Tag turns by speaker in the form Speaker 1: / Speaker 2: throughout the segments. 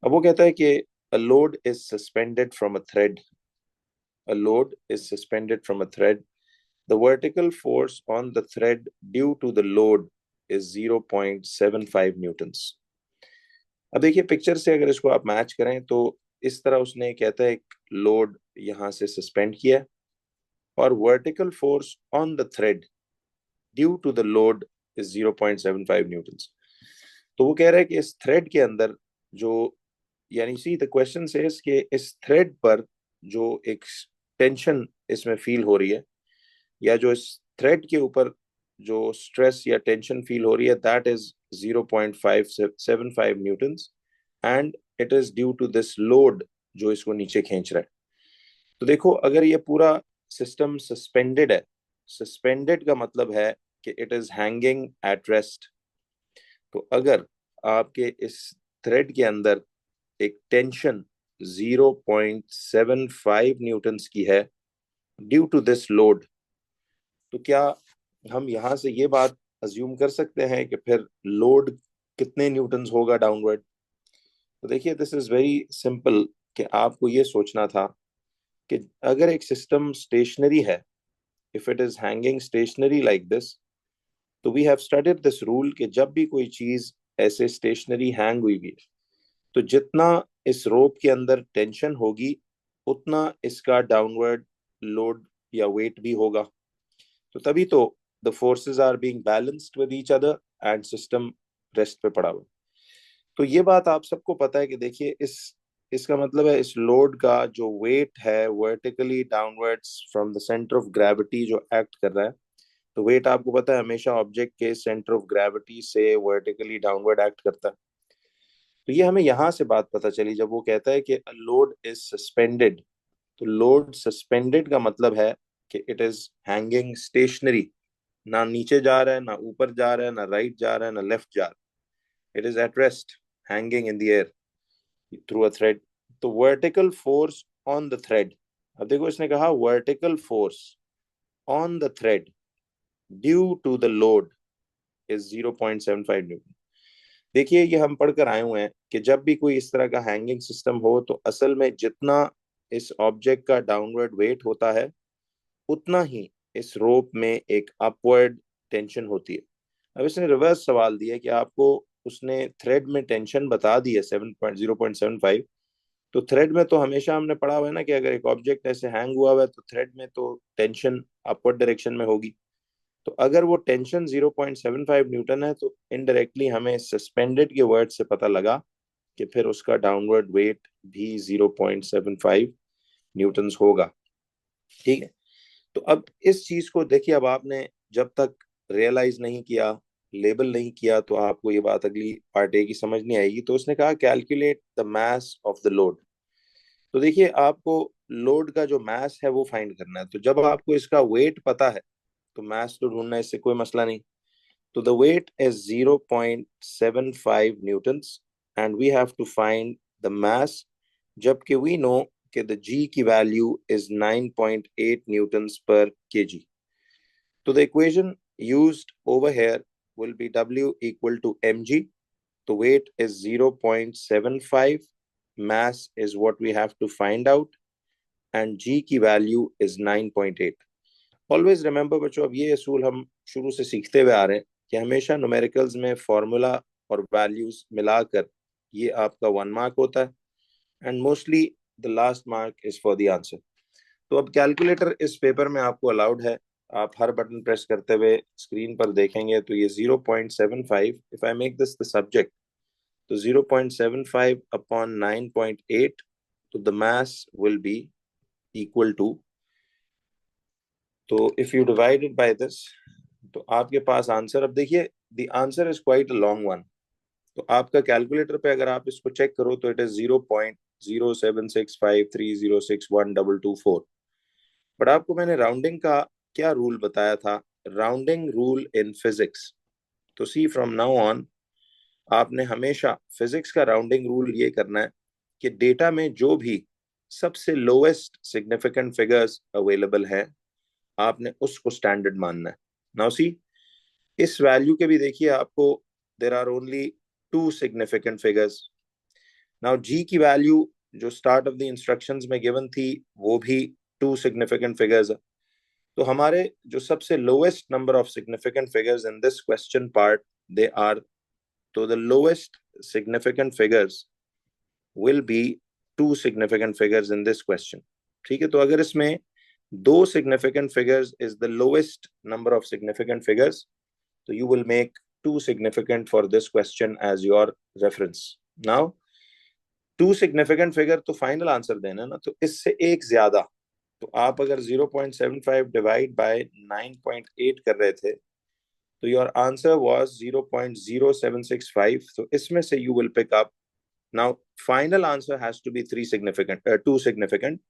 Speaker 1: अब वो कहता है कि a load is suspended from a thread. A load is suspended from a thread. The vertical force on the thread due to the load is 0.75 Newton's. अब देखिए picture से अगर इसको आप मैच करें तो इस तरह उसने कहता है एक लोड यहां से सस्पेंड किया है और vertical force on the thread due to the load is 0.75 newtons. तो वो कह रहा है कि इस थ्रेड के अंदर जो यानी सी द क्वेश्चन सेज कि इस थ्रेड पर जो एक टेंशन इसमें फील हो रही है या जो इस थ्रेड के ऊपर जो स्ट्रेस या टेंशन फील हो रही है that is 0.575 newtons and it is due to this load जो इसको नीचे खींच रहा है। तो देखो अगर ये पूरा सिस्टम सस्पेंडेड है, सस्पेंडेड का मतलब है कि it is hanging at rest. तो अगर आपके इस थ्रेड के अंदर एक टेंशन 0.75 न्यूटन्स की है ड्यू टू दिस लोड, तो क्या हम यहां से ये बात अज्यूम कर सकते हैं कि फिर लोड कितने न्यूटन्स होगा डाउनवर्ड? तो देखिए दिस इज वेरी सिंपल कि आपको ये सोचना था कि अगर एक सिस्टम स्टेशनरी है, if it is hanging stationary like this, तो we have studied this rule कि जब भी कोई चीज ऐसे स्टेशनरी हैंग हुई भी है तो जितना इस रोप के अंदर टेंशन होगी उतना इसका डाउनवर्ड लोड या वेट भी होगा। तो तभी तो the forces are being balanced with each other and system rest पे पड़ा हुआ। तो ये बात आप सबको पता है कि देखिए इसका मतलब है इस लोड का जो वेट है vertically downwards from the centre of gravity जो एक्ट कर रहा है। तो वेट आपको पता है हमेशा ऑब्जेक्ट के सेंटर ऑफ ग्रेविटी से वर्टिकली डाउनवर्ड एक्ट करता है। तो ये हमें यहां से बात पता चली जब वो कहता है कि लोड इज सस्पेंडेड। तो लोड सस्पेंडेड का मतलब है कि इट इज हैंगिंग स्टेशनरी, ना नीचे जा रहा है ना ऊपर जा रहा है ना राइट जा रहा है ना लेफ्ट जा रहा है, it is at rest hanging in the air through a thread. तो vertical force on the thread, अब देखो इसने कहा vertical force on the thread due to the load is 0.75 newton. देखिए ये हम पढ़कर आए हुए हैं कि जब भी कोई इस तरह का हैंगिंग सिस्टम हो तो असल में जितना इस ऑब्जेक्ट का डाउनवर्ड वेट होता है उतना ही इस रोप में एक अपवर्ड टेंशन होती है। अब इसने रिवर्स सवाल दिया कि आपको उसने थ्रेड में टेंशन बता दी है 7.0.75। तो थ्रेड में तो हमेशा हमने पढ़ा हुआ है ना कि अगर एक ऑब्जेक्ट ऐसे हैंग हुआ हुआ है तो थ्रेड में तो टेंशन अपवर्ड डायरेक्शन में होगी। तो अगर वो टेंशन 0.75 न्यूटन है तो इनडायरेक्टली हमें सस्पेंडेड के वर्ड से पता लगा कि फिर उसका डाउनवर्ड वेट भी 0.75 न्यूटन्स होगा। ठीक है। तो अब इस चीज को देखिए, अब आपने जब तक रियलाइज नहीं किया, लेबल नहीं किया, तो आपको ये बात अगली पार्ट ए की समझ नहीं आएगी। तो उसने कहा calculate the mass of the load. तो देखिए आपको लोड का जो मास है वो फाइंड करना है। तो जब आपको इसका वेट पता है तो मास तो ढूंढना इससे कोई मसला नहीं। तो the weight is 0.75 newtons and we have to find the mass, जबकि we know कि the g की value is 9.8 newtons per kg। तो the equation used over here will be W equal to mg। तो weight is 0.75, mass is what we have to find out and g की value is 9.8। Always remember बच्चों, अब ये असूल हम शुरू से सीखते हुए आ रहे हैं कि हमेशा न्यूमेरिकल्स में फॉर्मूला और वैल्यूज मिलाकर ये आपका 1 मार्क होता है and mostly the last mark is for the answer. तो अब कैलकुलेटर इस पेपर में आपको अलाउड है। आप हर बटन प्रेस करते हुए स्क्रीन पर देखेंगे तो ये 0.75, if I make this the subject, तो 0.75 अपॉन 9.8, तो the mass will be equal to, तो if you divide it by this तो आपके पास आंसर, अब देखिए the answer is quite a long one. तो आपका कैलकुलेटर पे अगर आप इसको चेक करो तो इट इज 0.07653061224। बट आपको मैंने राउंडिंग का क्या रूल बताया था? Rounding rule in physics. तो सी फ्रॉम नाउ ऑन आपने हमेशा फिजिक्स का राउंडिंग रूल ये करना है कि डेटा में जो भी सबसे लोएस्ट सिग्निफिकेंट फिगर्स अवेलेबल है आपने उसको स्टैंडर्ड मानना है। नाउ सी इस वैल्यू के भी देखिए आपको there are only two significant figures. Now G की वैल्यू जो स्टार्ट ऑफ द इंस्ट्रक्शंस में गिवन थी वो भी 2 सिग्निफिकेंट फिगर्स है। तो हमारे जो सबसे lowest number of significant figures in this question part they are, तो the lowest significant figures will be 2 significant figures in this question. ठीक है, तो अगर इसमें 2 significant figures is the lowest number of significant figures, so you will make 2 significant for this question as your reference. Now 2 significant figure तो final answer देना ना, तो इससे एक ज्यादा, तो आप अगर 0.75 डिवाइड बाय 9.8 कर रहे थे तो योर आंसर वाज 0.0765। तो इसमें से you will pick up, now final answer has to be 3 significant 2 significant,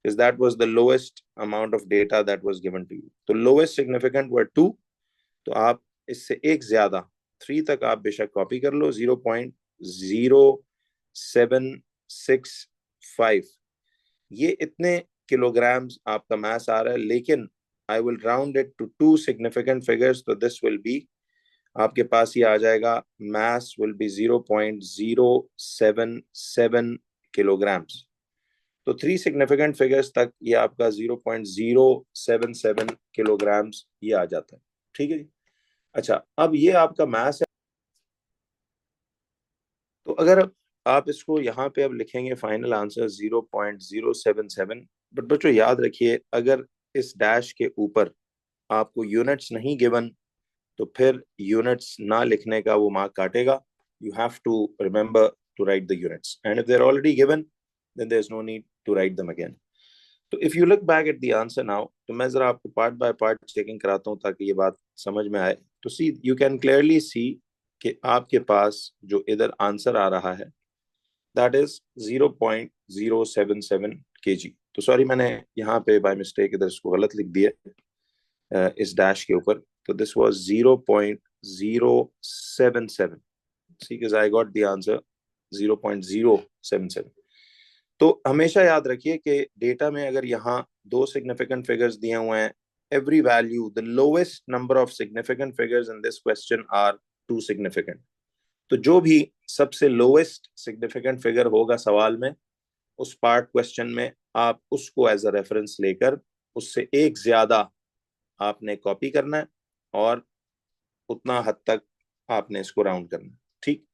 Speaker 1: is that was the lowest amount of data that was given to you। तो lowest significant were 2, तो आप इससे एक ज्यादा 3 तक आप बेशक कॉपी कर लो, 0.0765 ये इतने किलोग्राम्स आपका मास आ रहा है। लेकिन I will round it to 2 significant figures, तो दिस विल बी, आपके पास ये आ जाएगा, मास विल बी 0.077 किलोग्राम्स। तो 3 सिग्निफिकेंट फिगर्स तक ये आपका 0.077 किलोग्राम्स ये आ जाता है। ठीक है जी। अच्छा, अब ये आपका मास है, तो अगर आप इसको यहाँ पे अब लिखेंगे फाइनल आंसर 0.077, बट बच्चों याद रखिए अगर इस डैश के ऊपर आपको यूनिट्स नहीं गिवन तो फिर यूनिट्स ना लिखने का वो मार्क काटेगा। You have to remember to write the units, and if they are already given then there is no need to write them again. तो if you look back at the answer now, तो मैं जरा आपको part by part checking कराता हूँ ताकि ये बात समझ में आए। तो सी, यू कैन क्लियरली सी कि आपके पास जो इधर आंसर आ रहा है दैट इज 0.077 kg। तो सॉरी, मैंने यहाँ पे बाय मिस्टेक इधर इसको गलत लिख दिया इस डैश के ऊपर। तो this was 0.077, see, because I got the answer 0.077। तो हमेशा याद रखिए कि डेटा में अगर यहाँ 2 सिग्निफिकेंट फिगर्स दिए हुए हैं, every value, the lowest number of significant figures in this question are 2 significant. तो जो भी सबसे लोएस्ट सिग्निफिकेंट फिगर होगा सवाल में, उस पार्ट क्वेश्चन में आप उसको एज अ रेफरेंस लेकर उससे एक ज्यादा आपने कॉपी करना है और उतना हद तक आपने इसको राउंड करना है। ठीक।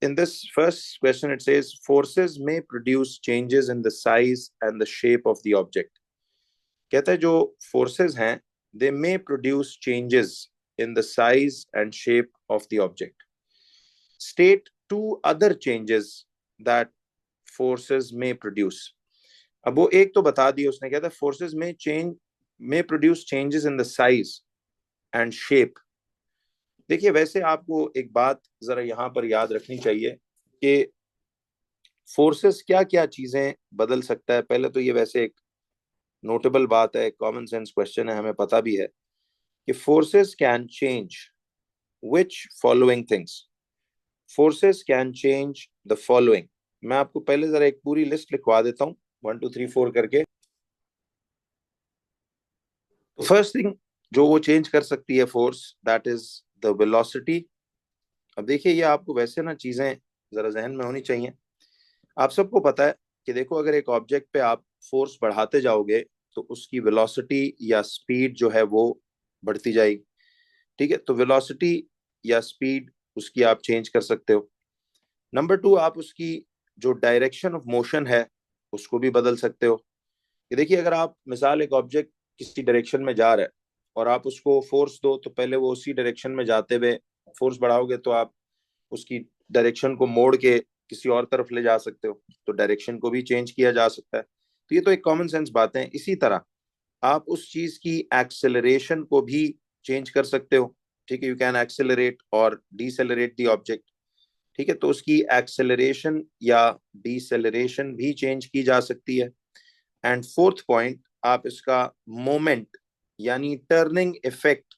Speaker 1: In this first question, it says forces may produce changes in the size and the shape of the object. कहता है जो forces हैं, they may produce changes in the size and shape of the object. State 2 other changes that forces may produce. अब वो एक तो बता दिया उसने, कहता है forces may produce changes in the size and shape। देखिए वैसे आपको एक बात जरा यहाँ पर याद रखनी चाहिए कि फोर्सेस क्या क्या चीजें बदल सकता है। पहले तो ये वैसे एक नोटेबल बात है, कॉमन सेंस क्वेश्चन है, हमें पता भी है कि forces can change which following things. Forces can change the following. मैं आपको पहले जरा एक पूरी लिस्ट लिखवा देता हूँ 1 2 3 4 करके। तो फर्स्ट थिंग जो वो चेंज कर सकती है force, that is the velocity. अब देखिए ये आपको वैसे ना चीजें जरा जहन में होनी चाहिए। आप सबको पता है कि देखो अगर एक ऑब्जेक्ट पे आप फोर्स बढ़ाते जाओगे तो उसकी वेलोसिटी या स्पीड जो है वो बढ़ती जाएगी। ठीक है, तो वेलोसिटी या स्पीड उसकी आप चेंज कर सकते हो। नंबर 2, आप उसकी जो डायरेक्शन ऑफ मोशन है उसको भी बदल सकते हो। कि देखिए अगर आप मिसाल एक ऑब्जेक्ट किसी डायरेक्शन में जा रहा है और आप उसको फोर्स दो तो पहले वो उसी डायरेक्शन में जाते हुए, फोर्स बढ़ाओगे तो आप उसकी डायरेक्शन को मोड़ के किसी और तरफ ले जा सकते हो, तो डायरेक्शन को भी चेंज किया जा सकता है। तो ये तो एक कॉमन सेंस बात है। इसी तरह आप उस चीज की एक्सेलरेशन को भी चेंज कर सकते हो। ठीक है, यू कैन एक्सेलरेट और डिसेलरेट द ऑब्जेक्ट। ठीक है, तो उसकी एक्सेलरेशन या डिसेलरेशन भी चेंज की जा सकती है। एंड फोर्थ पॉइंट, आप इसका मोमेंट यानी टर्निंग इफेक्ट,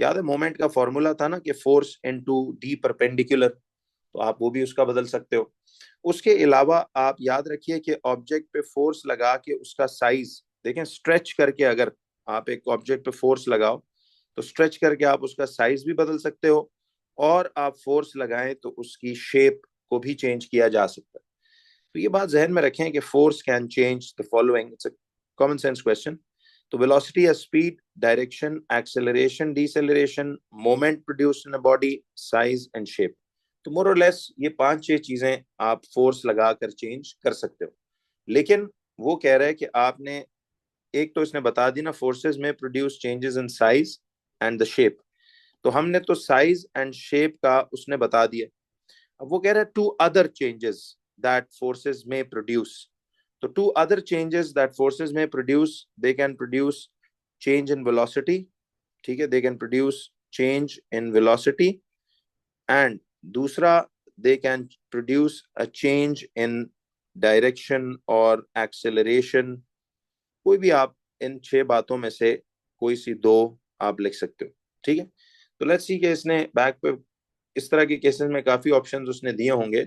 Speaker 1: याद है मोमेंट का फॉर्मूला था ना कि फोर्स इनटू डी परपेंडिकुलर, तो आप वो भी उसका बदल सकते हो। उसके अलावा आप याद रखिए कि ऑब्जेक्ट पे फोर्स लगा के उसका साइज देखें, स्ट्रेच करके अगर आप एक ऑब्जेक्ट पे फोर्स लगाओ तो स्ट्रेच करके आप उसका साइज भी बदल सकते हो, और आप फोर्स लगाएं तो उसकी शेप को भी चेंज किया जा सकता है। तो ये बात जहन में रखें कि force can change the following, it's a common sense question. तो वेलोसिटी या speed, direction, acceleration, deceleration, moment produced in a body, size and shape. तो मोर और लेस ये 5-6 चीजें आप फोर्स लगाकर चेंज कर सकते हो। लेकिन वो कह रहा है कि आपने एक तो इसने बता दी ना, फोर्सेस में produce changes in size and the shape. तो हमने तो साइज एंड शेप का उसने बता दिया। अब वो कह रहा है two other changes that forces में प्रोड्यूस। तो two other changes that forces में produce, they can produce change in velocity, ठीक है, they can produce change in velocity, and दूसरा they can produce a change in direction और acceleration. कोई भी आप इन 6 बातों में से कोई सी 2 आप लिख सकते हो, ठीक है। तो लेट्स सी कि इसने बैक पे इस तरह के केसेस में काफी ऑप्शंस उसने दिए होंगे।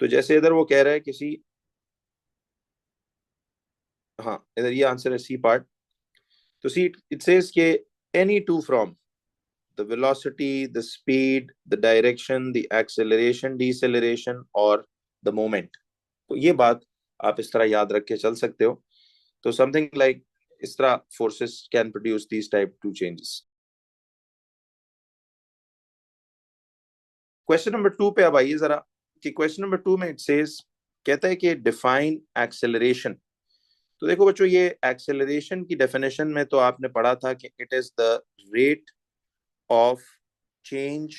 Speaker 1: तो जैसे इधर वो कह रहा है किसी, हाँ इधर ये आंसर है सी पार्ट। तो सी इट सेज के any two from the velocity, the speed, the direction, the acceleration, deceleration और द मोमेंट। तो ये बात आप इस तरह याद रख के चल सकते हो। तो समथिंग लाइक इस तरह forces can produce these type two changes. Question number 2 पे अब आइए जरा, कि क्वेश्चन नंबर 2 में इट सेज, कहता है कि डिफाइन एक्सेलरेशन। तो देखो बच्चों, ये एक्सेलरेशन की डेफिनेशन में तो आपने पढ़ा था कि it is the rate of change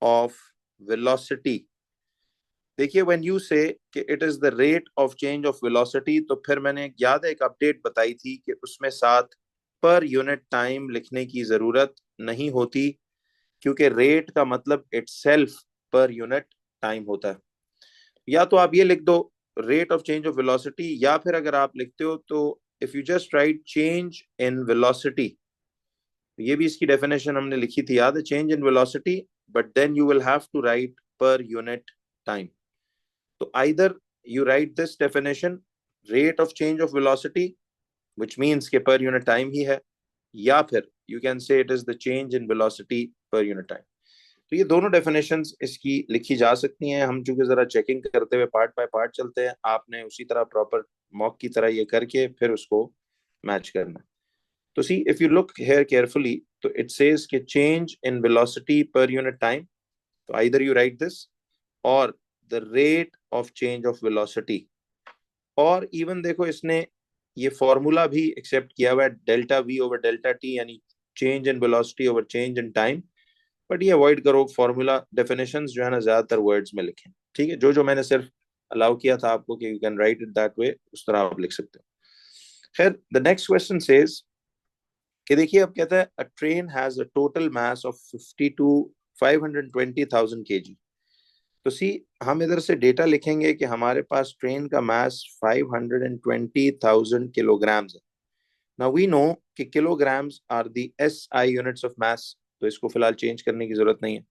Speaker 1: of velocity. देखिए व्हेन यू से कि it is the rate of change of velocity, तो फिर मैंने याद है एक अपडेट बताई थी कि उसमें साथ पर यूनिट टाइम लिखने की जरूरत नहीं होती, क्योंकि रेट का मतलब इटसेल्फ पर यूनिट टाइम होता है। या तो आप ये लिख दो rate of change of velocity, या फिर अगर आप लिखते हो तो if you just write change in velocity, ये भी इसकी डेफिनेशन हमने लिखी थी, याद है, change in velocity, but then you will have to write per unit time. तो either you write this definition, rate of change of velocity, which means के पर यूनिट टाइम ही है, या फिर you can say it is the change in velocity per unit time. तो ये दोनों definitions इसकी लिखी जा सकती हैं। हम चूंकि जरा चेकिंग करते हुए पार्ट बाय पार्ट चलते हैं, आपने उसी तरह प्रॉपर मॉक की तरह ये करके फिर उसको मैच करना है। तो see if you look here carefully, तो इट सेज कि change in velocity per unit time. तो आइदर यू राइट दिस और the rate of change of velocity. और इवन देखो इसने ये फॉर्मूला भी एक्सेप्ट किया हुआ है, delta V over delta T, यानी change in velocity over change in time. But ये अवॉइड करो फॉर्मूला डेफिनेशंस जो है ना ज्यादातर वर्ड्स में लिखें, ठीक है। जो जो मैंने सिर्फ अलाउ किया था आपको कि you can write it that way, उस तरह आप लिख सकते हो। खैर द नेक्स्ट क्वेश्चन सेज कि देखिए अब कहता है a train has a total mass of 50 to 520,000 KG. तो सी हम इधर से डेटा लिखेंगे कि हमारे पास ट्रेन का मास 520,000 किलोग्राम्स है। नाउ वी नो कि kilograms are the SI units of mass, तो इसको फिलहाल चेंज करने की जरूरत नहीं है।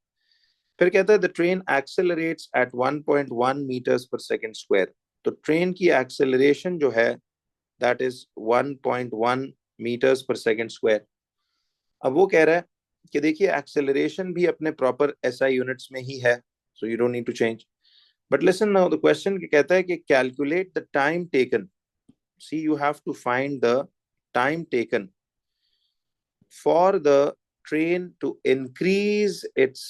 Speaker 1: फिर कहता है the train accelerates at 1.1 metres per second square. तो ट्रेन की एक्सेलरेशन जो है that is 1.1 metres per second square. अब वो कह रहा है कि देखिए एक्सेलरेशन भी अपने प्रॉपर एसआई यूनिट्स में ही है, so you don't need to change. But listen now the question कहता है कि calculate the time taken. See you have to find the time taken for the train to increase its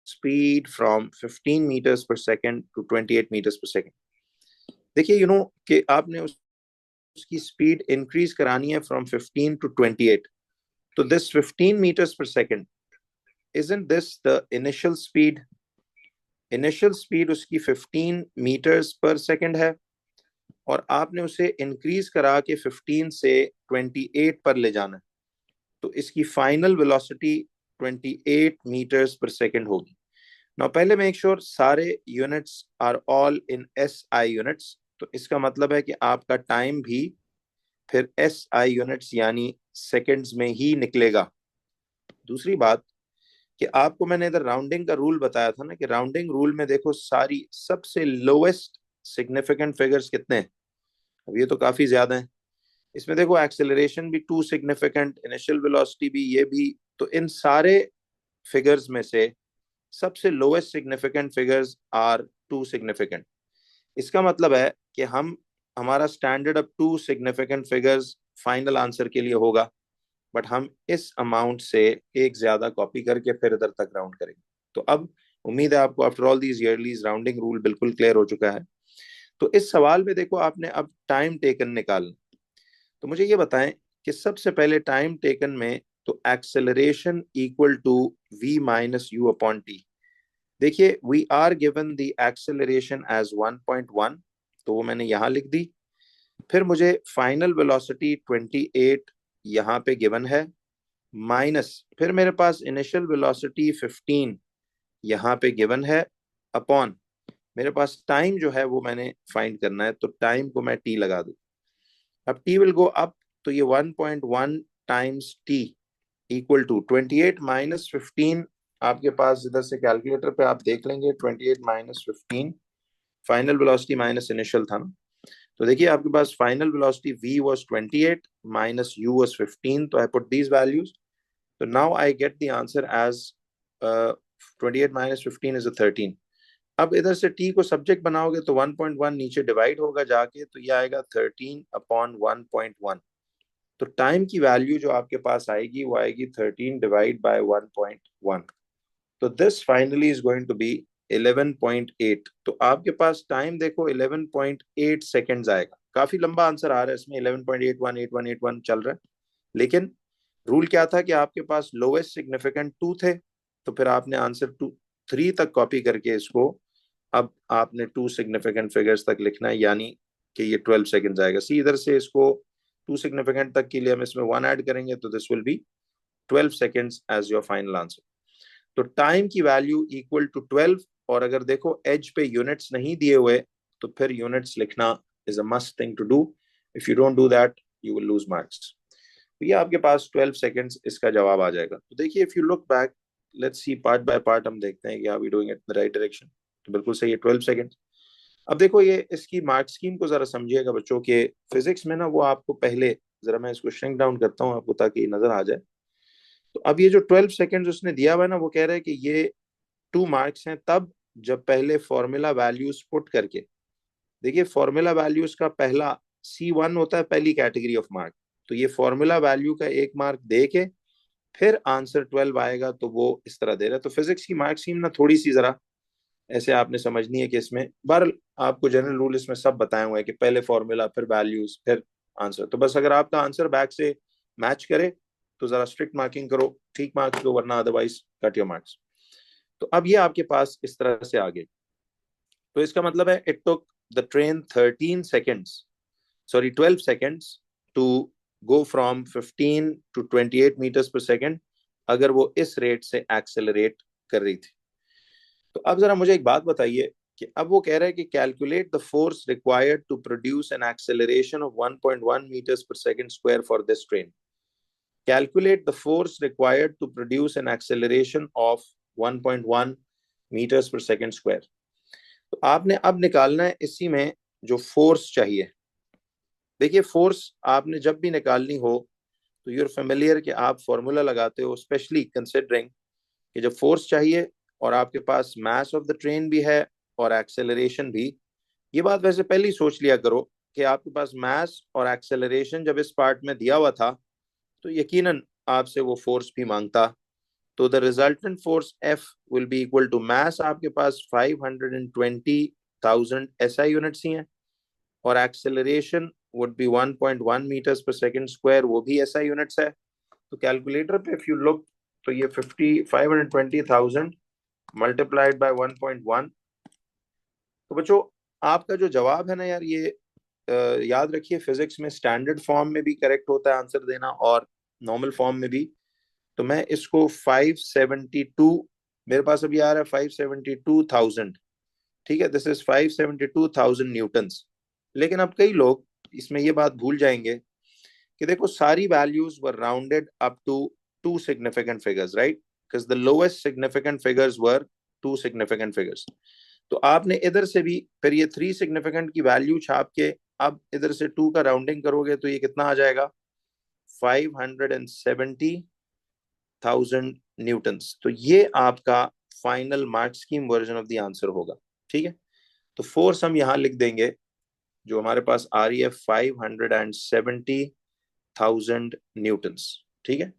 Speaker 1: speed from 15 meters per second to 28 meters per second। देखिए you know कि आपने उसकी speed increase करानी है from 15 to 28। तो this 15 meters per second, isn't this the initial speed? Initial speed उसकी 15 meters per second है, और आपने उसे इंक्रीज करा के 15 से 28 पर ले जाना है। तो इसकी final velocity 28 metres per second होगी। नाउ पहले मेक श्योर सारे units are all in S I units. तो इसका मतलब है कि आपका टाइम भी फिर एस आई यूनिट्स यानी सेकंड्स में ही निकलेगा। दूसरी बात कि आपको मैंने इधर राउंडिंग का रूल बताया था ना, कि राउंडिंग रूल में देखो सारी सबसे लोएस्ट सिग्निफिकेंट फिगर्स कितने हैं। अब ये तो काफी ज्यादा है। इसमें देखो एक्सेलरेशन भी 2 सिग्निफिकेंट, इनिशियल वेलोसिटी भी, ये भी। तो इन सारे फिगर्स में से सबसे lowest significant figures are two significant. इसका मतलब है कि हमारा स्टैंडर्ड अब two significant figures final answer के लिए होगा, बट हम इस अमाउंट से एक ज्यादा कॉपी करके फिर इधर तक राउंड करेंगे। तो अब उम्मीद है आपको आफ्टर ऑल दीज ईयरलीज राउंडिंग रूल बिल्कुल क्लियर हो चुका है। तो इस सवाल में देखो आपने अब टाइम टेकन निकालना। तो मुझे ये बताएं कि सबसे पहले टाइम टेकन में तो acceleration equal to v minus U upon T. देखिए we are given the acceleration as 1.1, तो वो मैंने यहां लिख दी। फिर मुझे फाइनल वेलोसिटी 28 यहाँ पे गिवन है, माइनस फिर मेरे पास इनिशियल वेलोसिटी 15 यहाँ पे गिवन है, अपॉन मेरे पास टाइम जो है वो मैंने फाइंड करना है, तो टाइम को मैं टी लगा दूं। अब टी विल गो अप, तो ये 1.1 times T equal to 28 minus 15। आपके पास इधर से कैलकुलेटर पे आप देख लेंगे, 28 minus 15 final velocity minus initial था ना। तो देखिए आपके पास final velocity v was 28 minus u was 15, तो आई पुट दीज वैल्यूज। तो now I get the answer as 28 minus 15 is 13। अब इधर से t को सब्जेक्ट बनाओगे तो 1.1 नीचे डिवाइड होगा जाके, तो ये आएगा 13 अपॉन 1.1। तो टाइम की वैल्यू जो आपके पास आएगी वो आएगी 13 डिवाइड बाय 1.1। तो this finally is going to be 11.8। तो आपके पास टाइम देखो 11.8 सेकेंड्स आएगा। काफी लंबा आंसर आ रहा है इसमें, 11.818181 चल रहा है। लेकिन रूल क्या था कि आपके पास लोएस्ट सिग्निफिकेंट टू थे, तो फिर आपने आंसर टू 3 तक कॉपी करके इसको अब आपने टू सिग्निफिकेंट फिगर्स तक लिखना है, यानी कि ये 12 सेकेंड्स आएगा। सी इधर से इसको टू सिग्निफिकेंट तक के लिए हम इसमें 1 ऐड करेंगे, तो this will be 12 seconds as your final answer. तो टाइम की वैल्यू इक्वल टू 12, और अगर देखो एज पे यूनिट्स नहीं दिए हुए तो फिर यूनिट्स लिखना is a must thing to do. If you don't do that you will lose marks. तो ये आपके पास 12 सेकेंड्स इसका जवाब आ जाएगा। तो देखिए if you look back, let's see part by part, हम देखते हैं कि are we doing it in the right direction. तो बिल्कुल सही है 12 सेकेंड्स। अब देखो ये इसकी मार्क स्कीम को जरा समझिएगा बच्चों के, फिजिक्स में ना वो आपको पहले जरा मैं इसको श्रिंक डाउन करता हूँ आपको ताकि नजर आ जाए। तो अब ये जो 12 सेकेंड्स उसने दिया हुआ है ना, वो कह रहा है कि ये 2 मार्क्स हैं तब जब पहले फॉर्मूला वैल्यूज पुट करके, देखिए फॉर्मूला वैल्यूज का पहला C1 होता है पहली कैटेगरी ऑफ मार्क, तो ये फॉर्मूला वैल्यू का 1 मार्क दे के फिर आंसर 12 आएगा, तो वो इस तरह दे रहा है। तो फिजिक्स की मार्क स्कीम ना थोड़ी सी जरा ऐसे आपने समझनी है कि इसमें बार आपको जनरल रूल इसमें सब बताया हुआ है कि पहले फॉर्मूला फिर वैल्यूज फिर आंसर। तो बस अगर आपका आंसर बैक से मैच करे तो जरा स्ट्रिक्ट मार्किंग करो, ठीक मार्क्स दो, वरना अदरवाइज कट योर मार्क्स। तो अब ये आपके पास इस तरह से आगे, तो इसका मतलब है it took the train 13 seconds, sorry 12 seconds to go from 15 to 28 metres per second, अगर वो इस रेट से एक्सेलरेट कर रही थी। तो अब जरा मुझे एक बात बताइए कि अब वो कह रहा है कि calculate the force required to produce an acceleration of 1.1 metres per second square for this train. Calculate the force required to produce an acceleration of 1.1 metres per second square. तो आपने अब निकालना है इसी में जो फोर्स चाहिए। देखिए फोर्स आपने जब भी निकालनी हो तो यूर फेमिलियर कि आप फॉर्मूला लगाते हो, स्पेशली कंसिडरिंग कि जब फोर्स चाहिए और आपके पास मास ऑफ द ट्रेन भी है और एक्सेलरेशन भी। ये बात वैसे पहले ही सोच लिया करो कि आपके पास मास और एक्सेलरेशन जब इस पार्ट में दिया हुआ था तो यकीनन आपसे वो फोर्स भी मांगता। तो the resultant force F will be equal to mass आपके पास 520,000 SI यूनिट्स ही हैं, और acceleration would be 1.1 metres per second square, वो भी SI यूनिट्स है। तो कैलकुलेटर पे इफ यू लुक तो ये 520,000 मल्टीप्लाइड बाय 1.1। तो बच्चों आपका जो जवाब है ना यार, ये याद रखिए फिजिक्स में स्टैंडर्ड फॉर्म में भी करेक्ट होता है आंसर देना और नॉर्मल फॉर्म में भी। तो मैं इसको 572, मेरे पास अभी आ रहा है 572,000, ठीक है, दिस इज 572,000 न्यूटन्स। लेकिन अब कई लोग इसमें ये बात भूल जाएंगे कि देखो सारी values were rounded up to two significant figures, right, because the lowest significant figures were two significant figures. तो आपने इधर से भी फिर ये 3 सिग्निफिकेंट की वैल्यू छाप के अब इधर से 2 का राउंडिंग करोगे तो ये कितना आ जाएगा, 570,000 न्यूटन्स। तो ये आपका final March scheme version of the answer होगा। ठीक है, तो फोर्स हम यहाँ लिख देंगे, जो हमारे पास आ रही है 570,000 न्यूटन्स। ठीक है,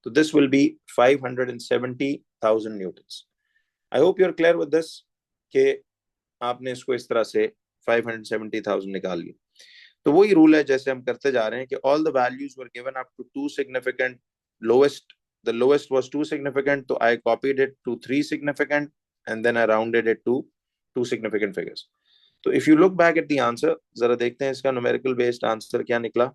Speaker 1: तो this will be 570,000 newtons. I hope you are clear with this, कि आपने इसको इस तरह से 570,000 निकाल लिया। तो वही रूल है जैसे हम करते जा रहे हैं कि all the values were given up to 2 significant, lowest the lowest was 2 significant, so I copied it to 3 significant and then I rounded it to 2 significant figures. तो if you look back at the answer, जरा देखते हैं इसका numerical based answer क्या निकला।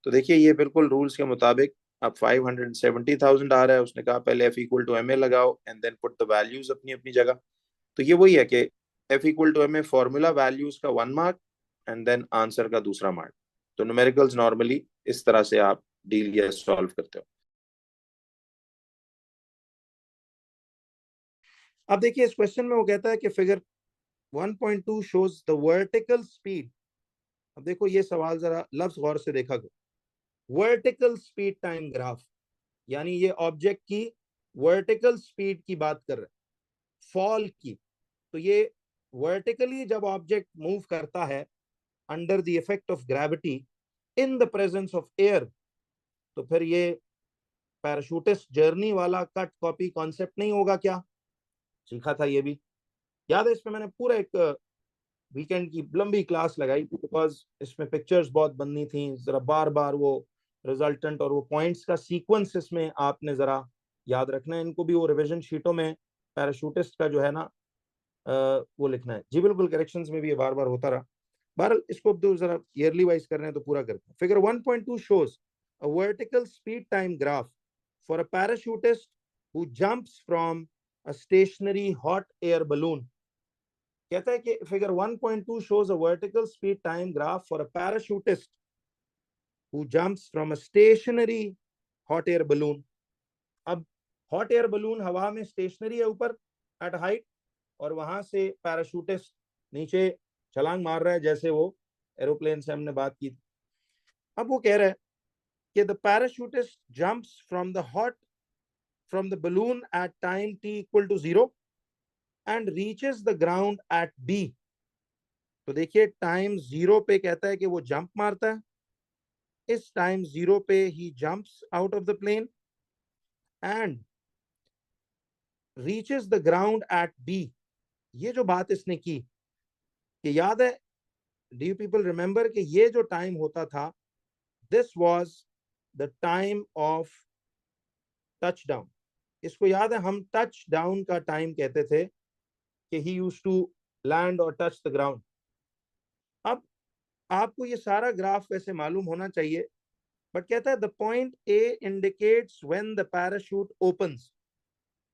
Speaker 1: तो देखिए ये बिल्कुल रूल्स के मुताबिक अब 570,000 आ रहा है, उसने कहा पहले f इक्वल टू ma लगाओ and then put the values अपनी अपनी जगह। तो ये वही है कि f equal to ma formula values का 1 मार्क एंड देन आंसर का दूसरा मार्क। तो न्यूमेरिकल्स नॉर्मली इस तरह से आप डील या सॉल्व करते हो। अब देखिए इस क्वेश्चन में वो कहता है कि figure 1.2 shows the vertical speed. अब देखो ये सवाल जरा लफ्ज गौर से देखा करो, वर्टिकल स्पीड टाइम ग्राफ, यानी ये ऑब्जेक्ट की वर्टिकल स्पीड की बात कर रहे हैं, फॉल की। तो ये वर्टिकली जब ऑब्जेक्ट मूव करता है under the effect of gravity in the presence of air, तो फिर ये पैराशूटिस्ट जर्नी वाला कट कॉपी कॉन्सेप्ट नहीं होगा क्या? सीखा था ये भी, याद है? इसमें मैंने पूरा एक वीकेंड की लंबी क्लास लगाई बिकॉज इसमें पिक्चर्स बहुत बननी थी, जरा बार बार वो रिजल्टेंट और वो पॉइंट्स का सीक्वेंस इसमें आपने जरा याद रखना है। इनको भी वो रिवीजन शीटों में पैराशूटिस्ट का जो है ना वो लिखना है। जी बिल्कुल, करेक्शंस में भी ये बार बार होता रहा। बहरहाल इसको अब जरा ईयरली वाइज कर रहे हैं तो पूरा करते हैं। Figure 1.2 shows a vertical speed time graph for a parachutist who jumps from a stationary hot air balloon. कहता है कि figure 1.2 shows a vertical speed time graph for a parachutist who jumps from a stationary hot air balloon। अब hot air balloon हवा में stationery है ऊपर eight height, और वहां से पैराशूटिस्ट नीचे छलांग मार रहा है जैसे वो एरोप्लेन से हमने बात की थी। अब वो कह रहा है कि the parachutist jumps from the balloon at time t equal to 0 and reaches the ground at b। तो देखिए टाइम 0 पे कहता है कि वो जंप मारता है, इस टाइम 0 पे ही jumps out of the plane and reaches the ground at B. ये जो बात इसने की, कि याद है, डू यू पीपल रिमेंबर कि ये जो टाइम होता था, this was the time of touch down. इसको याद है, हम टच डाउन का टाइम कहते थे कि ही यूज्ड टू लैंड और टच द ग्राउंड। अब आपको ये सारा ग्राफ वैसे मालूम होना चाहिए, बट कहता है the point A indicates when the parachute opens.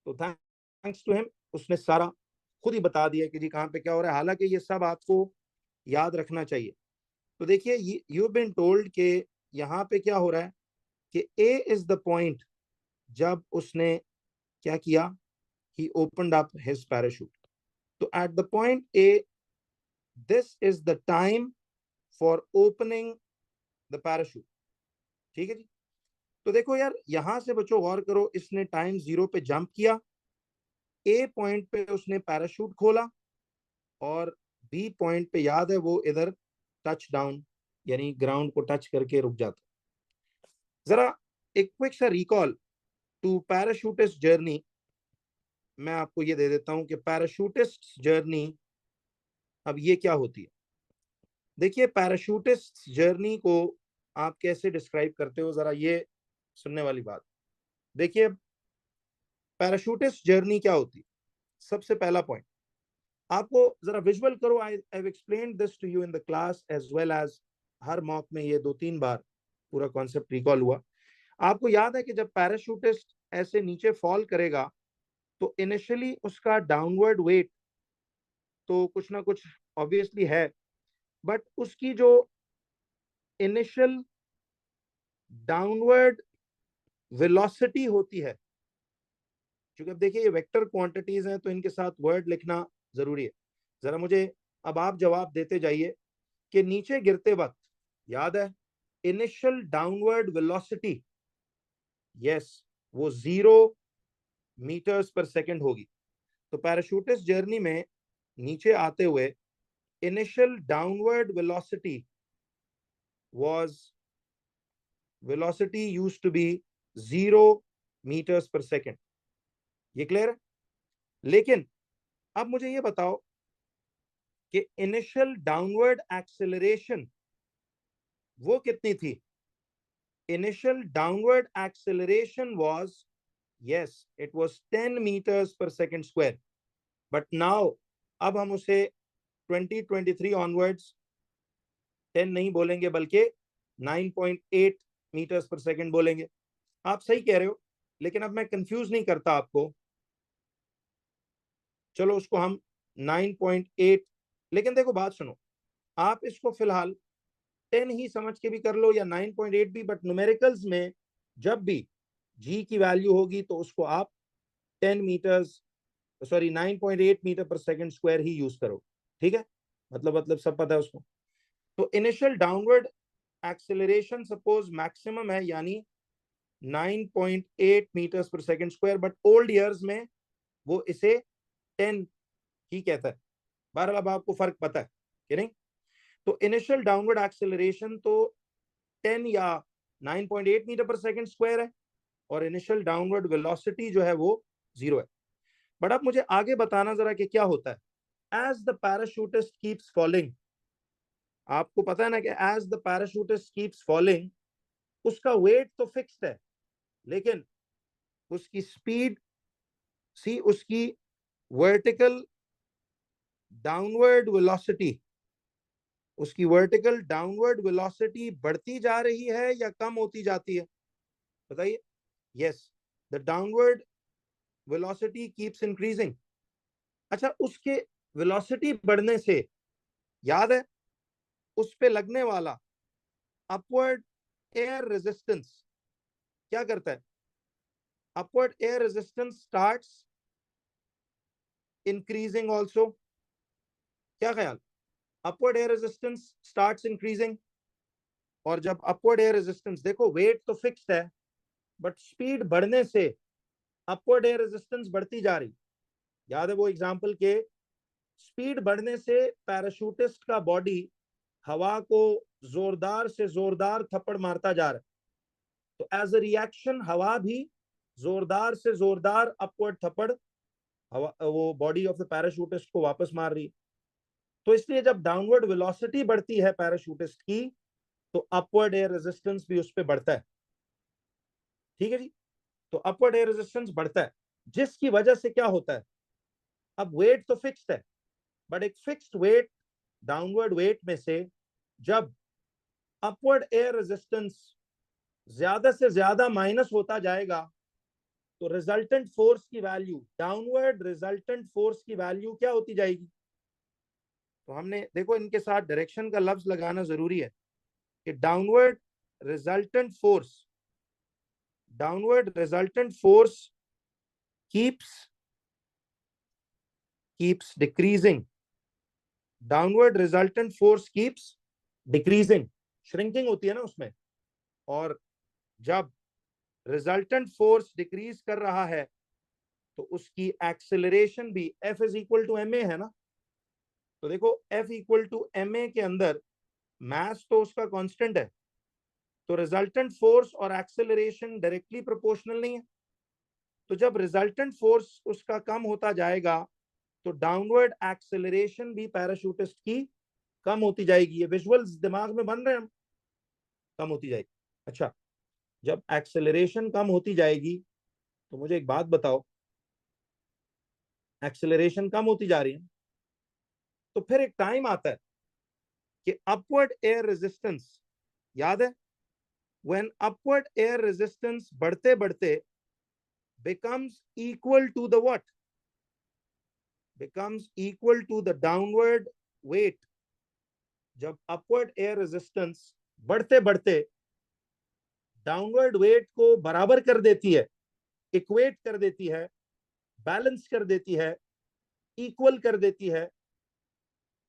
Speaker 1: तो थैंक्स टू हिम, उसने सारा खुद ही बता दिया कि जी कहाँ पे क्या हो रहा है, हालांकि ये सब आपको याद रखना चाहिए। तो देखिए यू बीन टोल्ड कि यहाँ पे क्या हो रहा है कि ए इज द पॉइंट जब उसने क्या किया, ही ओपनड अप हिज पैराशूट। तो at the point A this is the time for opening the parachute. ठीक है जी। तो देखो यार, यहां से बच्चों गौर करो, इसने टाइम 0 पे जंप किया, ए पॉइंट पे उसने पैराशूट खोला, और बी पॉइंट पे याद है वो इधर टच डाउन यानी ग्राउंड को टच करके रुक जाता। जरा एक क्विक सा रिकॉल टू पैराशूटिस्ट जर्नी मैं आपको ये दे देता हूं कि पैराशूटिस्ट जर्नी अब ये क्या होती है। देखिए पैराशूटिस्ट जर्नी को आप कैसे डिस्क्राइब करते हो, जरा ये सुनने वाली बात। देखिए पैराशूटिस्ट जर्नी क्या होती है, सबसे पहला पॉइंट आपको जरा विजुअल करो। I have explained this to you in the class as well as हर मॉक में ये 2-3 बार पूरा कॉन्सेप्ट रिकॉल हुआ। आपको याद है कि जब पैराशूटिस्ट ऐसे नीचे फॉल करेगा तो इनिशियली उसका डाउनवर्ड वेट तो कुछ ना कुछ ऑब्वियसली है, बट उसकी जो इनिशियल डाउनवर्ड वेलोसिटी होती है, क्योंकि अब देखिए ये वेक्टर क्वांटिटीज हैं तो इनके साथ वर्ड लिखना जरूरी है। जरा मुझे अब आप जवाब देते जाइए कि नीचे गिरते वक्त याद है इनिशियल डाउनवर्ड वेलोसिटी, यस, वो 0 मीटर्स पर सेकंड होगी। तो पैराशूटिस्ट जर्नी में नीचे आते हुए initial downward velocity used to be 0 meters per second। ये क्लियर है? लेकिन अब मुझे ये बताओ कि इनिशियल डाउनवर्ड एक्सेलरेशन वो कितनी थी? Initial downward acceleration was, yes, it was 10 meters per second square, but now अब हम उसे 2023 onwards 10 नहीं बोलेंगे बल्कि 9.8 meters per second बोलेंगे। आप सही कह रहे हो, लेकिन अब मैं कंफ्यूज नहीं करता आपको, चलो उसको हम 9.8, लेकिन देखो बात सुनो, आप इसको फिलहाल 10 ही समझ के भी कर लो या 9.8 भी, बट न्यूमेरिकल्स में जब भी जी की वैल्यू होगी तो उसको आप 10 मीटर्स, सॉरी 9.8 मीटर पर सेकंड स्क्वायर ही यूज करो। ठीक है, मतलब सब पता है उसको। तो initial downward acceleration suppose maximum है, यानी 9.8 metres per second square, but old years में वो इसे 10 ही कहता है। बहरहाल अब आपको फर्क पता है कि नहीं? तो इनिशियल डाउनवर्ड एक्सेलरेशन तो 10 या 9.8 मीटर पर सेकंड स्क्वायर है, और इनिशियल डाउनवर्ड वेलोसिटी जो है वो 0 है। बट अब मुझे आगे बताना जरा कि क्या होता है as the parachutist keeps falling. आपको पता है ना कि as the parachutist keeps falling उसका वेट तो फिक्स्ड है, लेकिन उसकी स्पीड, सी उसकी वर्टिकल डाउनवर्ड वेलोसिटी, उसकी वर्टिकल डाउनवर्ड वेलोसिटी बढ़ती जा रही है या कम होती जाती है? बताइए। Yes, the downward velocity keeps increasing. अच्छा, उसके वेलोसिटी बढ़ने से याद है उस पे लगने वाला अपवर्ड एयर रेजिस्टेंस क्या करता है? Upward air resistance starts increasing also. क्या ख्याल? Upward air resistance starts increasing, और जब अपवर्ड एयर रेजिस्टेंस, देखो वेट तो फिक्स्ड है बट स्पीड बढ़ने से अपवर्ड एयर रेजिस्टेंस बढ़ती जा रही। याद है वो एग्जांपल के, स्पीड बढ़ने से पैराशूटिस्ट का बॉडी हवा को जोरदार से जोरदार थप्पड़ मारता जा रहा है, तो एज अ रिएक्शन हवा भी जोरदार से जोरदार अपवर्ड थप्पड़ हवा वो बॉडी ऑफ द पैराशूटिस्ट को वापस मार रही है। तो इसलिए जब डाउनवर्ड वेलोसिटी बढ़ती है पैराशूटिस्ट की, तो अपवर्ड एयर रेजिस्टेंस भी उस पर बढ़ता है। ठीक है जी, तो अपवर्ड एयर रेजिस्टेंस बढ़ता है, जिसकी वजह से क्या होता है, अब वेट तो फिक्स्ड है, बट एक फिक्स्ड वेट डाउनवर्ड वेट में से जब अपवर्ड एयर रेजिस्टेंस ज्यादा से ज्यादा माइनस होता जाएगा, तो रिजल्टेंट फोर्स की वैल्यू, डाउनवर्ड रिजल्टेंट फोर्स की वैल्यू क्या होती जाएगी? तो हमने देखो इनके साथ डायरेक्शन का लफ्ज लगाना जरूरी है कि resultant force downward resultant force keeps decreasing, downward resultant force keeps decreasing, shrinking होती है ना उसमें। और जब रिजल्टेंट फोर्स डिक्रीज कर रहा है तो उसकी एक्सेलरेशन भी F is equal to M A है ना। तो देखो F equal to M A के अंदर मास तो उसका कांस्टेंट है, तो रिजल्टेंट फोर्स और एक्सेलरेशन डायरेक्टली प्रोपोर्शनल नहीं है। तो जब रिजल्टेंट फोर्स उसका कम होता जाएगा तो डाउनवर्ड एक्सेलरेशन भी पैराशूटिस्ट की कम होती जाएगी। ये विजुअल्स दिमाग में बन रहे हैं, कम होती जाएगी। अच्छा, जब एक्सेलरेशन कम होती जाएगी तो मुझे एक बात बताओ, एक्सेलरेशन कम होती जा रही है तो फिर एक टाइम आता है कि अपवर्ड एयर रेजिस्टेंस, याद है, व्हेन अपवर्ड एयर रेजिस्टेंस बढ़ते बढ़ते becomes equal to the what? Becomes equal to the downward weight। जब अपवर्ड एयर रेजिस्टेंस बढ़ते बढ़ते डाउनवर्ड वेट को बराबर कर देती है, इक्वेट कर देती है, बैलेंस कर देती है, इक्वल कर देती है,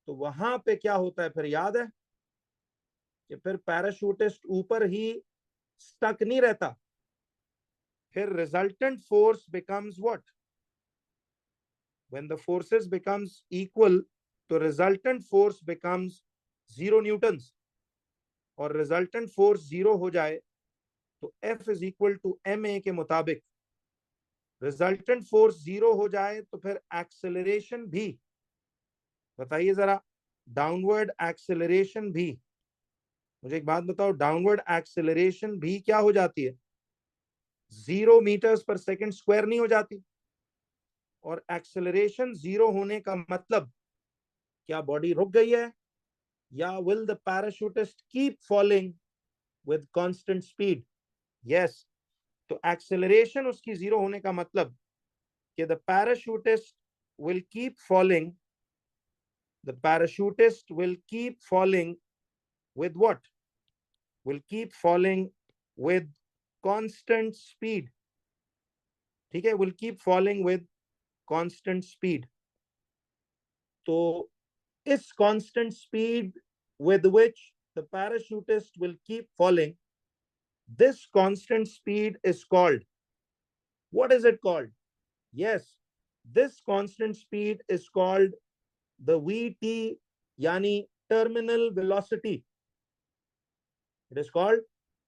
Speaker 1: तो वहां पे क्या होता है फिर? याद है कि फिर पैराशूटिस्ट ऊपर ही स्टक नहीं रहता, फिर resultant force becomes what? When the forces becomes equal, तो resultant force becomes 0 न्यूटन्स, और resultant force 0 हो जाए तो F is equal to ma के मुताबिक रिजल्टेंट फोर्स 0 हो जाए तो फिर एक्सेलरेशन भी, बताइए जरा, डाउनवर्ड एक्सेलरेशन भी, मुझे एक बात बताओ, डाउनवर्ड एक्सेलरेशन भी क्या हो जाती है? 0 मीटर्स पर सेकंड स्क्वायर नहीं हो जाती। और एक्सेलरेशन 0 होने का मतलब क्या बॉडी रुक गई है, या will the parachutist keep falling with constant speed? Yes. तो एक्सेलरेशन उसकी 0 होने का मतलब कि the parachutist will keep falling, the parachutist will keep falling with what? Will keep falling with constant speed. ठीक है, will keep falling with constant speed. तो इस constant speed with which the parachutist will keep falling, this constant speed is called, what is it called? Yes, this constant speed is called the VT, yani terminal velocity. It is called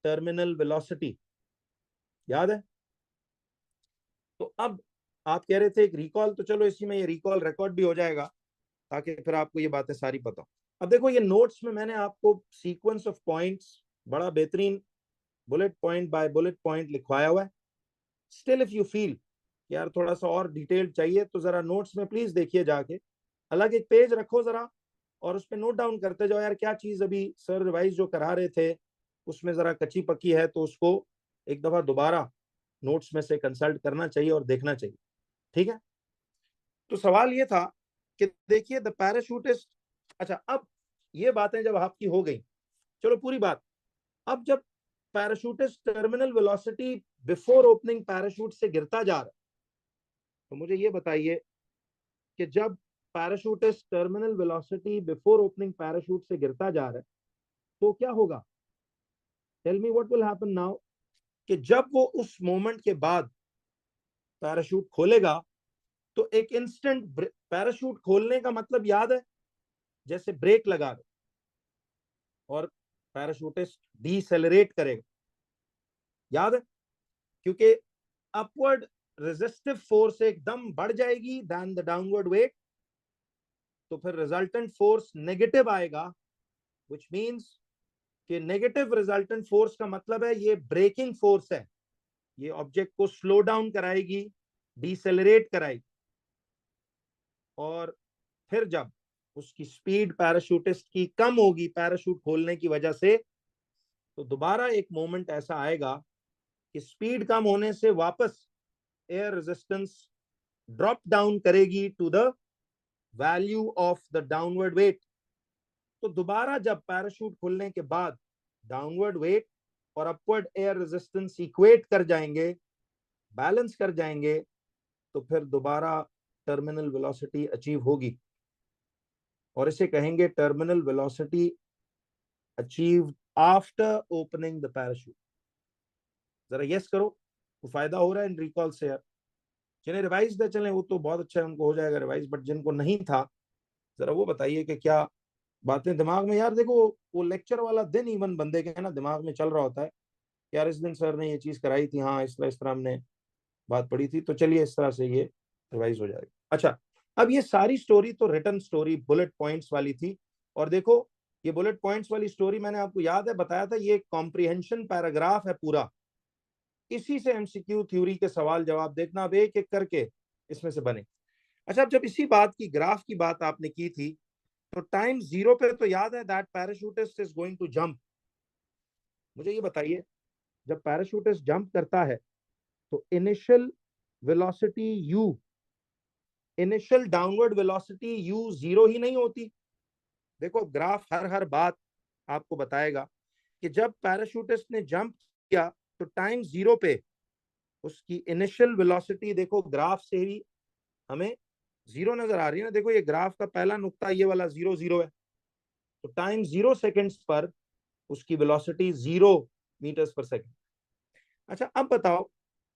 Speaker 1: terminal velocity. याद है? तो अब आप कह रहे थे एक recall, तो चलो इसी में ये रिकॉल रिकॉर्ड भी हो जाएगा ताकि फिर आपको ये बातें सारी पता हो। अब देखो ये नोट्स में मैंने आपको सीक्वेंस ऑफ पॉइंट्स बड़ा बेहतरीन bullet point by bullet point लिखवाया हुआ है। स्टिल इफ यू फील यार थोड़ा सा और डिटेल चाहिए तो जरा नोट्स में प्लीज देखिए जाके, अलग एक पेज रखो जरा और उस पर नोट डाउन करते जाओ यार क्या चीज अभी सर रिवाइज जो करा रहे थे उसमें जरा कच्ची पक्की है तो उसको एक दफा दोबारा नोट्स में से कंसल्ट करना चाहिए और देखना चाहिए। ठीक है, तो सवाल ये था कि देखिए द पैराशूटिस्ट, अच्छा अब ये बातें जब आपकी हो गई, चलो पूरी बात, अब जब parachutist terminal velocity before opening parachute से गिरता जा रहा है, तो मुझे ये बताइए कि जब parachutist terminal velocity before opening parachute से गिरता जा रहा है तो क्या होगा? Tell me what will happen now, कि जब वो उस मोमेंट के बाद पैराशूट खोलेगा तो एक इंस्टेंट, पैराशूट खोलने का मतलब याद है जैसे ब्रेक लगा दो और पैराशूटिस्ट डीसेलरेट करेगा, याद है? क्योंकि अपवर्ड रेजिस्टिव फोर्स एकदम बढ़ जाएगी देन द डाउनवर्ड वेट, तो फिर रिजल्टेंट फोर्स नेगेटिव आएगा, व्हिच मींस कि नेगेटिव रिजल्टेंट फोर्स का मतलब है ये ब्रेकिंग फोर्स है, ये ऑब्जेक्ट को स्लो डाउन कराएगी, डीसेलरेट कराएगी। और फिर जब उसकी स्पीड पैराशूटिस्ट की कम होगी पैराशूट खोलने की वजह से, तो दोबारा एक मोमेंट ऐसा आएगा कि स्पीड कम होने से वापस एयर रेजिस्टेंस ड्रॉप डाउन करेगी to the value of the downward weight. तो दोबारा जब पैराशूट खुलने के बाद डाउनवर्ड वेट और अपवर्ड एयर रेजिस्टेंस इक्वेट कर जाएंगे, बैलेंस कर जाएंगे, तो फिर दोबारा टर्मिनल वेलोसिटी अचीव होगी और इसे कहेंगे terminal velocity achieved after opening the parachute. जरा यस करो, तो फायदा हो रहा है इन रिकॉल से यार। जिन्हें रिवाइज दे चले वो तो बहुत अच्छा है, उनको हो जाएगा रिवाइज, बट जिनको नहीं था जरा वो बताइए कि क्या बातें दिमाग में, यार देखो वो लेक्चर वाला दिन इवन बंदे के ना दिमाग में चल रहा होता है, यार इस दिन सर ने ये चीज कराई थी, हाँ इस तरह हमने बात पढ़ी थी, तो चलिए इस तरह से ये रिवाइज हो जाएगा। अच्छा, अब ये सारी स्टोरी तो रिटन स्टोरी बुलेट पॉइंट्स वाली थी, और देखो ये बुलेट पॉइंट्स वाली स्टोरी मैंने आपको याद है बताया था, ये कॉम्प्रिहेंशन पैराग्राफ है पूरा, इसी से एमसीक्यू थ्योरी के सवाल जवाब देखना अब एक एक करके इसमें से बने। अच्छा, अब जब इसी बात की ग्राफ की बात आपने की थी तो टाइम 0 पे तो याद है that parachutist is going to jump. मुझे ये बताइए जब पैराशूटिस्ट जंप करता है तो initial velocity u, initial downward velocity u 0 ही नहीं होती। देखो ग्राफ हर हर बात आपको बताएगा कि जब पैराशूटिस्ट ने जंप किया तो टाइम 0 पे उसकी इनिशियल वेलोसिटी, देखो ग्राफ से ही हमें 0 नजर आ रही है ना, देखो ये ग्राफ का पहला नुक्ता ये वाला 0 0 है, तो टाइम 0 सेकेंड्स पर उसकी वेलोसिटी 0 मीटर्स पर सेकेंड। अच्छा अब बताओ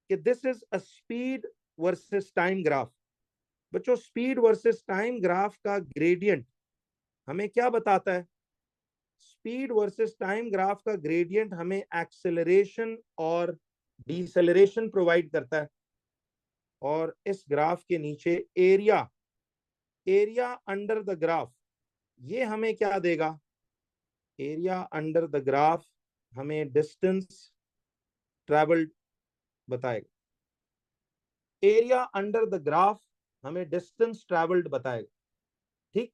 Speaker 1: कि this is a speed versus time graph, बच्चों स्पीड वर्सेस टाइम ग्राफ का ग्रेडियंट हमें क्या बताता है? स्पीड वर्सेस टाइम ग्राफ का ग्रेडियंट हमें एक्सेलरेशन और डिसेलरेशन प्रोवाइड करता है। और इस ग्राफ के नीचे area, area under the graph, ये हमें क्या देगा? एरिया अंडर द ग्राफ हमें डिस्टेंस ट्रेवल्ड बताएगा। एरिया अंडर द ग्राफ हमें डिस्टेंस ट्रेवल्ड बताएगा। ठीक,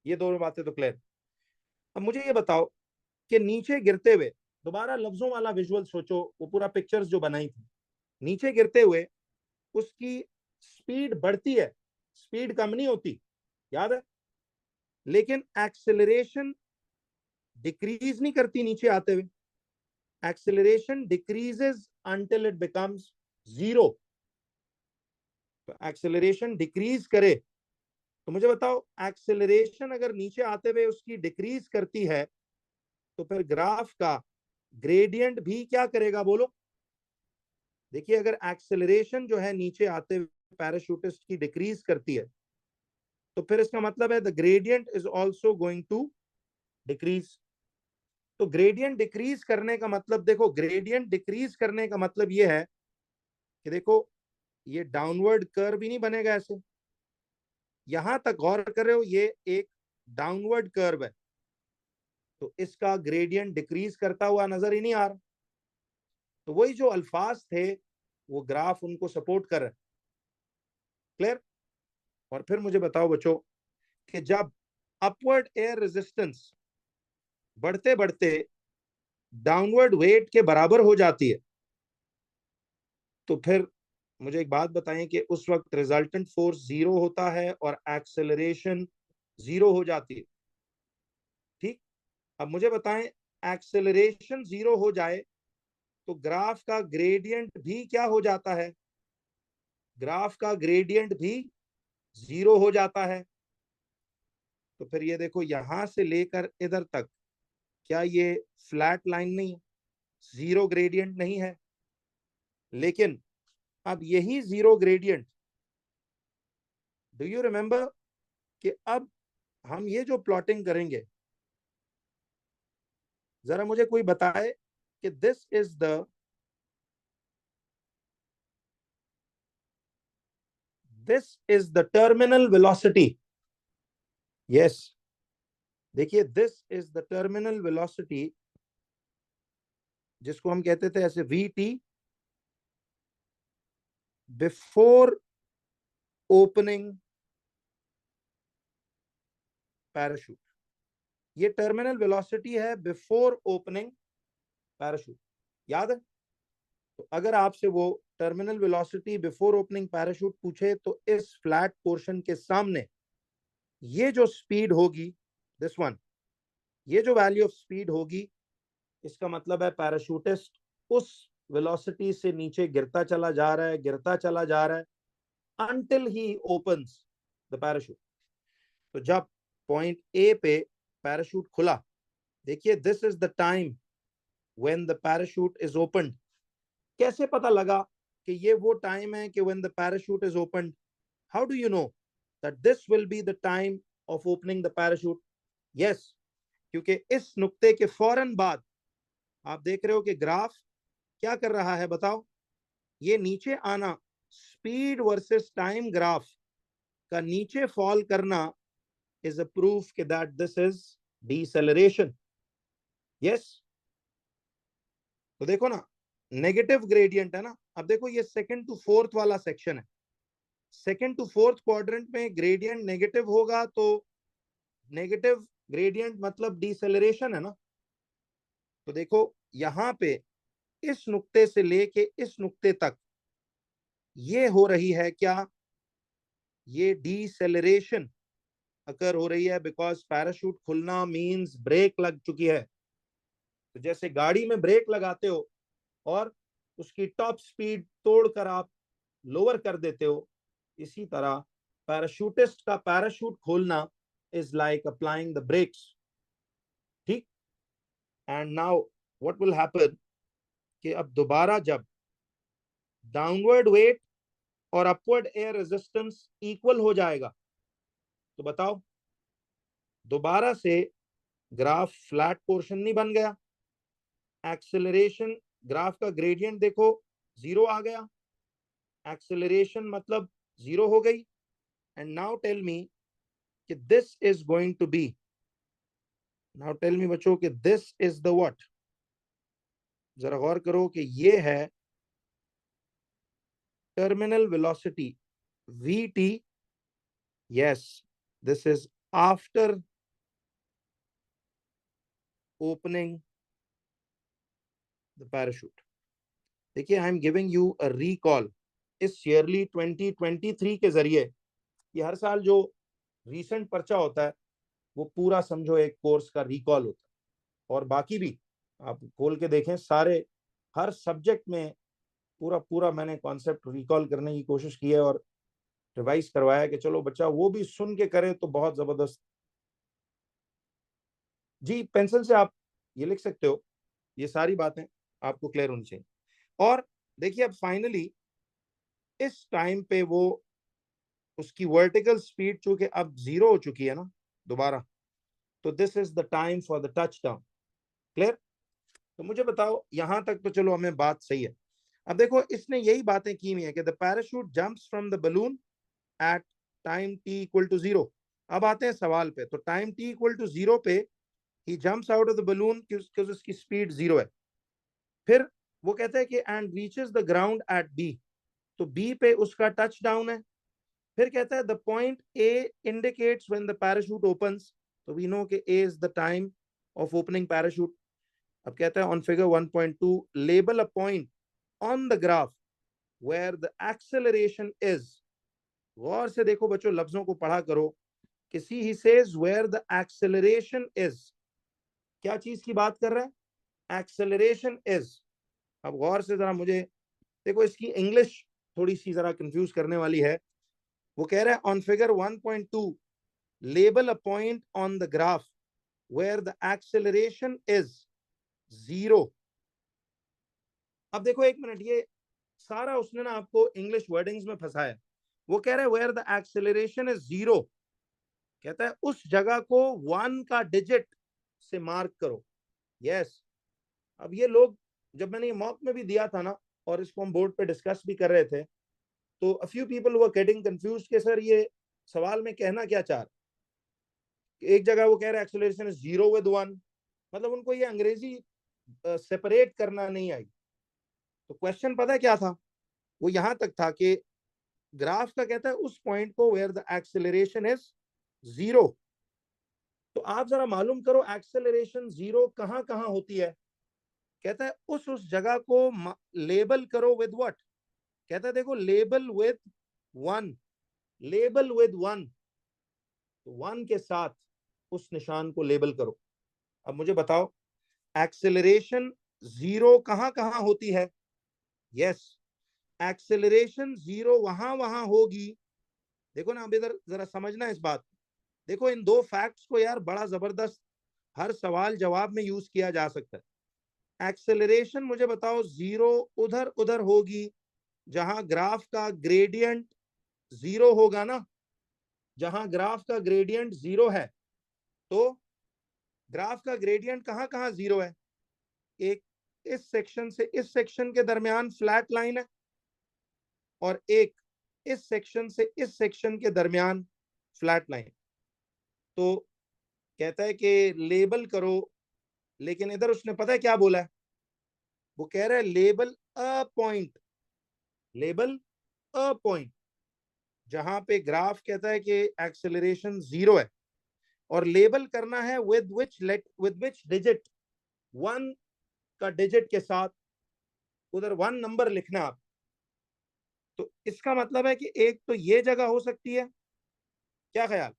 Speaker 1: ये दोनों बातें तो क्लियर। अब मुझे ये बताओ कि नीचे गिरते हुए, दोबारा लफ्जों वाला विजुअल सोचो, वो पूरा पिक्चर्स जो बनाई थी, नीचे गिरते हुए उसकी स्पीड बढ़ती है, स्पीड कम नहीं होती, याद है? लेकिन एक्सेलरेशन डिक्रीज नहीं करती नीचे आते हुए। Acceleration decreases until it becomes zero. तो एक्सेलरेशन डिक्रीज करे, तो मुझे बताओ एक्सेलरेशन अगर नीचे आते हुए उसकी डिक्रीज करती है तो फिर ग्राफ का ग्रेडियंट भी क्या करेगा बोलो? देखिए अगर एक्सेलरेशन जो है नीचे आते हुए पैराशूटिस्ट की डिक्रीज करती है तो फिर इसका मतलब है the gradient is also going to decrease. तो ग्रेडियंट डिक्रीज करने का मतलब, देखो ग्रेडियंट डिक्रीज करने का मतलब ये है कि देखो ये डाउनवर्ड कर्व ही नहीं बनेगा ऐसे, यहां तक गौर कर रहे हो, ये एक डाउनवर्ड कर्व है, तो इसका ग्रेडियंट डिक्रीज करता हुआ नजर ही नहीं आ रहा। तो वही जो अल्फाज थे वो ग्राफ उनको सपोर्ट कर रहे हैं। क्लियर? और फिर मुझे बताओ बच्चों कि जब अपवर्ड एयर रेजिस्टेंस बढ़ते बढ़ते डाउनवर्ड वेट के बराबर हो जाती है तो फिर मुझे एक बात बताएं कि उस वक्त रिजल्टेंट फोर्स जीरो होता है और एक्सेलरेशन जीरो हो जाती है। ठीक, अब मुझे बताएं एक्सेलरेशन जीरो हो जाए तो ग्राफ का ग्रेडियंट भी क्या हो जाता है? ग्राफ का ग्रेडियंट भी जीरो हो जाता है। तो फिर ये देखो यहां से लेकर इधर तक, क्या ये फ्लैट लाइन नहीं है? जीरो ग्रेडियंट नहीं है। लेकिन अब यही zero gradient, do you remember कि अब हम ये जो प्लॉटिंग करेंगे, जरा मुझे कोई बताए कि this is the terminal velocity. Yes, देखिए this is the terminal velocity, जिसको हम कहते थे ऐसे V T before opening parachute. ये टर्मिनल वेलोसिटी है बिफोर ओपनिंग पैराशूट, याद है? तो अगर आपसे वो terminal velocity before opening parachute पूछे तो इस फ्लैट पोर्शन के सामने ये जो स्पीड होगी, दिस वन, ये जो वैल्यू ऑफ स्पीड होगी, इसका मतलब है पैराशूटिस्ट उस वेलोसिटी से नीचे गिरता चला जा रहा है, गिरता चला जा रहा है until he opens the parachute। तो जब पॉइंट ए पे पैराशूट खुला, देखिए this is the time when the parachute is opened. कैसे पता लगा कि ये वो टाइम है कि when the parachute is opened? How do you know that this will be the time of opening the parachute? Yes, क्योंकि इस नुक्ते के फौरन बाद आप देख रहे हो कि ग्राफ क्या कर रहा है, बताओ? ये नीचे आना, स्पीड वर्सेस टाइम ग्राफ का नीचे फॉल करना is a proof that this is deceleration। yes, तो देखो ना, नेगेटिव ग्रेडियंट है ना। अब देखो ये सेकंड टू फोर्थ वाला सेक्शन है, सेकंड टू फोर्थ क्वाड्रेंट में ग्रेडियंट नेगेटिव होगा तो नेगेटिव ग्रेडियंट मतलब डिसेलरेशन है ना। तो देखो यहां पे इस नुक्ते से लेके इस नुक्ते तक ये हो रही है क्या? ये डिसेलरेशन अकर हो रही है, बिकॉज पैराशूट खुलना मींस ब्रेक लग चुकी है। तो जैसे गाड़ी में ब्रेक लगाते हो और उसकी टॉप स्पीड तोड़कर आप लोअर कर देते हो, इसी तरह पैराशूटिस्ट का पैराशूट खोलना is like applying the brakes. ठीक, and now what will happen कि अब दोबारा जब डाउनवर्ड वेट और अपवर्ड एयर रेजिस्टेंस इक्वल हो जाएगा, तो बताओ दोबारा से ग्राफ फ्लैट पोर्शन नहीं बन गया? एक्सेलरेशन, ग्राफ का ग्रेडियंट देखो जीरो आ गया, एक्सेलरेशन मतलब जीरो हो गई। एंड नाउ टेल मी कि this is going to be, now tell me बच्चों कि दिस इज द व्हाट, जरा गौर करो कि ये है terminal velocity vt। Yes, this is after opening the parachute. देखिए, I am giving you a recall. इस ईयरली 2023 के जरिए, ये हर साल जो रीसेंट पर्चा होता है वो पूरा समझो एक कोर्स का रिकॉल होता है, और बाकी भी आप खोल के देखें सारे, हर सब्जेक्ट में पूरा पूरा मैंने कॉन्सेप्ट रिकॉल करने की कोशिश की है और रिवाइज करवाया कि चलो बच्चा वो भी सुन के करे तो बहुत जबरदस्त। जी, पेंसिल से आप ये लिख सकते हो, ये सारी बातें आपको क्लियर होनी चाहिए। और देखिए, अब फाइनली इस टाइम पे वो उसकी वर्टिकल स्पीड चूंकि अब जीरो हो चुकी है ना दोबारा, तो this is the time for the touch down. Clear? तो मुझे बताओ, यहां तक तो चलो हमें बात सही है। अब देखो, इसने यही बातें की हुई है कि the parachute jumps from the balloon at time T equal to zero. अब आते हैं सवाल पे, तो time T equal to zero पे ही jumps out of the balloon क्योंकि उसकी स्पीड जीरो है। फिर वो कहते हैं कि and reaches the ground at B, तो बी पे उसका टच डाउन है। फिर कहता है the point A indicates when the parachute opens, तो वी नो कि A is the time of opening parachute. अब कहता है on figure 1.2 label a point on the graph where the acceleration is. गौर से देखो बच्चों, लफ्जों को पढ़ा करो। किसी ही says where the acceleration is, क्या चीज की बात कर रहा है? Acceleration is. अब गौर से जरा मुझे देखो, इसकी इंग्लिश थोड़ी सी जरा कंफ्यूज करने वाली है। वो कह रहा है on figure 1.2 label a point on the graph where the acceleration is zero. अब देखो एक मिनट, ये सारा उसने ना आपको इंग्लिश वर्डिंग्स में फंसाया। वो कह रहा है where the acceleration is zero, कहता है उस जगह को वन का डिजिट से मार्क करो। यस। अब ये लोग, जब मैंने ये मॉक में भी दिया था ना और इसको हम बोर्ड पे डिस्कस भी कर रहे थे, तो a few people were getting confused कि सर ये सवाल में कहना क्या चाह रहा। एक जगह वो कह रहा है acceleration is zero with one, मतलब उनको ये अंग्रेजी सेपरेट करना नहीं आई। तो क्वेश्चन पता है क्या था? वो यहां तक था कि ग्राफ का कहता है उस पॉइंट को where the acceleration is zero. तो आप जरा मालूम करो एक्सेलरेशन जीरो कहां कहां होती है। कहता है उस जगह को लेबल करो विद व्हाट। कहता है देखो, label with one, label with one, तो वन के साथ उस निशान को लेबल करो। अब मुझे बताओ, एक्सेलरेशन जीरो कहां कहां होती है? यस, एक्सेलरेशन जीरो वहां वहां होगी। देखो ना, अब इधर जरा समझना इस बात। देखो, इन दो फैक्ट्स को यार बड़ा जबरदस्त हर सवाल जवाब में यूज किया जा सकता है। एक्सेलरेशन मुझे बताओ जीरो उधर उधर होगी जहां ग्राफ का ग्रेडियंट जीरो होगा ना। जहां ग्राफ का ग्रेडियंट जीरो है, तो ग्राफ का ग्रेडियंट कहां कहां जीरो है? एक इस सेक्शन से इस सेक्शन के दरमियान फ्लैट लाइन है, और एक इस सेक्शन से इस सेक्शन के दरमियान फ्लैट लाइन। तो कहता है कि लेबल करो, लेकिन इधर उसने पता है क्या बोला है? वो कह रहा है label a point, label a point जहां पे ग्राफ कहता है कि एक्सेलरेशन जीरो है, और लेबल करना है विद विच डिजिट, वन का डिजिट के साथ उधर वन नंबर लिखना आप। तो इसका मतलब है कि एक तो ये जगह हो सकती है, क्या ख्याल?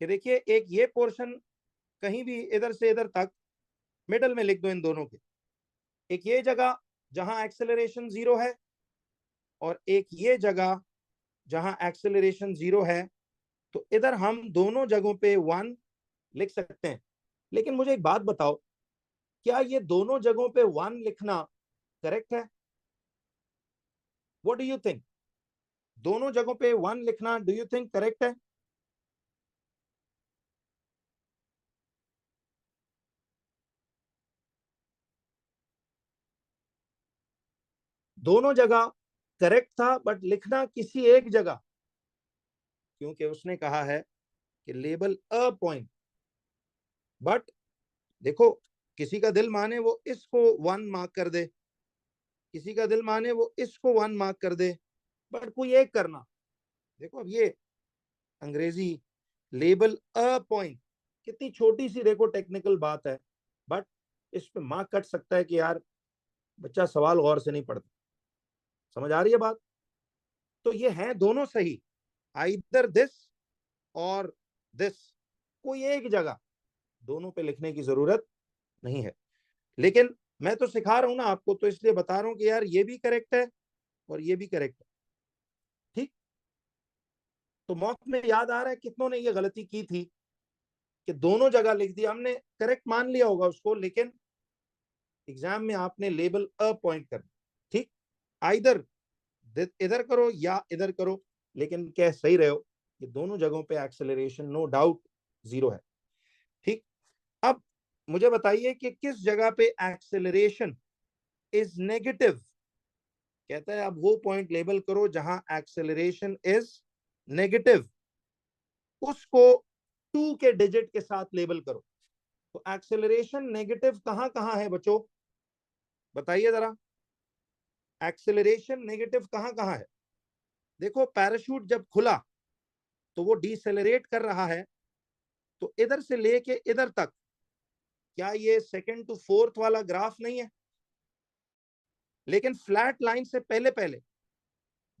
Speaker 1: कि देखिए, एक ये पोर्शन कहीं भी इधर से इधर तक मिडल में लिख दो इन दोनों के। एक ये जगह जहां एक्सेलरेशन जीरो है, और एक ये जगह जहां एक्सेलरेशन जीरो है। तो इधर हम दोनों जगहों पे वन लिख सकते हैं। लेकिन मुझे एक बात बताओ, क्या ये दोनों जगहों पे वन लिखना करेक्ट है? What do you think? दोनों जगहों पे 1 लिखना डू यू थिंक करेक्ट है? दोनों जगह करेक्ट था, बट लिखना किसी एक जगह, क्योंकि उसने कहा है कि लेबल अ पॉइंट। बट देखो, किसी का दिल माने वो इसको 1 मार्क कर दे, किसी का दिल माने वो इसको 1 मार्क कर दे, बट कोई एक करना। देखो अब ये अंग्रेजी लेबल अ पॉइंट, कितनी छोटी सी देखो टेक्निकल बात है, बट इस पे मार्क कट सकता है कि यार बच्चा सवाल गौर से नहीं पढ़ता। समझ आ रही है बात? तो ये है दोनों सही, आइदर दिस और दिस, कोई एक जगह, दोनों पे लिखने की जरूरत नहीं है। लेकिन मैं तो सिखा रहा हूं ना आपको, तो इसलिए बता रहा हूं कि यार ये भी करेक्ट है और ये भी करेक्ट है। ठीक? तो मॉक में याद आ रहा है कितनों ने ये गलती की थी कि दोनों जगह लिख दिया, हमने करेक्ट मान लिया होगा उसको, लेकिन एग्जाम में आपने लेबल अ पॉइंट कर। ठीक? आइदर इधर करो या इधर करो, लेकिन कह सही रहे हो कि दोनों जगहों पे एक्सेलरेशन नो डाउट 0 है। ठीक? अब मुझे बताइए कि किस जगह पे एक्सेलरेशन इज नेगेटिव। कहता है अब वो पॉइंट लेबल करो जहां एक्सेलरेशन इज नेगेटिव, उसको 2 के डिजिट के साथ लेबल करो। तो एक्सेलरेशन नेगेटिव कहां कहां है बच्चों, बताइए जरा। एक्सेलरेशन नेगेटिव कहां कहां है? देखो, पैराशूट जब खुला तो वो डिसेलरेट कर रहा है, तो इधर से लेके इधर तक, क्या ये सेकंड टू फोर्थ वाला ग्राफ नहीं है? लेकिन फ्लैट लाइन से पहले पहले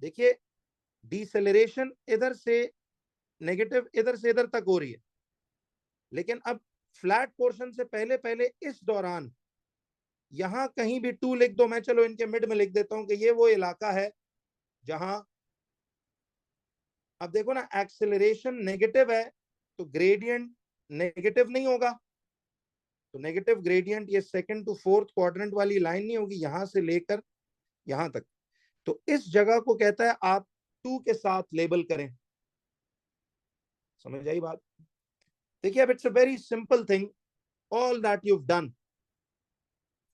Speaker 1: देखिए, डिसेलरेशन इधर से नेगेटिव इधर से इधर तक हो रही है, लेकिन अब फ्लैट पोर्शन से पहले पहले इस दौरान यहां कहीं भी 2 लिख दो, मैं चलो इनके मिड में लिख देता हूं कि ये वो इलाका है जहां, अब देखो ना, एक्सेलरेशन नेगेटिव है तो ग्रेडियंट नेगेटिव नहीं होगा। तो नेगेटिव ग्रेडियंट ये सेकंड टू फोर्थ क्वाड्रेंट वाली लाइन नहीं होगी, यहां से लेकर यहां तक। तो इस जगह को कहता है आप 2 के साथ लेबल करें। समझ आई बात? देखिए, अब it's a very simple thing, all that you done,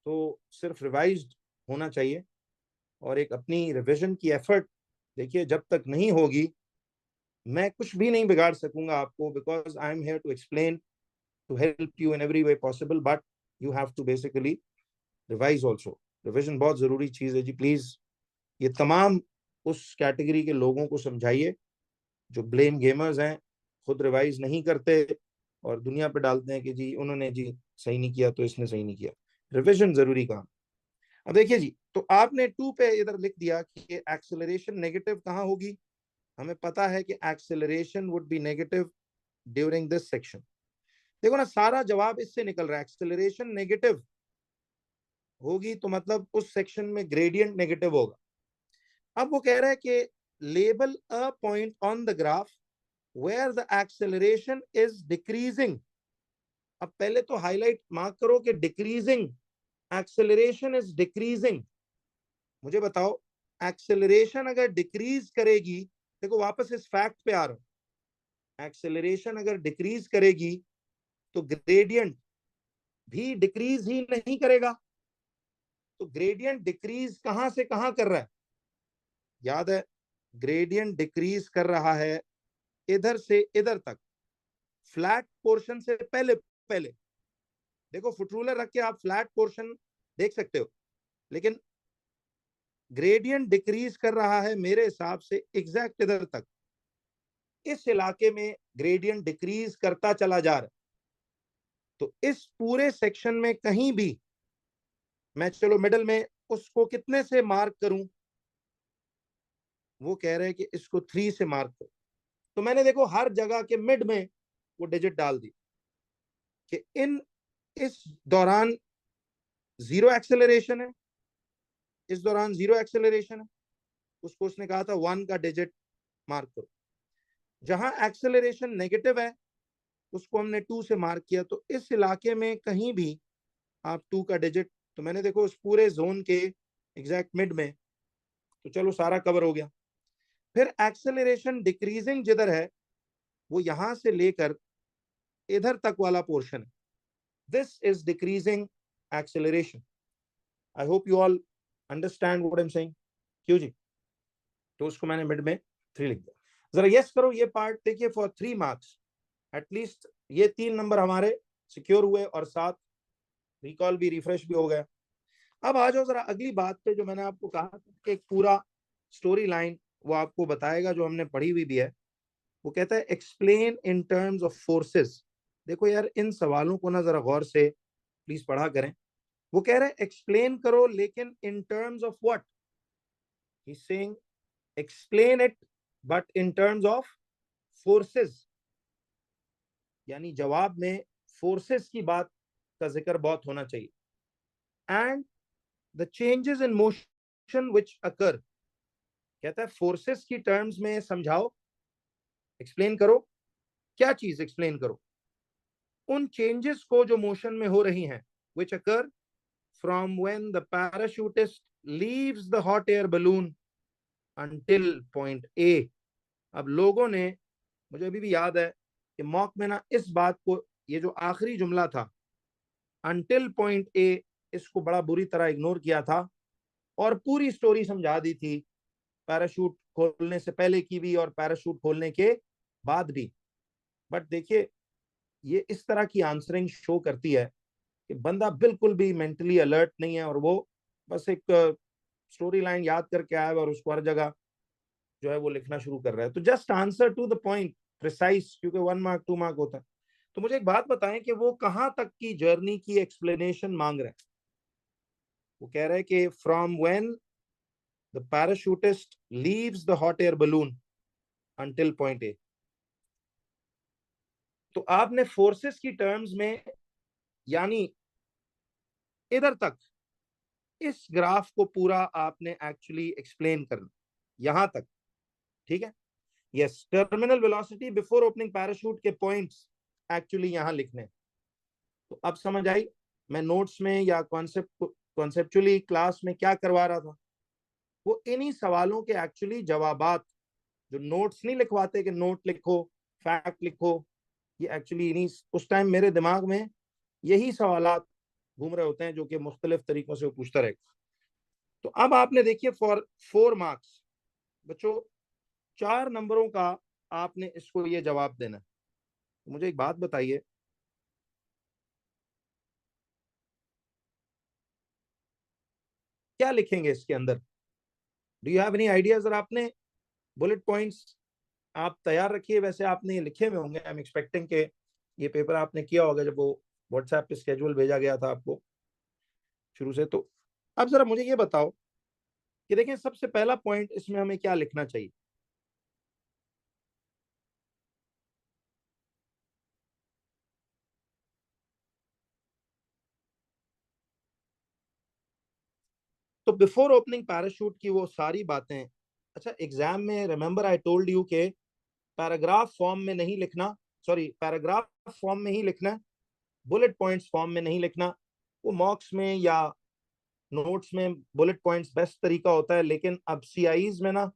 Speaker 1: तो सिर्फ रिवाइज्ड होना चाहिए, और एक अपनी रिवीजन की एफर्ट, देखिए जब तक नहीं होगी मैं कुछ भी नहीं बिगाड़ सकूंगा आपको, because I am here to explain, to help you in every way possible, but you have to basically revise also. Revision बहुत जरूरी चीज है जी, प्लीज ये तमाम उस कैटेगरी के लोगों को समझाइए जो ब्लेम गेमर्स हैं, खुद रिवाइज नहीं करते और दुनिया पे डालते हैं कि जी उन्होंने जी सही नहीं किया तो इसने सही नहीं किया। रिविजन जरूरी काम। अब देखिए जी, तो आपने 2 पे इधर लिख दिया कि एक्सेलरेशन नेगेटिव कहाँ होगी। हमें पता है कि acceleration would B negative during this section. देखो ना, सारा जवाब इससे निकल रहा है, एक्सेलरेशन नेगेटिव होगी तो मतलब उस सेक्शन में ग्रेडियंट नेगेटिव होगा। अब वो कह रहा है कि label a point on the graph where the acceleration is decreasing. अब पहले तो हाईलाइट मार्क करो कि डिक्रीजिंग, एक्सेलरेशन इज डिक्रीजिंग। मुझे बताओ, एक्सेलरेशन अगर डिक्रीज करेगी, देखो वापस इस फैक्ट पे आ रहा हूं, एक्सेलरेशन अगर डिक्रीज करेगी तो ग्रेडियंट भी डिक्रीज ही नहीं करेगा। तो ग्रेडियंट डिक्रीज कहां से कहां कर रहा है? याद है, ग्रेडियंट डिक्रीज कर रहा है इधर से इधर तक, फ्लैट पोर्शन से पहले पहले। देखो, फुट रूलर रख के आप फ्लैट पोर्शन देख सकते हो, लेकिन ग्रेडियंट डिक्रीज कर रहा है मेरे हिसाब से एग्जैक्ट इधर तक। इस इलाके में ग्रेडियंट डिक्रीज करता चला जा रहा है। तो इस पूरे सेक्शन में कहीं भी मैं चलो मिडल में उसको कितने से मार्क करूं? वो कह रहे हैं कि इसको 3 से मार्क करो। तो मैंने देखो हर जगह के मिड में वो डिजिट डाल दी कि इन इस दौरान 0 एक्सेलरेशन है, इस दौरान 0 एक्सेलरेशन है। उसको उसने कहा था 1 का डिजिट मार्क करो। जहां एक्सेलरेशन नेगेटिव है उसको हमने 2 से मार्क किया। तो इस इलाके में कहीं भी आप 2 का डिजिट, तो मैंने देखो उस पूरे जोन के एग्जैक्ट मिड में तो चलो सारा कवर हो गया। फिर एक्सेलरेशन डिक्रीजिंग जिधर है वो यहां से लेकर इधर तक वाला पोर्शन है, this is decreasing acceleration. I hope you all understand what I am saying. क्यों जी? तो उसको मैंने मिड में 3 लिख दिया। जरा यस करो ये पार्ट, देखिए फॉर 3 मार्क्स एटलीस्ट ये 3 नंबर हमारे सिक्योर हुए और साथ रिकॉल भी, रिफ्रेश भी हो गया। अब आ जाओ जरा अगली बात पे, जो मैंने आपको कहा कि एक पूरा स्टोरी लाइन वो आपको बताएगा जो हमने पढ़ी हुई भी है। वो कहता है explain in terms of forces. देखो यार इन सवालों को ना जरा गौर से प्लीज पढ़ा करें। वो कह रहे हैं एक्सप्लेन करो, लेकिन in terms of what? He is saying explain it but in terms of forces. यानी जवाब में फोर्सेस की बात का जिक्र बहुत होना चाहिए। And the changes in motion which occur, कहता है फोर्सेस की टर्म्स में समझाओ, एक्सप्लेन करो। क्या चीज एक्सप्लेन करो? उन चेंजेस को जो मोशन में हो रही हैं, which occur from when the parachutist leaves the hot air balloon until point A. अब लोगों ने, मुझे अभी भी याद है कि मॉक में ना इस बात को, ये जो आखिरी जुमला था अंटिल पॉइंट ए, इसको बड़ा बुरी तरह इग्नोर किया था और पूरी स्टोरी समझा दी थी, पैराशूट खोलने से पहले की भी और पैराशूट खोलने के बाद भी। बट देखिए ये इस तरह की आंसरिंग शो करती है कि बंदा बिल्कुल भी मेंटली अलर्ट नहीं है और वो बस एक स्टोरी लाइन याद करके आया और उसको हर जगह जो है वो लिखना शुरू कर रहा है। तो just answer to the point, precise, क्योंकि 1 मार्क 2 मार्क होता है। तो मुझे एक बात बताएं कि वो कहां तक की जर्नी की एक्सप्लेनेशन मांग रहे हैं? वो कह रहे हैं कि from when the parachutist leaves the hot air balloon until point ए। तो आपने फोर्सेस की टर्म्स में, यानी इधर तक, इस ग्राफ को पूरा आपने एक्चुअली एक्सप्लेन करना यहां तक, ठीक है? Yes, terminal velocity before opening parachute के पॉइंट्स एक्चुअली यहां लिखने। तो अब समझ आई मैं नोट्स में या कॉन्सेप्चुअली क्लास में क्या करवा रहा था। वो इन्हीं सवालों के एक्चुअली जवाबात, जो नोट्स नहीं लिखवाते कि नोट लिखो, फैक्ट लिखो, ये एक्चुअली इन्हीं, उस टाइम मेरे दिमाग में यही सवालात घूम रहे होते हैं जो कि मुख्तलिफ तरीकों से वो पूछता रहेगा। तो अब आपने देखिए फॉर 4 मार्क्स बच्चों, 4 नंबरों का आपने इसको ये जवाब देना है। तो मुझे एक बात बताइए, क्या लिखेंगे इसके अंदर? Do you have any idea? जरा आपने बुलेट पॉइंट्स आप तैयार रखिए। वैसे आपने ये लिखे हुए होंगे, आई एम एक्सपेक्टिंग के ये पेपर आपने किया होगा जब वो व्हाट्सएप पे स्केड्यूल भेजा गया था आपको शुरू से। तो अब जरा मुझे ये बताओ कि देखें सबसे पहला पॉइंट इसमें हमें क्या लिखना चाहिए? तो बिफोर ओपनिंग पैराशूट की वो सारी बातें, अच्छा एग्जाम में रिमेंबर आई टोल्ड यू के पैराग्राफ फॉर्म में नहीं लिखना, सॉरी पैराग्राफ फॉर्म में ही लिखना, बुलेट पॉइंट्स फॉर्म में नहीं लिखना। वो मॉक्स में या नोट्स में बुलेट पॉइंट्स बेस्ट तरीका होता है, लेकिन अब सीआईज में ना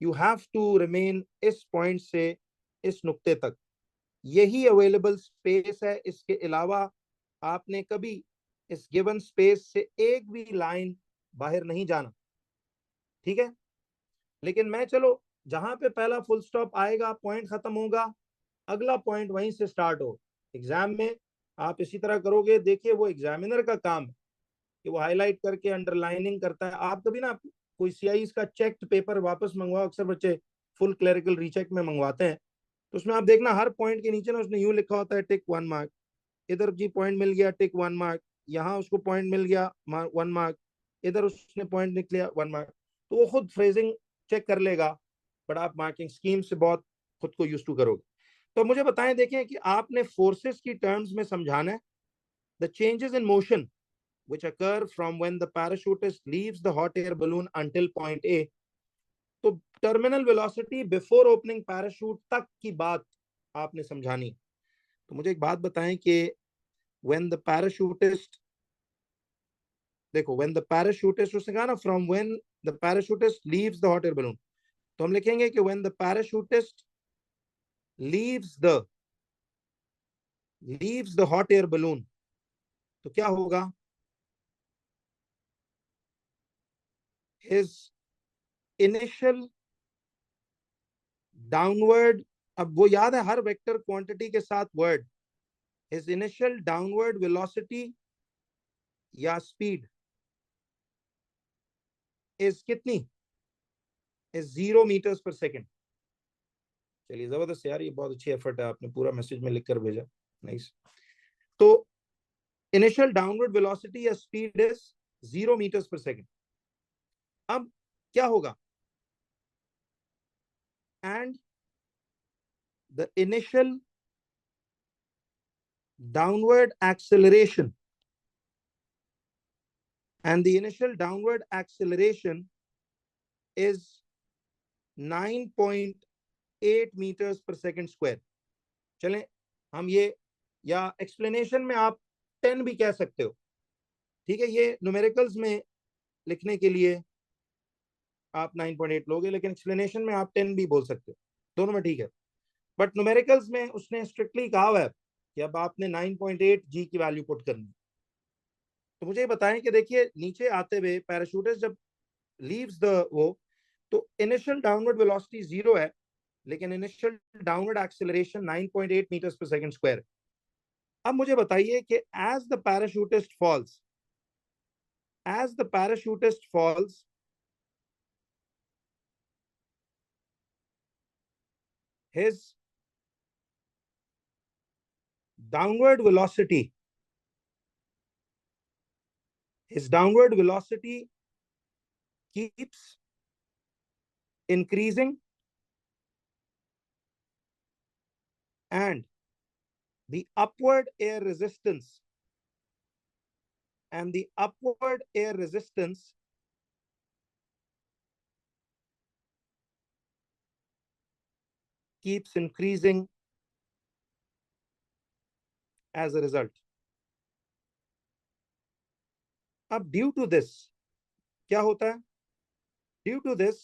Speaker 1: यू हैव टू रिमेन इस पॉइंट से इस नुक्ते तक, यही अवेलेबल स्पेस है। इसके अलावा आपने कभी इस गिवन स्पेस से एक भी लाइन बाहर नहीं जाना, ठीक है? लेकिन मैं चलो जहां पे पहला फुल स्टॉप आएगा, पॉइंट खत्म होगा, अगला पॉइंट वहीं से स्टार्ट हो। एग्जाम में आप इसी तरह करोगे, देखिए वो एग्जामिनर का काम है कि वो हाईलाइट करके अंडरलाइनिंग करता है। आप कभी ना कोई सीआई का चेक्ड पेपर वापस मंगवाओ, अक्सर बच्चे फुल क्लरिकल रीचेक में मंगवाते हैं, तो उसमें आप देखना हर पॉइंट के नीचे ना उसने यूं लिखा होता है टिक 1 मार्क, इधर जी पॉइंट मिल गया टिक 1 मार्क, यहाँ उसको पॉइंट मिल गया 1 मार्क, इधर उसने पॉइंट निकलिया 1 मार्क। तो वो खुद फ्रेजिंग चेक कर लेगा, बट आप मार्किंग स्कीम से बहुत खुद को यूज टू करोगे। तो मुझे बताएं, देखें कि आपने फोर्सेस की टर्म्स में समझाना है the changes in motion which occur from when the parachutist leaves the hot air balloon until point A। तो terminal velocity before opening parachute तक की बात आपने समझानी। तो मुझे एक बात बताएं कि when the parachutist देखो व्हेन द पैराशूटिस्ट, उसने कहा ना from when the parachutist leaves the hot air balloon, तो हम लिखेंगे कि when the parachutist leaves the hot air balloon, तो क्या होगा, हिज इनिशियल डाउनवर्ड, अब वो याद है हर वेक्टर क्वांटिटी के साथ word, his initial downward velocity या स्पीड इज कितनी, इज 0 मीटर्स पर सेकेंड। चलिए जबरदस्त यार, ये बहुत अच्छी एफर्ट है, आपने पूरा मैसेज में लिख कर भेजा, नाइस। तो इनिशियल डाउनवर्ड वेलोसिटी या speed is 0 metres per second. अब क्या होगा, and the initial downward acceleration and the initial downward acceleration is 9.8 meters per second square। चलें हम ये, या एक्सप्लेनेशन में आप 10 भी कह सकते हो, ठीक है, ये न्यूमेरिकल्स में लिखने के लिए आप 9.8 लोगे, लेकिन एक्सप्लेनेशन में आप 10 भी बोल सकते हो, दोनों में ठीक है। बट न्यूमेरिकल्स में उसने स्ट्रिक्टली कहा हुआ है कि अब आपने 9.8 जी की वैल्यू पुट करनी। तो मुझे बताएं कि देखिए नीचे आते हुए पैराशूटिस्ट जब लीव्स द वो, तो इनिशियल डाउनवर्ड वेलोसिटी 0 है, लेकिन initial downward acceleration 9.8 metres per second square. अब मुझे बताइए कि as the parachutist falls, as the parachutist falls, his downward velocity, his downward velocity keeps increasing and the upward air resistance, and the upward air resistance keeps increasing as a result। अब due to this क्या होता है, due to this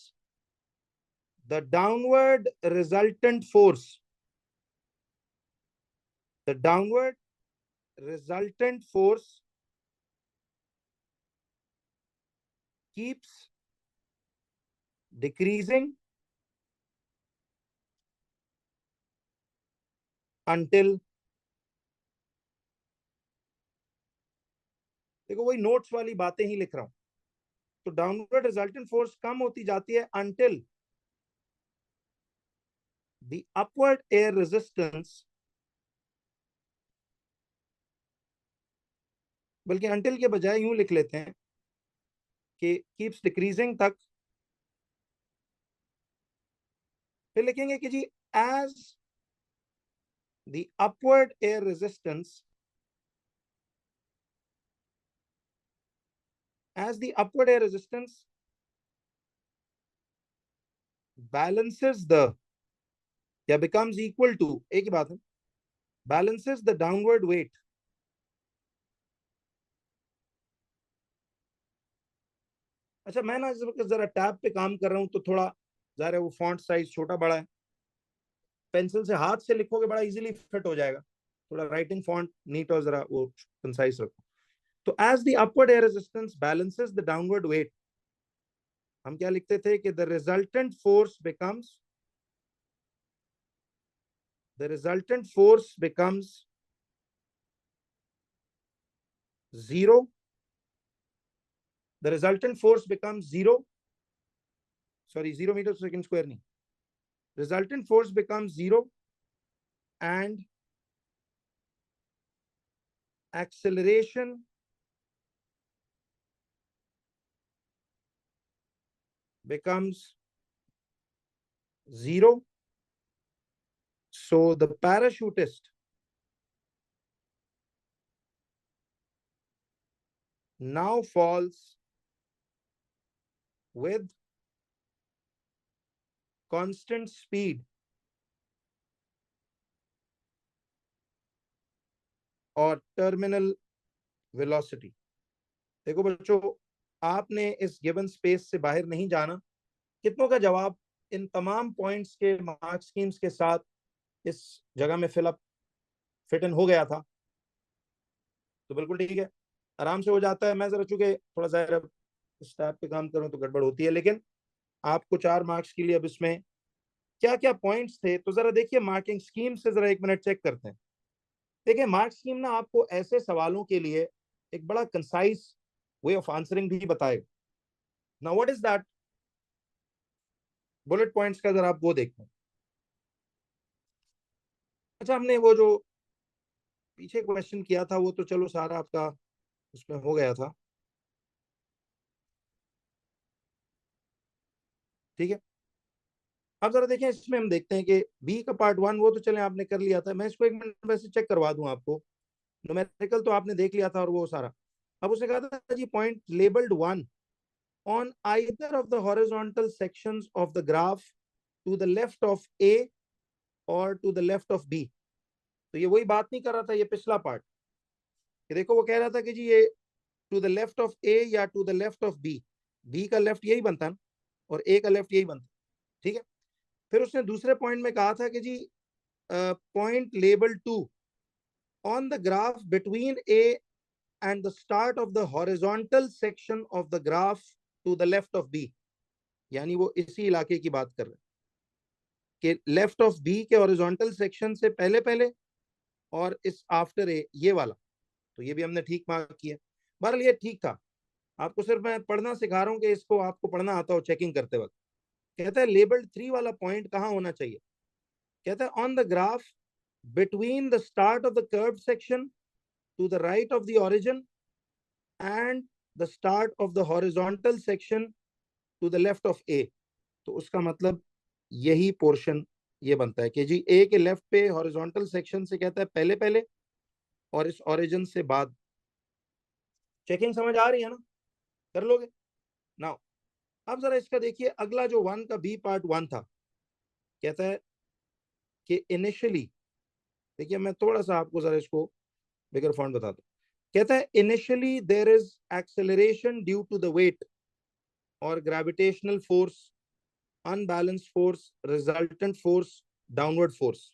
Speaker 1: the downward resultant force, the downward resultant force keeps decreasing until, देखो वही notes वाली बातें ही लिख रहा हूं, तो डाउनवर्ड रिजल्टेंट फोर्स कम होती जाती है until the upward air resistance, बल्कि until के बजाय यूं लिख लेते हैं कि keeps decreasing तक, फिर लिखेंगे कि जी as the upward air resistance, as the upward air resistance balances the, या becomes equal to, एक ही बात है, balances the downward weight, अच्छा मैं ना इस वक्त जरा टैब पे काम कर रहा हूँ, तो थोड़ा ज़ाहिर है वो फॉन्ट साइज छोटा बड़ा है, पेंसिल से हाथ से लिखोगे बड़ा इजीली फिट हो जाएगा, थोड़ा राइटिंग फॉन्ट नीट और जरा वो कंसाइज रखो। तो as the upward air resistance balances the downward weight, हम क्या लिखते थे कि the resultant force becomes, the resultant force becomes 0, the resultant force becomes 0, sorry 0 metre पर सेकंड स्क्वायर नहीं, resultant force becomes 0 and acceleration becomes 0। So the parachutist now falls with constant speed or terminal velocity। देखो बच्चों, आपने इस given space से बाहर नहीं जाना। कितनों का जवाब इन तमाम पॉइंट्स के मार्क स्कीम्स के साथ इस जगह में फिलअप फिट इन हो गया था? तो बिल्कुल ठीक है, आराम से हो जाता है। मैं जरा चूंकि थोड़ा सा इस टाइप पे काम करूं तो गड़बड़ होती है, लेकिन आपको 4 मार्क्स के लिए अब इसमें क्या क्या पॉइंट्स थे तो जरा देखिए, मार्किंग स्कीम से जरा एक मिनट चेक करते हैं। देखिए, मार्क स्कीम ना आपको ऐसे सवालों के लिए एक बड़ा कंसाइज वे ऑफ आंसरिंग भी बताएगा। Now what is that? Bullet points का जरा आप वो देखते हैं। अच्छा, हमने वो जो पीछे क्वेश्चन किया था वो तो चलो सारा आपका उसमें हो गया था, ठीक है। अब जरा देखें, इसमें हम देखते हैं कि बी का पार्ट 1 वो तो चले आपने कर लिया था। मैं इसको एक मिनट वैसे चेक करवा दूं आपको। न्यूमेरिकल तो आपने देख लिया था और वो सारा। अब उसने कहा था जी, point labelled 1 on either of the horizontal sections of the graph to the left of A और to the left of B. तो ये वही बात नहीं कर रहा था, ये पिछला पार्ट। कि देखो, वो कह रहा था कि जी ये to the left of A या to the left of B. B का लेफ्ट यही बनता है और ए का लेफ्ट यही बनता है, ठीक है। फिर उसने दूसरे पॉइंट में कहा था कि जी point label 2 on the graph between A and the start of the horizontal section of the graph to the left of B. यानी वो इसी इलाके की बात कर रहे हैं कि लेफ्ट ऑफ बी के हॉरिजॉन्टल सेक्शन से पहले पहले और इस आफ्टर ए ये वाला। तो ये भी हमने ठीक मार्क किया। बहरहाल ये ठीक था। आपको सिर्फ मैं पढ़ना सिखा रहा हूँ कि इसको आपको पढ़ना आता हो चेकिंग करते वक्त। कहता है लेबल्ड 3 वाला पॉइंट कहाँ होना चाहिए? कहता है on the graph between the start of the curve section to the right of the origin and the start of the horizontal section to the left of A. तो उसका मतलब यही पोर्शन ये बनता है कि जी ए के लेफ्ट पे हॉरिजॉन्टल सेक्शन से कहता है पहले पहले और इस ओरिजिन से बाद। चेकिंग समझ आ रही है ना? कर लोगे नाउ? अब जरा इसका देखिए, अगला जो 1 का बी पार्ट 1 था, कहता है कि इनिशियली, देखिए मैं थोड़ा सा आपको जरा इसको बिगर फॉन्ट बता दूं। कहता है initially there is acceleration due to the weight और gravitational force, unbalanced force, resultant force, downward force.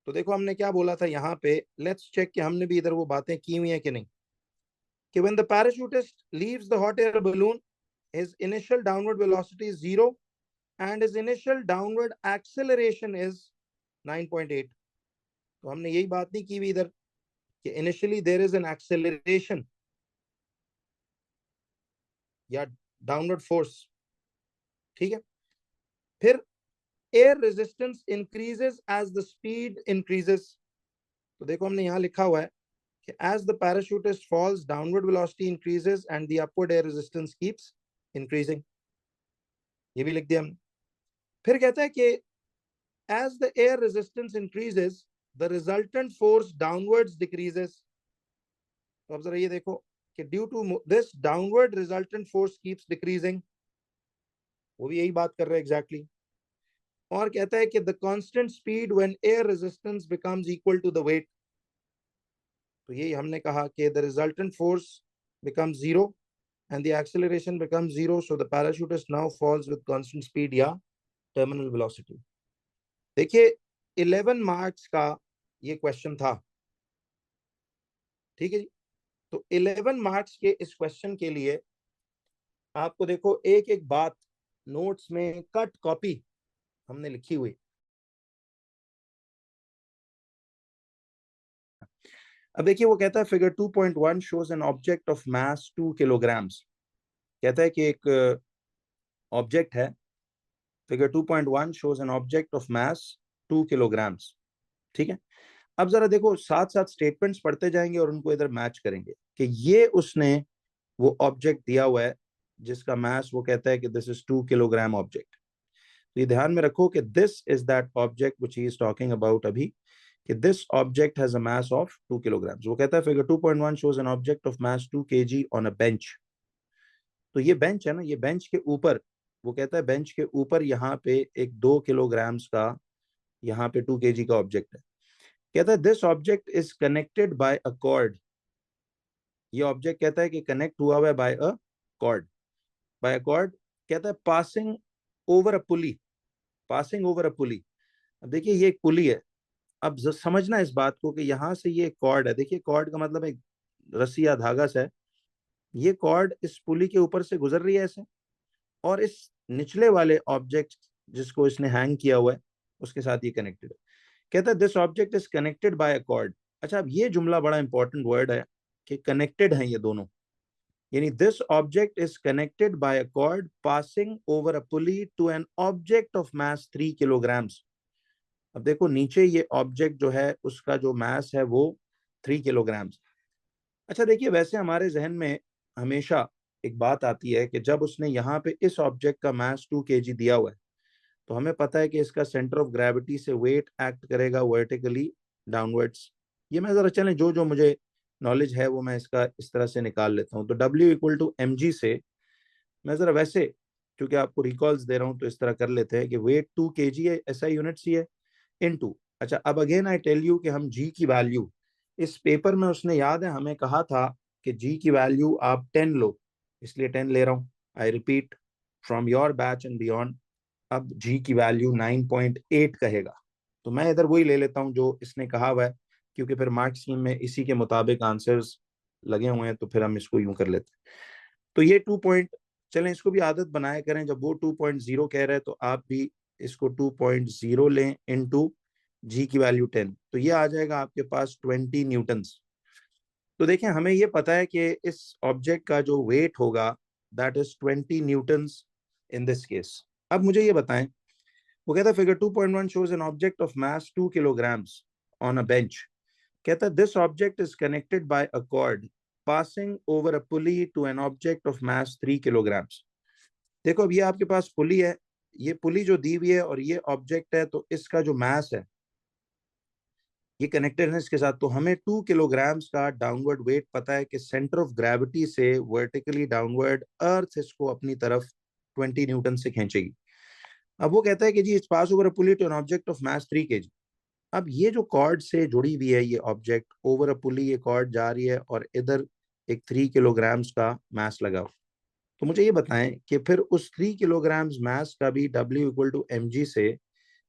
Speaker 1: तो देखो हमने क्या बोला था यहाँ पे, लेट्स चेक कि हमने भी इधर वो बातें की हुई हैं कि नहीं। कि when the parachutist leaves the hot air balloon, his initial downward velocity is 0 and his initial downward acceleration is 9.8। तो हमने यही बात नहीं की हुई इधर कि initially there is an acceleration या डाउनवर्ड फोर्स, ठीक है। फिर air resistance increases as the speed increases. तो देखो हमने यहाँ लिखा हुआ है कि as the parachutist falls, downward velocity increases and the upward air resistance keeps increasing। ये भी लिख दिया हमने। फिर कहता है कि as the air resistance increases, the resultant force downwards decreases। तो अब जरा ये देखो कि due to this downward resultant force keeps decreasing। वो भी यही बात कर रहे हैं एग्जैक्टली। और कहता है कि the constant speed when air resistance becomes equal to the weight। तो यही हमने कहा कि the resultant force becomes zero and the acceleration becomes zero, so the parachutist now falls with constant speed या terminal velocity। देखिए 11 marks का ये question था, ठीक है जी। तो 11 मार्क्स के इस क्वेश्चन के लिए आपको देखो एक एक बात नोट्स में कट कॉपी हमने लिखी हुई। अब देखिए वो कहता है figure 2.1 shows N object of mass 2 kilograms. कहता है कि एक ऑब्जेक्ट है, figure 2.1 shows N object of mass 2 kilograms, ठीक है। अब जरा देखो, साथ साथ स्टेटमेंट्स पढ़ते जाएंगे और उनको इधर मैच करेंगे कि ये उसने वो ऑब्जेक्ट दिया हुआ है जिसका मास वो कहता है कि दिस इज 2 किलोग्राम ऑब्जेक्ट। तो ये ध्यान में रखो कि this is that object which he is talking about अभी, कि this object has a mass of 2 kilograms. वो कहता है figure 2.1 shows N object of mass 2 kg on a bench. तो ये बेंच है ना, ये बेंच के ऊपर, वो कहता है बेंच के ऊपर यहाँ पे एक 2 किलोग्राम्स का, यहाँ पे 2 kg का ऑब्जेक्ट है। कहता है this object is connected by a cord. ये ऑब्जेक्ट कहता है कि कनेक्ट हुआ हुआ है by a cord, by a cord, कहता है passing over a pulley, passing over a pulley. अब देखिए ये एक पुली है, अब समझना इस बात को कि यहाँ से ये कॉर्ड है, देखिए कॉर्ड का मतलब एक रस्सी या धागा सा है, ये कॉर्ड इस पुली के ऊपर से गुजर रही है ऐसे, और इस निचले वाले ऑब्जेक्ट जिसको इसने हैंग किया हुआ है उसके साथ ये कनेक्टेड है। कहता है this object is connected by a cord. अच्छा, अब ये जुमला बड़ा इंपॉर्टेंट वर्ड है कि कनेक्टेड है ये दोनों, यानी this object is connected by a cord passing over a pulley to an object of mass 3 kilograms. अब देखो नीचे ये ऑब्जेक्ट जो है उसका जो मास है वो 3 किलोग्राम्स। अच्छा देखिए, वैसे हमारे जहन में हमेशा एक बात आती है कि जब उसने यहाँ पे इस ऑब्जेक्ट का मास 2 kg दिया हुआ है, तो हमें पता है कि इसका सेंटर ऑफ ग्रेविटी से वेट एक्ट करेगा वर्टिकली डाउनवर्ड्स। ये मैं जरा चलें, जो जो मुझे नॉलेज है वो मैं इसका इस तरह से निकाल लेता हूँ। तो W equal to M G से मैं जरा वैसे, क्योंकि आपको रिकॉल्स दे रहा हूँ तो इस तरह कर लेते हैं कि वेट 2 kg है, ऐसा यूनिट सी है, इनटू, अच्छा अब अगेन आई टेल यू कि हम जी की वैल्यू इस पेपर में, उसने याद है हमें कहा था कि जी की वैल्यू आप 10 लो, इसलिए 10 ले रहा हूँ। I repeat, from your batch and beyond, अब जी की वैल्यू 9.8 कहेगा, तो मैं इधर वही ले लेता हूँ जो इसने कहा हुआ है, क्योंकि फिर मार्क स्कीम में इसी के मुताबिक आंसर्स लगे हुए हैं, तो फिर हम इसको यूं कर लेते हैं। तो ये 2 चलें इसको भी आदत बनाया करें, जब वो 2.0 कह रहे हैं तो आप भी इसको 2.0 लें इनटू जी की वैल्यू 10, तो ये आ जाएगा आपके पास 20 न्यूटन्स। तो देखें हमें ये पता है कि इस ऑब्जेक्ट का जो वेट होगा that is 20 Newton's in this case. अब मुझे ये बताएं, वो कहता है figure 2.1 shows an object of mass 2 kilograms on a bench। कहता है this object is connected by a cord passing over a pulley to an object of mass 3 kilograms। देखो अब ये आपके पास पुली है, ये पुली जो दी हुई है और ये ऑब्जेक्ट है, तो इसका जो मास है ये कनेक्टेड है इसके साथ, तो हमें 2 किलोग्राम्स का डाउनवर्ड वेट पता है कि सेंटर ऑफ ग्रेविटी से वर्टिकली डाउनवर्ड अर्थ इसको अपनी तरफ 20 न्यूटन से खींचेगी। अब वो कहता है कि जी it's pass over a pulley to an object of mass 3 kg। अब ये जो कॉर्ड से जुड़ी हुई है ये ऑब्जेक्ट ओवर अ पुली, ये कॉर्ड जा रही है और इधर एक 3 किलोग्राम्स का मास लगा हो, तो मुझे ये बताएं कि फिर उस 3 किलोग्राम्स मास का भी W equal to M G से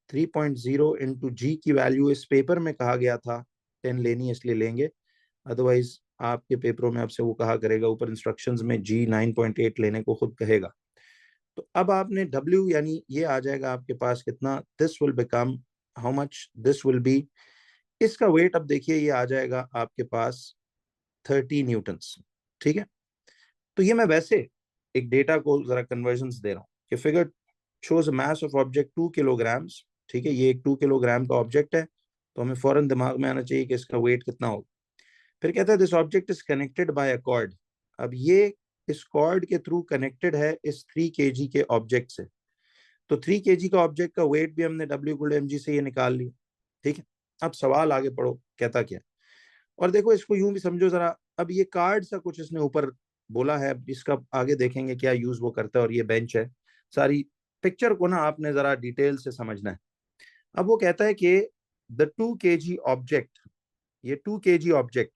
Speaker 1: 3.0 इंटू जी की वैल्यू इस पेपर में कहा गया था 10 लेनी है इसलिए लेंगे, अदरवाइज आपके पेपरों में आपसे वो कहा करेगा ऊपर इंस्ट्रक्शंस में जी 9.8 लेने को खुद कहेगा। तो अब आपने W यानी ये आ जाएगा आपके पास कितना, this will become how much, this will B, इसका वेट अब देखिए ये आ जाएगा आपके पास 30 न्यूटन्स। ठीक है, तो ये मैं वैसे एक डेटा को जरा कन्वर्जन दे रहा हूँ कि figure shows mass of object 2 kilograms. ठीक है, ये एक 2 किलोग्राम का ऑब्जेक्ट है, तो हमें फौरन दिमाग में आना चाहिए कि इसका वेट कितना होगा। फिर कहता है this object is connected by a cord. अब ये इस कॉर्ड के थ्रू कनेक्टेड है इस 3 kg के ऑब्जेक्ट से, तो 3 kg का ऑब्जेक्ट का वेट भी हमने W एम जी से ये निकाल लिया। ठीक है, अब सवाल आगे पढ़ो कहता क्या, और देखो इसको यूं भी समझो जरा, अब ये कार्ड सा कुछ इसने ऊपर बोला है, इसका आगे देखेंगे क्या यूज वो करता है, और ये बेंच है, सारी पिक्चर को ना आपने जरा डिटेल से समझना है। अब वो कहता है कि द 2 kg ऑब्जेक्ट, ये 2 kg ऑब्जेक्ट,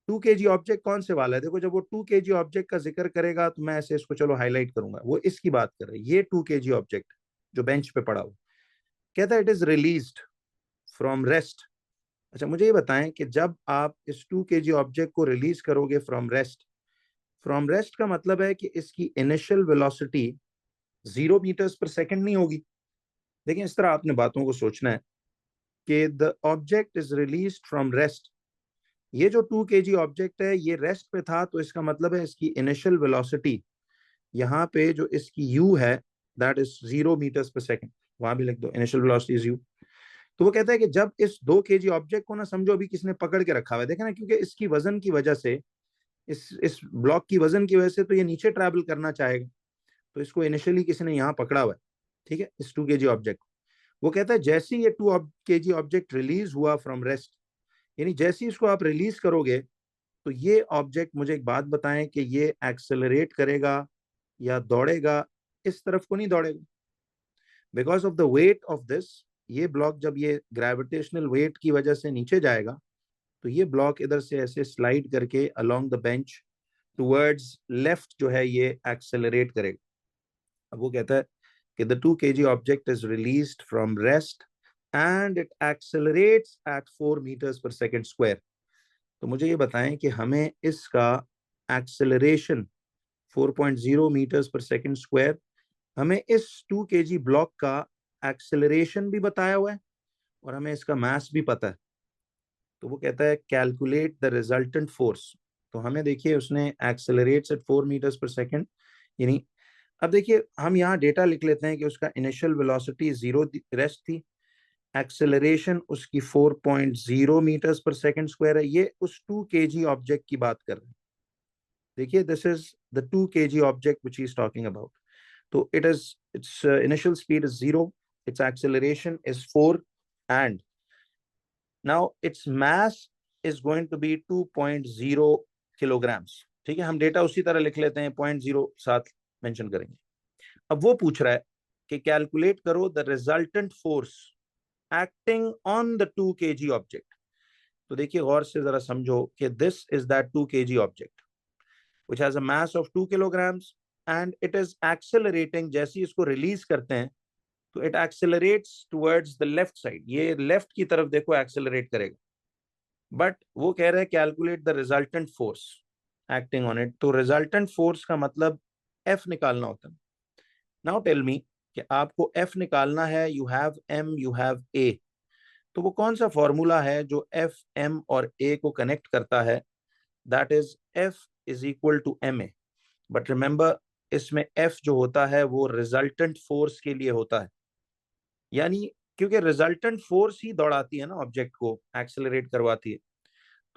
Speaker 1: 2 kg ऑब्जेक्ट कौन से वाला है, देखो जब वो 2 kg ऑब्जेक्ट का जिक्र करेगा तो मैं ऐसे इसको चलो हाईलाइट करूंगा, वो इसकी बात कर रहे हैं, ये 2 kg ऑब्जेक्ट जो बेंच पे पड़ा हो। कहता है it is released from rest. अच्छा मुझे ये बताएं कि जब आप इस 2 kg ऑब्जेक्ट को रिलीज करोगे फ्रॉम रेस्ट, फ्रॉम रेस्ट का मतलब है कि इसकी initial velocity 0 metres per second नहीं होगी। देखिए इस तरह आपने बातों को सोचना है कि the object is release from rest, ये जो 2 kg ऑब्जेक्ट है ये रेस्ट पे था, तो इसका मतलब है इसकी इनिशियल वेलोसिटी यहाँ पे जो इसकी u है that is 0 metres per second, वहां भी लिख दो इनिशियल वेलोसिटी इज u। तो वो कहता है कि जब इस 2 kg ऑब्जेक्ट को ना समझो अभी किसने पकड़ के रखा हुआ है, देखे ना, क्योंकि इसकी वजन की वजह से, इस ब्लॉक की वजन की वजह से तो ये नीचे ट्रैवल करना चाहेगा, तो इसको इनिशियली किसी ने यहाँ पकड़ा हुआ है। ठीक है, इस 2 kg ऑब्जेक्ट, वो कहता है जैसे ही ये 2 kg ऑब्जेक्ट रिलीज हुआ फ्रॉम रेस्ट, यानी जैसे ही इसको आप रिलीज करोगे, तो ये ऑब्जेक्ट, मुझे एक बात बताएं कि ये एक्सेलरेट करेगा या दौड़ेगा, इस तरफ को नहीं दौड़ेगा, because of the weight of this, ये ब्लॉक जब ये ग्रेविटेशनल वेट की वजह से नीचे जाएगा, तो ये ब्लॉक इधर से ऐसे स्लाइड करके along the bench towards left जो है ये एक्सेलरेट करेगा। अब वो कहता है कि the 2 kg object is released from rest and it accelerates at 4 meters per second square। तो मुझे ये बताएं कि हमें इसका acceleration 4.0 metres per second square, हमें इस 2 kg ब्लॉक का एक्सेलरेशन भी बताया हुआ है और हमें इसका मास भी पता है। तो वो कहता है कैलकुलेट द रिजल्टेंट फोर्स। तो हमें देखिए उसने accelerates eight 4 metres per second, यानी अब देखिए हम यहाँ डेटा लिख लेते हैं कि उसका इनिशियल वेलोसिटी 0 रेस्ट थी, एक्सेलरेशन उसकी 4.0 मीटर्स पर सेकंड स्क्वायर है। ये उस 2 kg ऑब्जेक्ट की बात कर रहे हैं। देखिए this is the 2 kg object which he is talking about. तो its initial speed is 0, its acceleration is 4 and now its mass is going to be 2.0 kilograms. ठीक है, हम डेटा उसी तरह लिख लेते हैं, 0.07 मेंशन करेंगे। अब वो पूछ रहा है कि कैलकुलेट करो the resultant force acting on the 2 kg object. तो देखिए गौर से जरा समझो कि this is that 2 kg object which has a mass of 2 kilograms and it is accelerating. जैसे ही इसको रिलीज करते हैं तो it accelerates towards the left side, ये लेफ्ट की तरफ देखो एक्सेलरेट करेगा। बट वो कह रहे हैं calculate the resultant force acting on it. तो रिजल्टेंट फोर्स का मतलब एफ निकालना होता है। नाउ टेल मी कि आपको एफ निकालना है, you have M you have A. तो वो कौन सा फॉर्मूला है जो एफ एम और ए को कनेक्ट करता है? That is F is equal to M A. But remember इसमें एफ जो होता है वो रिजल्टेंट फोर्स के लिए होता है, यानी क्योंकि रिजल्टेंट फोर्स ही दौड़ाती है ना ऑब्जेक्ट को, एक्सेलरेट करवाती है।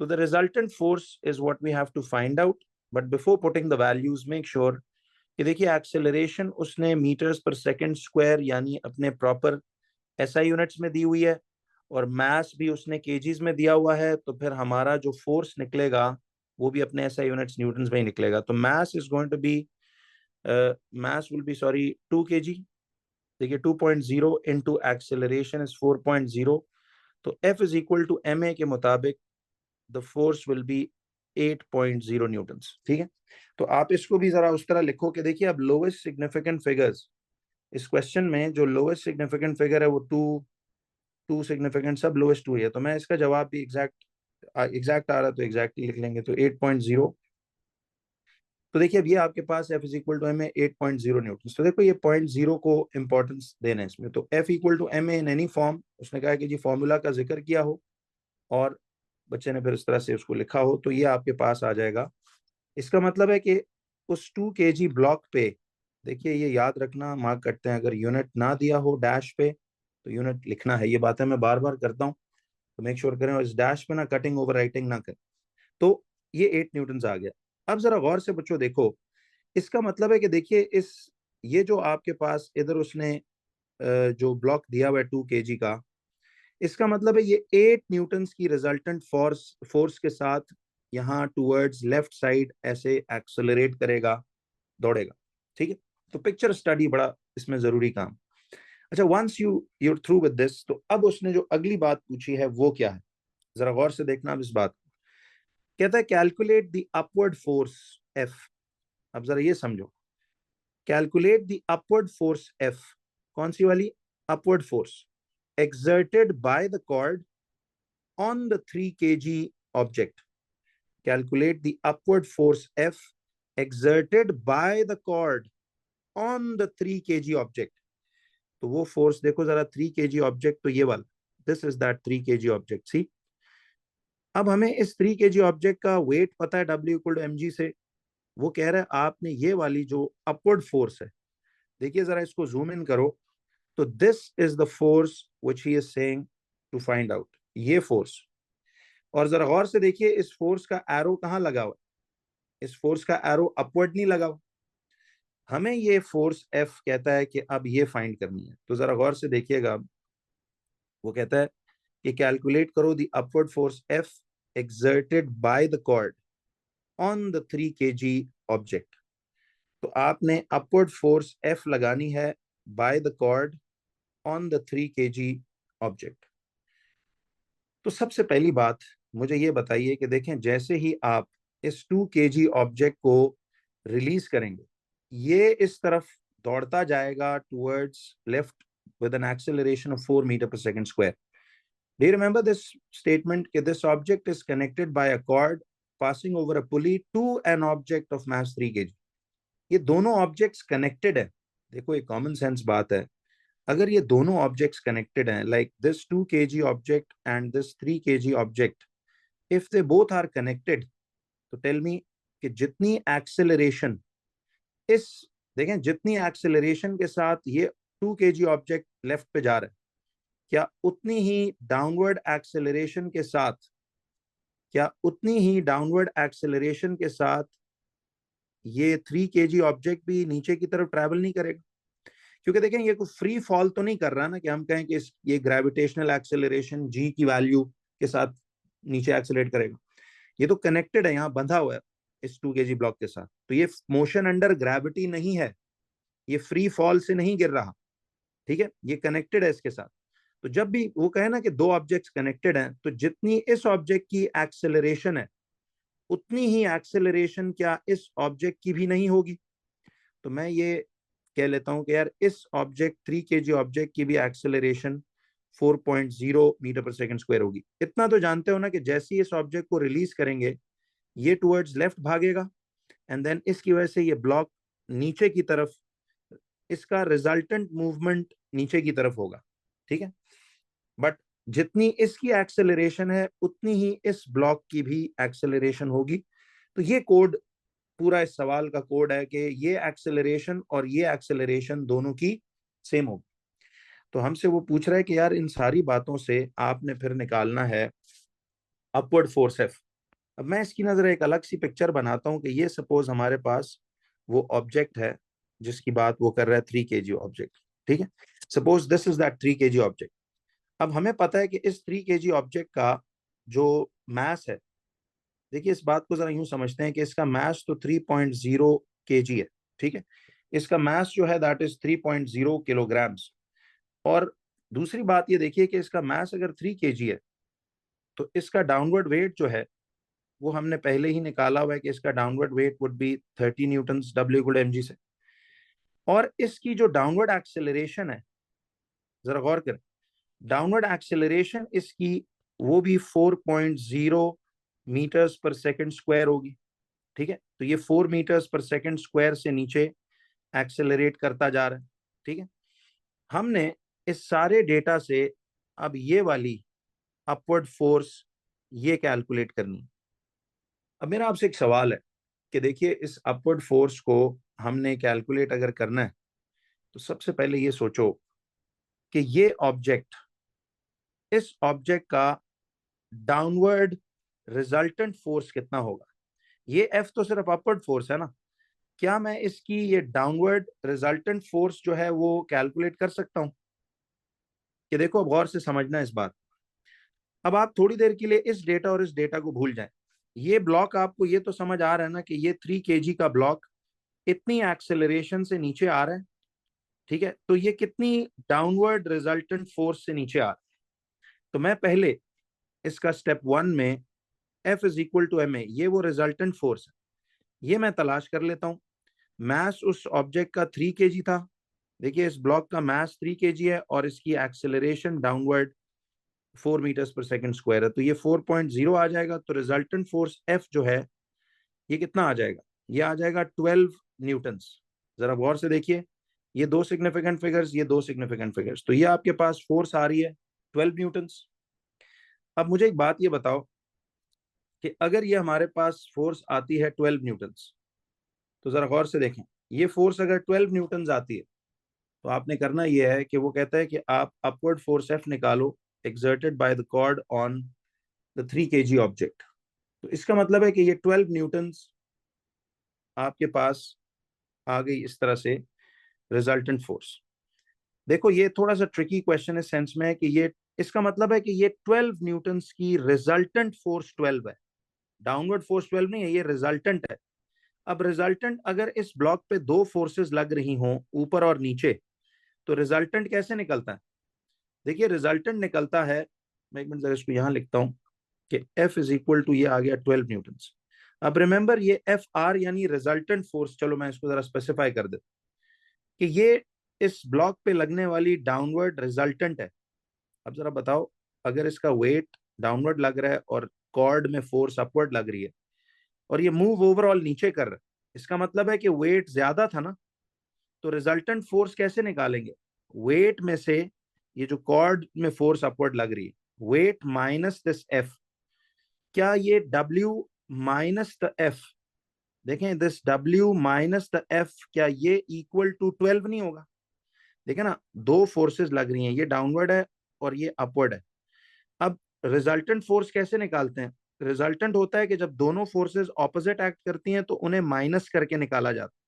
Speaker 1: तो the resultant force is what we have to find out. But before putting the values make sure कि देखिए एक्सेलरेशन उसने मीटर्स पर सेकंड स्क्वायर यानी अपने प्रॉपर एसआई यूनिट्स में दी हुई है और मास भी उसने केजीज में दिया हुआ है। तो फिर हमारा जो फोर्स निकलेगा वो भी अपने एसआई यूनिट्स न्यूटन्स में ही निकलेगा। तो mass is going to be mass will be sorry 2 kg। देखिए 2.0 इंटू एक्सेलरेशन इज 4.0, तो F is equal to M A के मुताबिक the force will be 8.0 newtons. ठीक है, तो आप इसको भी जरा उस तरह लिखो कि देखिए अब लोएस्ट सिग्निफिकेंट फिगर्स इस क्वेश्चन में, जो लोएस्ट सिग्निफिकेंट फिगर है वो टू सिग्निफिकेंट सब लोएस्ट टू है। तो मैं इसका जवाब भी एग्जैक्ट आ रहा तो एग्जैक्ट ही लिख लेंगे, तो 8.0। तो देखिए अब ये आपके पास F is equal to M A 8.0 newton. तो देखो ये 0.0 को इंपॉर्टेंस देना है इसमें। तो F equal to M A in any form, उसने कहा कि जी फॉर्मूला का जिक्र किया हो और बच्चे ने फिर इस तरह से उसको लिखा हो, तो ये आपके पास आ जाएगा। इसका मतलब है कि उस 2 kg ब्लॉक पे, देखिए ये याद रखना, मार्क करते हैं, अगर यूनिट ना दिया हो डैश पे तो यूनिट लिखना है। ये बातें मैं बार बार करता हूँ, तो मेक श्योर करें और इस डैश पे ना कटिंग ओवर राइटिंग ना करें। तो ये 8 न्यूटन आ गया। अब जरा गौर से बच्चों देखो, इसका मतलब है कि देखिए इस ये जो आपके पास इधर उसने जो ब्लॉक दिया हुआ है 2 kg का, इसका मतलब है ये 8 न्यूटन की रिजल्टेंट फोर्स फोर्स के साथ यहाँ टूवर्ड्स लेफ्ट साइड ऐसे एक्सेलरेट करेगा, दौड़ेगा। ठीक है, तो पिक्चर स्टडी बड़ा इसमें जरूरी काम। अच्छा, once you're through with this, तो अब उसने जो अगली बात पूछी है वो क्या है, जरा गौर से देखना अब इस बात को। कहता है calculate the upward force F. अब जरा ये समझो, calculate the upward force F, कौन सी वाली? Upward force exerted by the cord on the 3 kg object. Calculate the upward force F exerted by the cord on the 3 kg object. तो वो force देखो जरा, 3 kg ऑब्जेक्ट तो ये वाला, this is that 3 kg object. See, अब हमें इस 3 kg ऑब्जेक्ट का वेट पता है W इक्वल टू mg से। वो कह रहा है आपने ये वाली जो अपवर्ड फोर्स है, देखिए जरा इसको जूम इन करो, तो this is the force which he is saying to find out, ये फोर्स। और जरा गौर से देखिए इस फोर्स का एरो कहाँ लगा हुआ है, इस फोर्स का एरो अपवर्ड नहीं लगा हुआ। हमें ये फोर्स एफ कहता है कि अब ये फाइंड करनी है। तो जरा गौर से देखिएगा, वो कहता है कि कैलकुलेट करो the upward force F exerted by the cord on the 3 kg object। तो आपने अपवर्ड फोर्स एफ लगानी है by the cord on the 3 kg object. तो सबसे पहली बात मुझे ये बताइए कि देखें, जैसे ही आप इस 2 kg ऑब्जेक्ट को रिलीज करेंगे, ये इस तरफ दौड़ता जाएगा towards left with an acceleration of 4 metre पर second square. Do you remember this statement? कि this object is connected by a cord passing over a pulley to an object of mass 3 kg. ये दोनों objects connected है. देखो, ये common sense बात है. अगर ये दोनों ऑब्जेक्ट्स कनेक्टेड हैं, like this 2 kg object and this 3 kg object, if they both are connected, तो टेल मी कि जितनी एक्सेलरेशन इस देखें, जितनी एक्सेलरेशन के साथ ये 2 kg ऑब्जेक्ट लेफ्ट पे जा रहा है, क्या उतनी ही डाउनवर्ड एक्सेलरेशन के साथ ये 3 kg ऑब्जेक्ट भी नीचे की तरफ ट्रैवल नहीं करेगा? क्योंकि देखें, ये कोई फ्री फॉल तो नहीं कर रहा ना, कि हम कहें कि ये ग्रेविटेशनल एक्सेलरेशन जी की वैल्यू के साथ नीचे एक्सेलरेट करेगा. ये तो कनेक्टेड है, यहाँ बंधा हुआ है इस 2 kg ब्लॉक के साथ. तो ये मोशन अंडर ग्रेविटी नहीं है, ये फ्री फॉल से नहीं गिर रहा. ठीक है, ये कनेक्टेड है इसके साथ. तो जब भी वो कहे ना कि दो ऑब्जेक्ट्स कनेक्टेड हैं, तो जितनी इस ऑब्जेक्ट की एक्सेलरेशन है, उतनी ही एक्सेलरेशन क्या इस ऑब्जेक्ट की भी नहीं होगी? तो मैं ये कह लेता हूं कि यार, इस ऑब्जेक्ट 3 kg ऑब्जेक्ट की भी एक्सेलरेशन 4.0 मीटर पर सेकंड स्क्वायर होगी. इतना तो जानते हो ना कि जैसे ही इस ऑब्जेक्ट को रिलीज करेंगे, ये टुवर्ड्स लेफ्ट भागेगा, एंड देन इसकी वजह से ये ब्लॉक नीचे की तरफ, इसका रिजल्टेंट मूवमेंट नीचे की तरफ होगा. ठीक है, बट जितनी इसकी एक्सेलरेशन है, उतनी ही इस ब्लॉक की भी एक्सेलरेशन होगी. तो ये कोड, पूरा इस सवाल का कोड है कि ये एक्सेलरेशन और ये एक्सेलरेशन दोनों की सेम होगी. तो हमसे वो पूछ रहा है कि यार, इन सारी बातों से आपने फिर निकालना है अपवर्ड फोर्स एफ. अब मैं इसकी नजर एक अलग सी पिक्चर बनाता हूं कि ये सपोज हमारे पास वो ऑब्जेक्ट है जिसकी बात वो कर रहा है, 3 kg ऑब्जेक्ट. ठीक है, suppose this is that 3 kg object. अब हमें पता है कि इस 3 kg ऑब्जेक्ट का जो मैस है, देखिए इस बात को जरा यूं समझते हैं कि इसका मैस तो 3.0 kg है. ठीक है, इसका मैस जो है दैट इज 3.0 किलोग्राम्स. और दूसरी बात ये देखिए कि इसका मैस अगर 3 kg है, तो इसका डाउनवर्ड वेट जो है, वो हमने पहले ही निकाला हुआ है कि इसका downward weight would be 30 newton, W=mg से. और इसकी जो डाउनवर्ड एक्सेलरेशन है, जरा गौर करें, डाउनवर्ड एक्सेलरेशन इसकी वो भी 4.0 मीटर्स पर सेकंड स्क्वायर होगी. ठीक है, तो ये 4 मीटर्स पर सेकंड स्क्वायर से नीचे एक्सेलरेट करता जा रहा है. ठीक है, हमने इस सारे डेटा से अब ये वाली अपवर्ड फोर्स ये कैलकुलेट करनी है. अब मेरा आपसे एक सवाल है कि देखिए, इस अपवर्ड फोर्स को हमने कैलकुलेट अगर करना है, तो सबसे पहले ये सोचो कि ये ऑब्जेक्ट, इस ऑब्जेक्ट का डाउनवर्ड रिजल्टेंट फोर्स कितना होगा. ये एफ तो सिर्फ अपवर्ड फोर्स है ना. क्या मैं इसकी ये डाउनवर्ड रिजल्टेंट फोर्स जो है वो कैलकुलेट कर सकता हूं? कि देखो, अब गौर से समझना इस बात. अब आप थोड़ी देर के लिए इस डेटा और इस डेटा को भूल जाएं. ये ब्लॉक, आपको ये तो समझ आ रहा है ना कि ये 3 kg का ब्लॉक इतनी एक्सेलरेशन से नीचे आ रहा है. ठीक है, तो ये कितनी डाउनवर्ड रिजल्टेंट फोर्स से नीचे आ रहा है. तो मैं पहले इसका स्टेप 1 में F=ma, ये वो रिजल्टेंट फोर्स है, ये मैं तलाश कर लेता हूं. मैस उस ऑब्जेक्ट का 3 kg था. देखिए, इस ब्लॉक का मैस 3 kg है और इसकी acceleration downward 4 metres per second square है. तो ये 4.0 आ जाएगा. तो रिजल्टेंट फोर्स F जो है, ये कितना आ जाएगा? ये आ जाएगा 12 न्यूटन्स. जरा गौर से देखिए, ये दो सिग्निफिकेंट फिगर्स, ये दो सिग्निफिकेंट फिगर्स. तो ये आपके पास फोर्स आ रही है 12 न्यूटन्स. अब मुझे एक बात ये बताओ कि अगर ये हमारे पास फोर्स आती है 12 न्यूटन्स, तो जरा गौर से देखें, ये फोर्स अगर 12 न्यूटन्स आती है, तो आपने करना ये है कि वो कहता है कि आप अपवर्ड फोर्स एफ निकालो exerted by the cord on the 3 kg object. तो इसका मतलब है कि ये 12 न्यूटन्स आपके पास आ गई इस तरह से रिजल्टेंट फोर्स. देखो, ये थोड़ा सा ट्रिकी क्वेश्चन इस सेंस में है कि ये, इसका मतलब है कि ये 12 न्यूटन्स की रिजल्टेंट फोर्स 12 है, डाउनवर्ड फोर्स 12 नहीं है, ये रिजल्टेंट है. अब रिजल्टेंट अगर इस ब्लॉक पे दो फोर्सेस लग रही हों, ऊपर और नीचे, तो रिजल्टेंट कैसे निकलता है? देखिए, रिजल्टेंट निकलता है, मैं एक मिनट जरा इसको यहां लिखता हूं. कि F इज इक्वल टू ये आ गया 12 न्यूटन। अब रिमेंबर ये एफ आर यानी रिजल्टेंट फोर्स, चलो मैं इसको जरा स्पेसिफाई कर देता कि ये इस ब्लॉक पे लगने वाली डाउनवर्ड रिजल्टेंट है। अब जरा बताओ, अगर इसका वेट डाउनवर्ड लग रहा है और कॉर्ड में फोर्स अपवर्ड लग रही है और ये मूव ओवरऑल नीचे कर रहा है, इसका मतलब है कि वेट ज्यादा था ना। तो रिजल्टेंट फोर्स कैसे निकालेंगे? वेट में से ये जो कॉर्ड में फोर्स अपवर्ड लग रही है, वेट माइनस दिस एफ, क्या ये W माइनस द एफ, देखें this W minus the F, क्या ये इक्वल टू 12 नहीं होगा? देखें ना, दो फोर्सेस लग रही हैं, ये डाउनवर्ड है और ये अपवर्ड है। अब रिजल्टेंट फोर्स कैसे निकालते हैं? रिजल्टेंट होता है कि जब दोनों फोर्सेस ऑपोजिट एक्ट करती हैं तो उन्हें माइनस करके निकाला जाता है।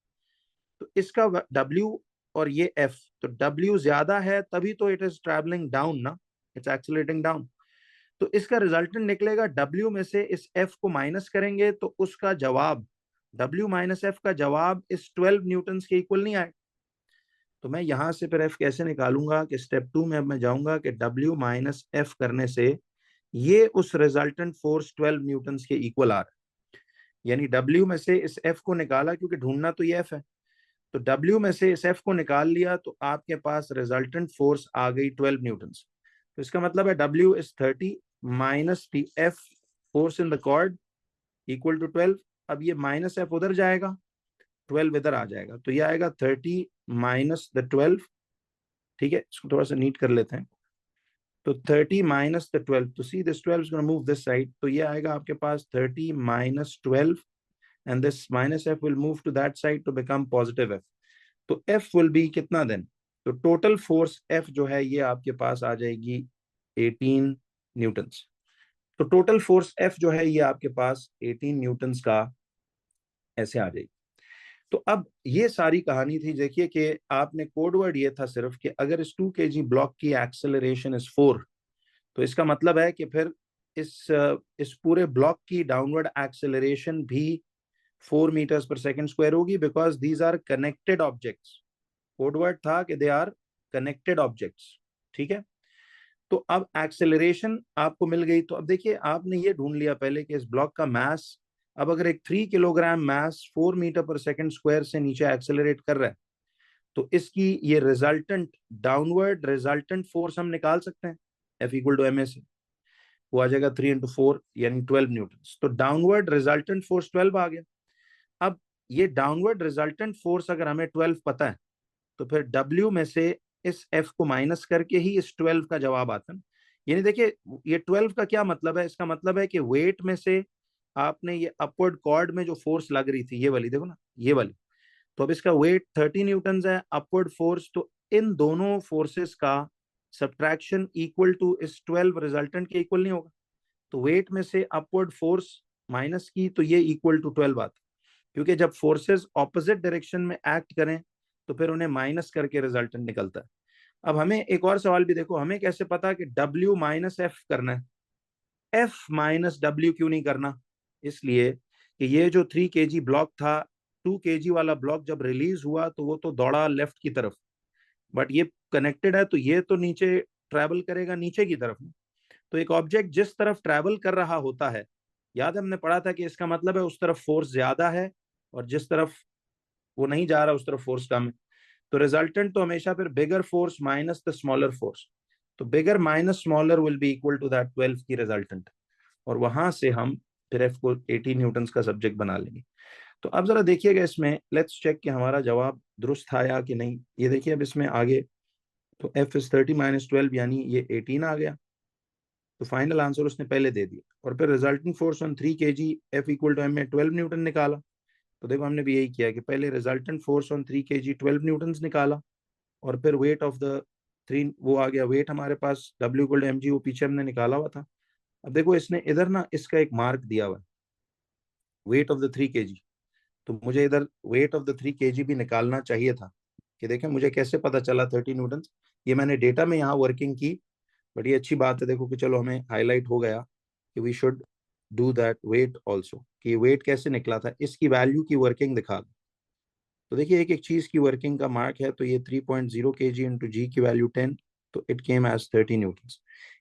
Speaker 1: तो इसका W और ये F, तो W ज्यादा है तभी तो इट इज ट्रैवलिंग डाउन ना, इट्स एक्सीलरेटिंग डाउन। तो इसका रिजल्टेंट निकलेगा, W में से इस F को माइनस करेंगे तो उसका जवाब, W माइनस एफ का जवाब इस 12 न्यूटन के इक्वल नहीं आए। तो मैं यहां से फिर F कैसे निकालूंगा कि स्टेप 2 में अब मैं जाऊंगा कि W माइनस एफ करने से ये उस रिजल्टेंट फोर्स 12 न्यूटन के इक्वल आ रहा है। यानी W में से इस F को निकाला, क्योंकि ढूंढना तो ये F है, तो W में से इस F को निकाल लिया तो आपके पास रिजल्टेंट फोर्स आ गई 12 न्यूटन। तो इसका मतलब है W is 30 minus the F force in the cord equal to 12। अब ये माइनस F उधर जाएगा, 12 इधर आ जाएगा, तो ये आएगा 30 माइनस द 12। ठीक है, इसको थोड़ा सा नीट कर लेते हैं। तो 30 माइनस द 12, तो see this 12 is gonna move this side, तो ये आएगा आपके पास 30 minus 12 and this minus F will move to that side to become positive F। तो F विल बी कितना देन? तो टोटल फोर्स F जो है ये आपके पास आ जाएगी 18 न्यूटन्स। तो टोटल फोर्स F जो है ये आपके पास 18 न्यूटन्स का ऐसे आ जाएगी। तो अब ये सारी कहानी थी, देखिए कि आपने कोडवर्ड ये था सिर्फ कि अगर इस 2 kg ब्लॉक की एक्सेलरेशन इज 4, तो इसका मतलब है कि फिर इस पूरे ब्लॉक की डाउनवर्ड एक्सेलरेशन भी 4 मीटर्स पर सेकंड स्क्वायर होगी, because these are connected objects. Code word था कि दे आर कनेक्टेड ऑब्जेक्ट्स। ठीक है, तो अब एक्सेलरेशन आपको मिल गई। तो अब देखिए, आपने ये ढूंढ लिया पहले कि इस ब्लॉक का मास, अब अगर एक 3 किलोग्राम मास 4 मीटर पर सेकंड स्क्वायर से नीचे एक्सेलरेट कर रहा है, तो इसकी ये रिजल्टेंट डाउनवर्ड रिजल्टेंट फोर्स हम निकाल सकते हैं F equal to M A से। वो आ जाएगा 3 इंटू 4 यानी 12 न्यूटन। तो डाउनवर्ड रिजल्टेंट फोर्स 12 आ गया। अब ये डाउनवर्ड रिजल्टेंट फोर्स अगर हमें 12 पता है, तो फिर W में से इस F को माइनस करके ही इस 12 का जवाब आता है। यानी देखिए, ये 12 का क्या मतलब है? इसका मतलब है कि वेट में से आपने ये अपवर्ड कॉर्ड में जो फोर्स लग रही थी, ये वाली देखो ना, ये वाली, तो अब इसका वेट 30 न्यूटन है, अपवर्ड फोर्स, तो इन दोनों फोर्सेस का सब्ट्रैक्शन इक्वल टू इस 12 रिजल्टेंट के इक्वल नहीं होगा। तो वेट में से अपवर्ड फोर्स माइनस की तो ये इक्वल टू 12 आता, क्योंकि जब फोर्सेस ऑपोजिट डायरेक्शन में एक्ट करें तो फिर उन्हें माइनस करके रिजल्टेंट निकलता है। अब हमें एक और सवाल भी देखो, हमें कैसे पता कि W माइनस एफ करना है? F माइनस W क्यों नहीं करना? इसलिए कि ये जो 3 kg ब्लॉक था, 2 kg वाला ब्लॉक जब रिलीज हुआ तो वो तो दौड़ा लेफ्ट की तरफ, बट ये कनेक्टेड है तो ये तो नीचे ट्रैवल करेगा नीचे की तरफ। तो एक ऑब्जेक्ट जिस तरफ ट्रैवल कर रहा होता है, याद है हमने पढ़ा था कि इसका मतलब है उस तरफ फोर्स ज्यादा है, और जिस तरफ वो नहीं जा रहा उस तरफ फोर्स कम है। तो रिजल्टेंट तो हमेशा फिर bigger force minus the smaller force, तो bigger minus smaller will be equal to that 12 की रिजल्टेंट। और वहां से हम फिर एफ को 18 न्यूटन का सब्जेक्ट बना लेंगे। तो अब जरा देखिएगा इसमें, लेट्स चेक कि हमारा जवाब दुरुस्त आया कि नहीं। ये देखिए अब इसमें आगे, तो एफ इज 30 माइनस 12 यानी ये 18 आ गया। तो फाइनल आंसर उसने पहले दे दिया, और फिर resulting force on 3 kg F equal to M में 12 न्यूटन निकाला। तो देखो हमने भी यही किया कि पहले resultant force on 3 kg 12 Newton निकाला, और फिर वेट ऑफ द 3 वो आ गया, वेट हमारे पास W इक्वल टू mg वो पीछे हमने निकाला हुआ था। अब देखो इसने इधर ना इसका एक मार्क दिया हुआ है, वेट ऑफ द 3 kg, तो मुझे इधर वेट ऑफ द 3 kg भी निकालना चाहिए था। कि देखें मुझे कैसे पता चला 30 न्यूटन, ये मैंने डेटा में यहाँ वर्किंग की, बट ये अच्छी बात है देखो कि चलो हमें हाईलाइट हो गया कि we should do that weight also, कि वेट कैसे निकला था, इसकी वैल्यू की वर्किंग दिखा दो। तो देखिए एक एक चीज की वर्किंग का मार्क है, तो ये 3.0 kg इंटू जी की वैल्यू 10, तो इट केम एज 30 न्यूटन।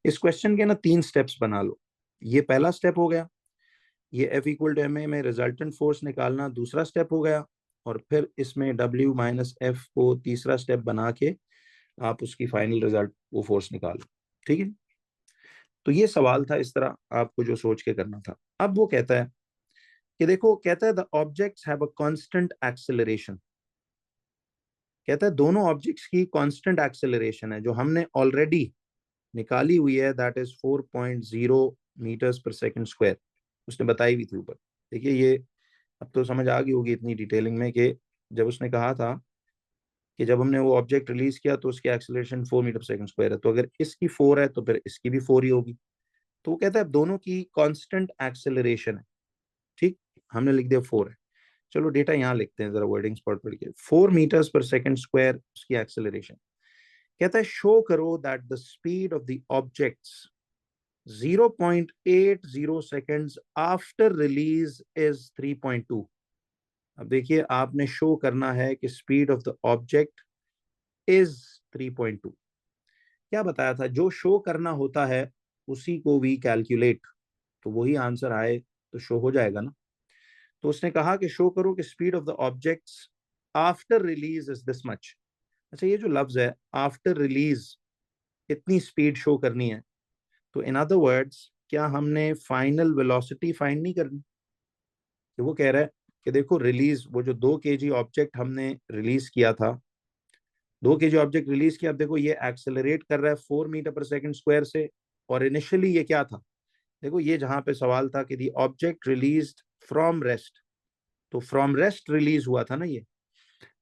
Speaker 1: इस क्वेश्चन के ना 3 स्टेप्स बना लो। ये पहला स्टेप हो गया। ये F इक्वल टू ma में रिजल्टेंट फोर्स निकालना दूसरा स्टेप हो गया। और फिर इसमें W माइनस F को तीसरा स्टेप बना के आप उसकी फाइनल रिजल्ट वो फोर्स निकालो। ठीक है, तो ये सवाल था, इस तरह आपको जो सोच के करना था। अब वो कहता है कि देखो, कहता है the objects have a constant acceleration. कहता है दोनों ऑब्जेक्ट्स की कांस्टेंट एक्सेलरेशन है जो हमने ऑलरेडी निकाली हुई है, that is 4.0 metres per second square. उसने बताई भी थी ऊपर। देखिए ये अब तो समझ आ गई होगी इतनी डिटेलिंग में कि जब उसने कहा था कि जब हमने वो ऑब्जेक्ट रिलीज किया तो उसकी एक्सेलरेशन 4 मीटर पर सेकंड स्क्वायर है, तो अगर इसकी 4 है तो फिर इसकी भी 4 ही होगी। तो वो कहता है दोनों की कांस्टेंट एक्सेलरेशन है। ठीक, हमने लिख दिया 4 है। चलो डेटा यहाँ लिखते हैं जरा वर्डिंग्स पढ़ के। 4 मीटर्स पर सेकंड स्क्वायर उसकी एक्सेलरेशन। कहता है शो करो that the speed of the objects 0.80 seconds after release is 3.2। अब देखिए आपने शो करना है कि speed of the object is 3.2। क्या बताया था, जो शो करना होता है उसी को वी कैलकुलेट, तो वही आंसर आए तो शो हो जाएगा ना। तो उसने कहा कि शो करो कि speed of the objects after release is this much. अच्छा, ये जो लफ्ज है आफ्टर रिलीज, इतनी स्पीड शो करनी है, तो इन अदर वर्ड्स क्या हमने फाइनल वेलोसिटी फाइंड नहीं करनी? कि वो कह रहा है कि देखो रिलीज, वो जो 2 kg ऑब्जेक्ट हमने रिलीज किया था, 2 kg ऑब्जेक्ट रिलीज किया, अब देखो ये एक्सेलरेट कर रहा है 4 मीटर पर सेकंड स्क्वायर से। और इनिशियली ये क्या था, देखो ये जहां पे सवाल था कि the object release from rest, तो फ्रॉम रेस्ट रिलीज हुआ था ना ये।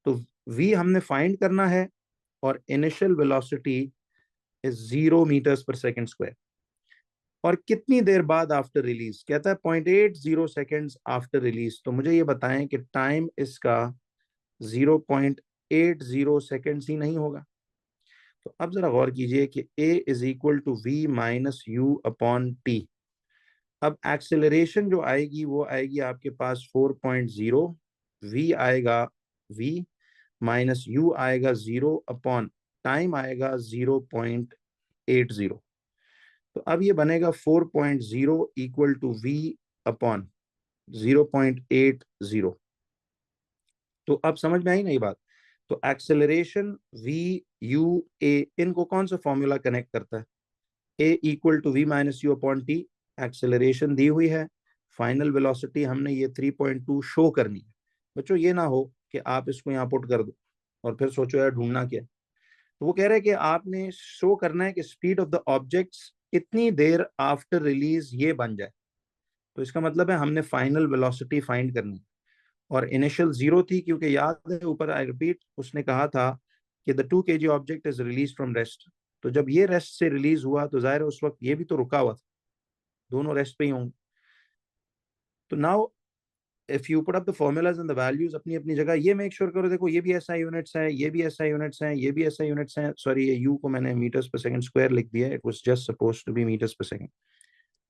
Speaker 1: तो वी हमने फाइंड करना है और initial velocity is 0 metres per second square. और कितनी देर बाद आफ्टर रिलीज, कहता है 0.80 आफ्टर रिलीज। तो मुझे ये बताएं कि टाइम इसका 0.80 ही नहीं होगा? तो अब जरा गौर कीजिए कि a is equal to V minus U upon T. अब एक्सेलरेशन जो आएगी वो आएगी आपके पास 4.0, v आएगा v माइनस u आएगा 0 अपॉन टाइम आएगा 0.80। तो अब ये बनेगा 4.0 इक्वल टू v अपॉन 0.80। तो अब समझ में आई ना ये बात? तो एक्सेलरेशन v u a, इनको कौन सा फॉर्मूला कनेक्ट करता है? a equal to V minus U upon T. Acceleration दी हुई है, फाइनल वेलोसिटी हमने ये 3.2 शो करनी है। बच्चों ये ना हो कि आप इसको यहाँ पुट कर दो और फिर सोचो यार ढूंढना क्या है। तो वो कह रहे हैं कि आपने शो करना है कि स्पीड ऑफ द ऑब्जेक्ट्स इतनी देर आफ्टर रिलीज ये बन जाए। तो इसका मतलब है हमने फाइनल वेलोसिटी फाइंड करनी है। और इनिशियल 0 थी, क्योंकि याद है ऊपर आई रिपीट उसने कहा था कि the 2 kg object is release from rest. तो जब ये रेस्ट से रिलीज हुआ तो जाहिर है उस वक्त ये भी तो रुका हुआ था, दोनों रेस्ट पे ही होंगे। तो now if you put up the formulas and the values अपनी अपनी जगह, ये मेक श्योर करो देखो ये भी ऐसा यूनिट्स है, ये भी ऐसा यूनिट्स है, ये भी ऐसा यूनिट्स है। सॉरी, ये यू को मैंने मीटर्स पर सेकंड स्क्वायर लिख दिया, it was just suppose to be metres per second.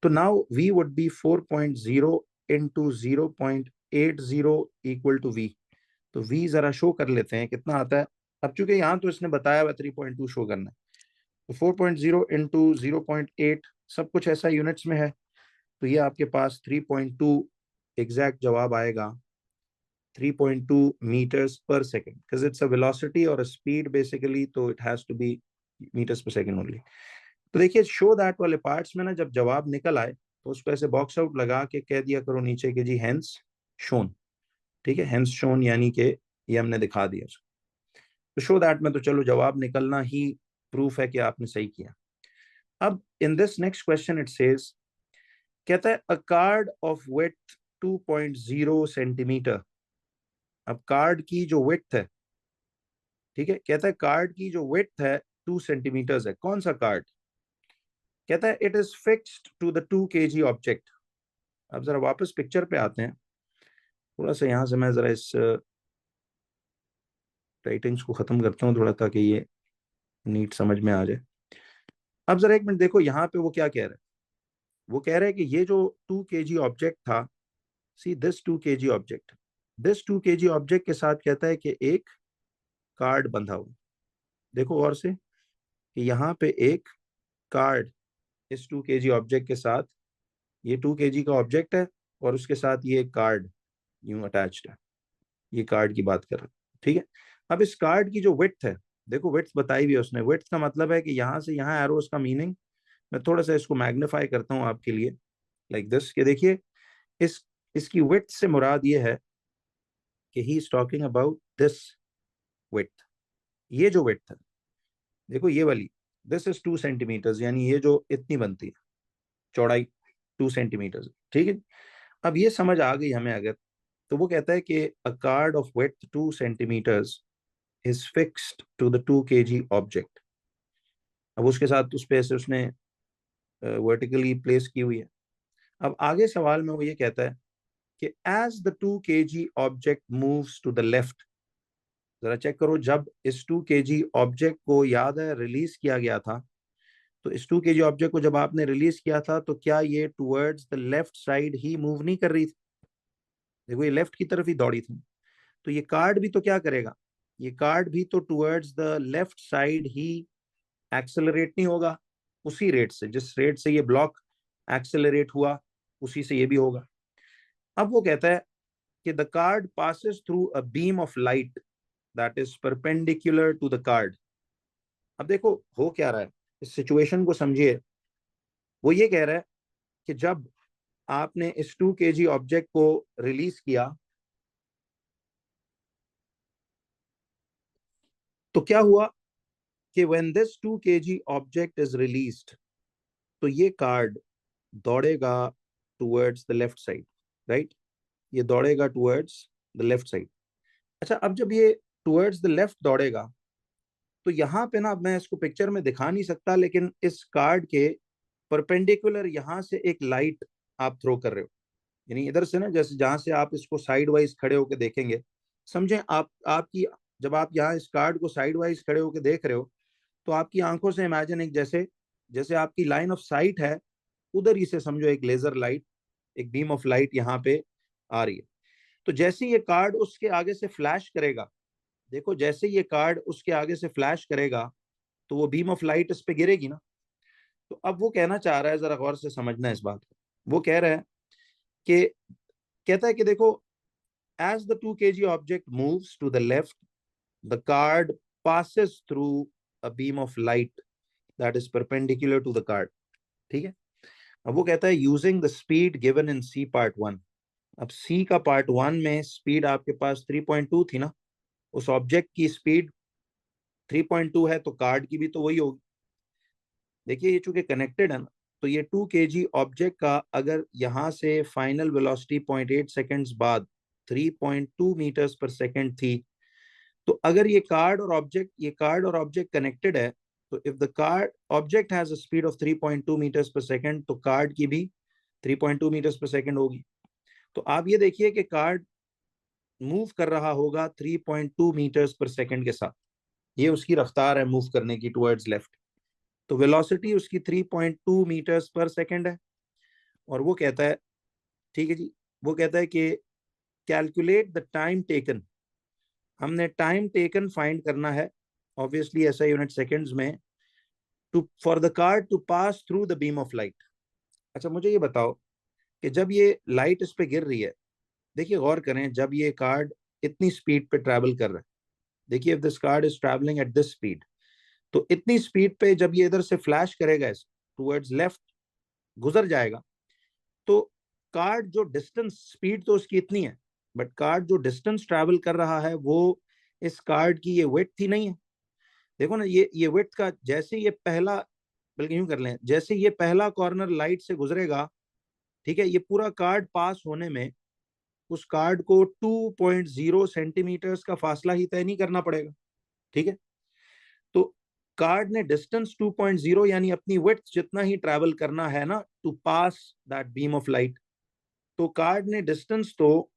Speaker 1: तो now v would be 4.0 into 0.80 equal to v। तो v जरा शो कर लेते हैं कितना आता है। अब चूंकि यहाँ तो इसने बताया हुआ 3.2 शो करना है, तो 4.0 इंटू 0.8 सब कुछ ऐसा यूनिट्स में है, तो ये आपके पास 3.2 एग्जैक्ट जवाब आएगा। 3.2 metres per second, because it's a velocity और अ स्पीड बेसिकली, तो it has to be metres per second only. तो देखिए शो दैट वाले पार्ट्स में ना जब जवाब निकल आए तो उसको ऐसे बॉक्स आउट लगा के कह दिया करो नीचे के जी हेंस शोन। ठीक है, हेंस शोन यानी कि ये हमने दिखा दिया। तो शो दैट में तो चलो जवाब निकलना ही प्रूफ है कि आपने सही किया। अब in this next question it says, कहता है अ कार्ड ऑफ विड्थ 2.0 सेंटीमीटर। अब कार्ड की जो विड्थ है, ठीक है, कहता है कार्ड की जो विड्थ है 2 सेंटीमीटर है। कौन सा कार्ड? कहता है it is fixed to the 2 kg object. अब जरा वापस पिक्चर पे आते हैं, थोड़ा सा यहाँ से मैं जरा इस राइटिंग्स को खत्म करता हूँ थोड़ा, ताकि ये नीट समझ में आ जाए। अब जरा एक मिनट देखो यहाँ पे वो क्या कह रहा है। वो कह रहा है कि ये जो 2 kg ऑब्जेक्ट था, see this 2 kg object, this 2 kg object के साथ कहता है कि एक कार्ड बंधा हुआ। देखो और से कि यहाँ पे एक कार्ड इस 2 kg ऑब्जेक्ट के साथ ये 2 kg का ऑब्जेक्ट है और उसके साथ ये कार्ड यूं अटैच्ड है, ये कार्ड की बात कर रहे हैं, ठीक है। अब इस कार्ड की जो विड्थ है, देखो विड्थ बताई भी है उसने, विड्थ का मतलब है कि यहाँ से यहाँ एरोस का मीनिंग, मैं थोड़ा सा इसको मैग्नीफाई करता हूँ आपके लिए, लाइक दिस, कि देखिए इस इसकी विड्थ से मुराद ये है कि ही is talking about this width, ये जो विड्थ है, देखो ये वाली, दिस इज 2 सेंटीमीटर, यानी ये जो इतनी बनती है चौड़ाई 2 सेंटीमीटर, ठीक है। अब ये समझ आ गई हमें अगर, तो वो कहता है कि a card of width 2 centimetres is fixed to the 2 kg object. अब उसके साथ उस पे ऐसे उसने वर्टिकली प्लेस की हुई है। अब आगे सवाल में वो ये कहता है कि as the 2 kg object moves to the left, जरा चेक करो, जब इस 2 kg ऑब्जेक्ट को, याद है रिलीज किया गया था, तो इस 2 kg ऑब्जेक्ट को जब आपने रिलीज किया था तो क्या ये towards the left side he move नहीं कर रही थी? देखो ये लेफ्ट की तरफ ही दौड़ी थी। तो ये कार्ड भी तो क्या करेगा, ये कार्ड भी तो towards the left side he accelerate नहीं होगा, उसी रेट से जिस रेट से ये ब्लॉक एक्सेलरेट हुआ उसी से ये भी होगा। अब वो कहता है कि the card passes through a beam of light that is perpendicular to the card. अब देखो हो क्या रहा है, इस सिचुएशन को समझिए। वो ये कह रहा है कि जब आपने इस 2 kg ऑब्जेक्ट को रिलीज किया तो क्या हुआ कि when this 2 kg object is released, तो ये कार्ड दौड़ेगा towards the left side, right, ये दौड़ेगा टुवर्ड्स द लेफ्ट साइड। अच्छा, अब जब ये टुवर्ड्स द लेफ्ट दौड़ेगा तो यहाँ पे ना, मैं इसको पिक्चर में दिखा नहीं सकता, लेकिन इस कार्ड के परपेंडिकुलर यहाँ से एक लाइट आप थ्रो कर रहे हो, यानी इधर से ना, जैसे जहां से आप इसको साइड वाइज खड़े होकर देखेंगे, समझे आप, आपकी, जब आप यहाँ इस कार्ड को साइड वाइज खड़े होकर देख रहे हो तो आपकी आंखों से इमेजिन एक, जैसे जैसे आपकी लाइन ऑफ साइट है उधर ही से समझो एक लेजर लाइट, एक बीम ऑफ लाइट यहाँ पे आ रही है। तो जैसे ये कार्ड उसके आगे से फ्लैश करेगा, देखो जैसे ये कार्ड उसके आगे से फ्लैश करेगा तो वो बीम ऑफ लाइट इस पे गिरेगी ना। तो अब वो कहना चाह रहा है, जरा गौर से समझना इस बात को, वो कह रहा है कि, कहता है कि देखो, as the 2 kg object moves to the left, the card passes through a beam of light that is perpendicular to the card, ठीक है। अब वो कहता है using the speed given in C part one. अब सी का पार्ट वन में स्पीड आपके पास 3.2 थी ना, उस ऑब्जेक्ट की स्पीड 3.2 है, तो कार्ड की भी तो वही होगी। देखिए ये चूंकि कनेक्टेड है ना, तो ये 2 kg ऑब्जेक्ट का अगर यहाँ से फाइनल वेलोसिटी 0.8 सेकेंड्स बाद 3.2 मीटर्स पर सेकेंड थी, तो अगर ये कार्ड और ऑब्जेक्ट कनेक्टेड है, तो if the card object has a speed of 3.2 metres per second, तो कार्ड की भी 3.2 मीटर्स पर सेकेंड होगी। तो आप ये देखिए कि कार्ड मूव कर रहा होगा 3.2 मीटर्स पर सेकेंड के साथ, ये उसकी रफ्तार है मूव करने की टुवर्ड्स लेफ्ट। तो वेलोसिटी उसकी 3.2 मीटर्स पर सेकेंड है। और वो कहता है, ठीक है जी, वो कहता है कि कैलकुलेट द टाइम टेकन, हमने टाइम टेकन फाइंड करना है, ऑब्वियसली ऐसा यूनिट सेकेंड्स में, to for the card to pass through the beam of light. अच्छा मुझे ये बताओ कि जब ये लाइट इस पे गिर रही है, देखिए गौर करें, जब ये कार्ड इतनी स्पीड पे ट्रैवल कर रहा है, देखिए if this card is travelling at this speed, तो इतनी स्पीड पे जब ये इधर से फ्लैश करेगा टूवर्ड्स लेफ्ट गुजर जाएगा, तो कार्ड जो डिस्टेंस, स्पीड तो उसकी इतनी है, बट कार्ड जो डिस्टेंस ट्रैवल कर रहा है वो इस कार्ड की ये विड्थ ही नहीं है। देखो ना, ये विड्थ का, जैसे ये पहला, बल्कि यूं कर लें, जैसे ये पहला कॉर्नर लाइट से गुजरेगा, ठीक है, ये पूरा कार्ड पास होने में उस कार्ड को 2.0 सेंटीमीटर्स का फासला ही तय नहीं करना पड़ेगा, ठीक है। तो कार्ड ने डिस्टेंस 2.0 यानी अपनी विड्थ जितना ही ट्रैवल करना है ना to pass that beam of light, तो कार्ड ने डिस्टेंस तो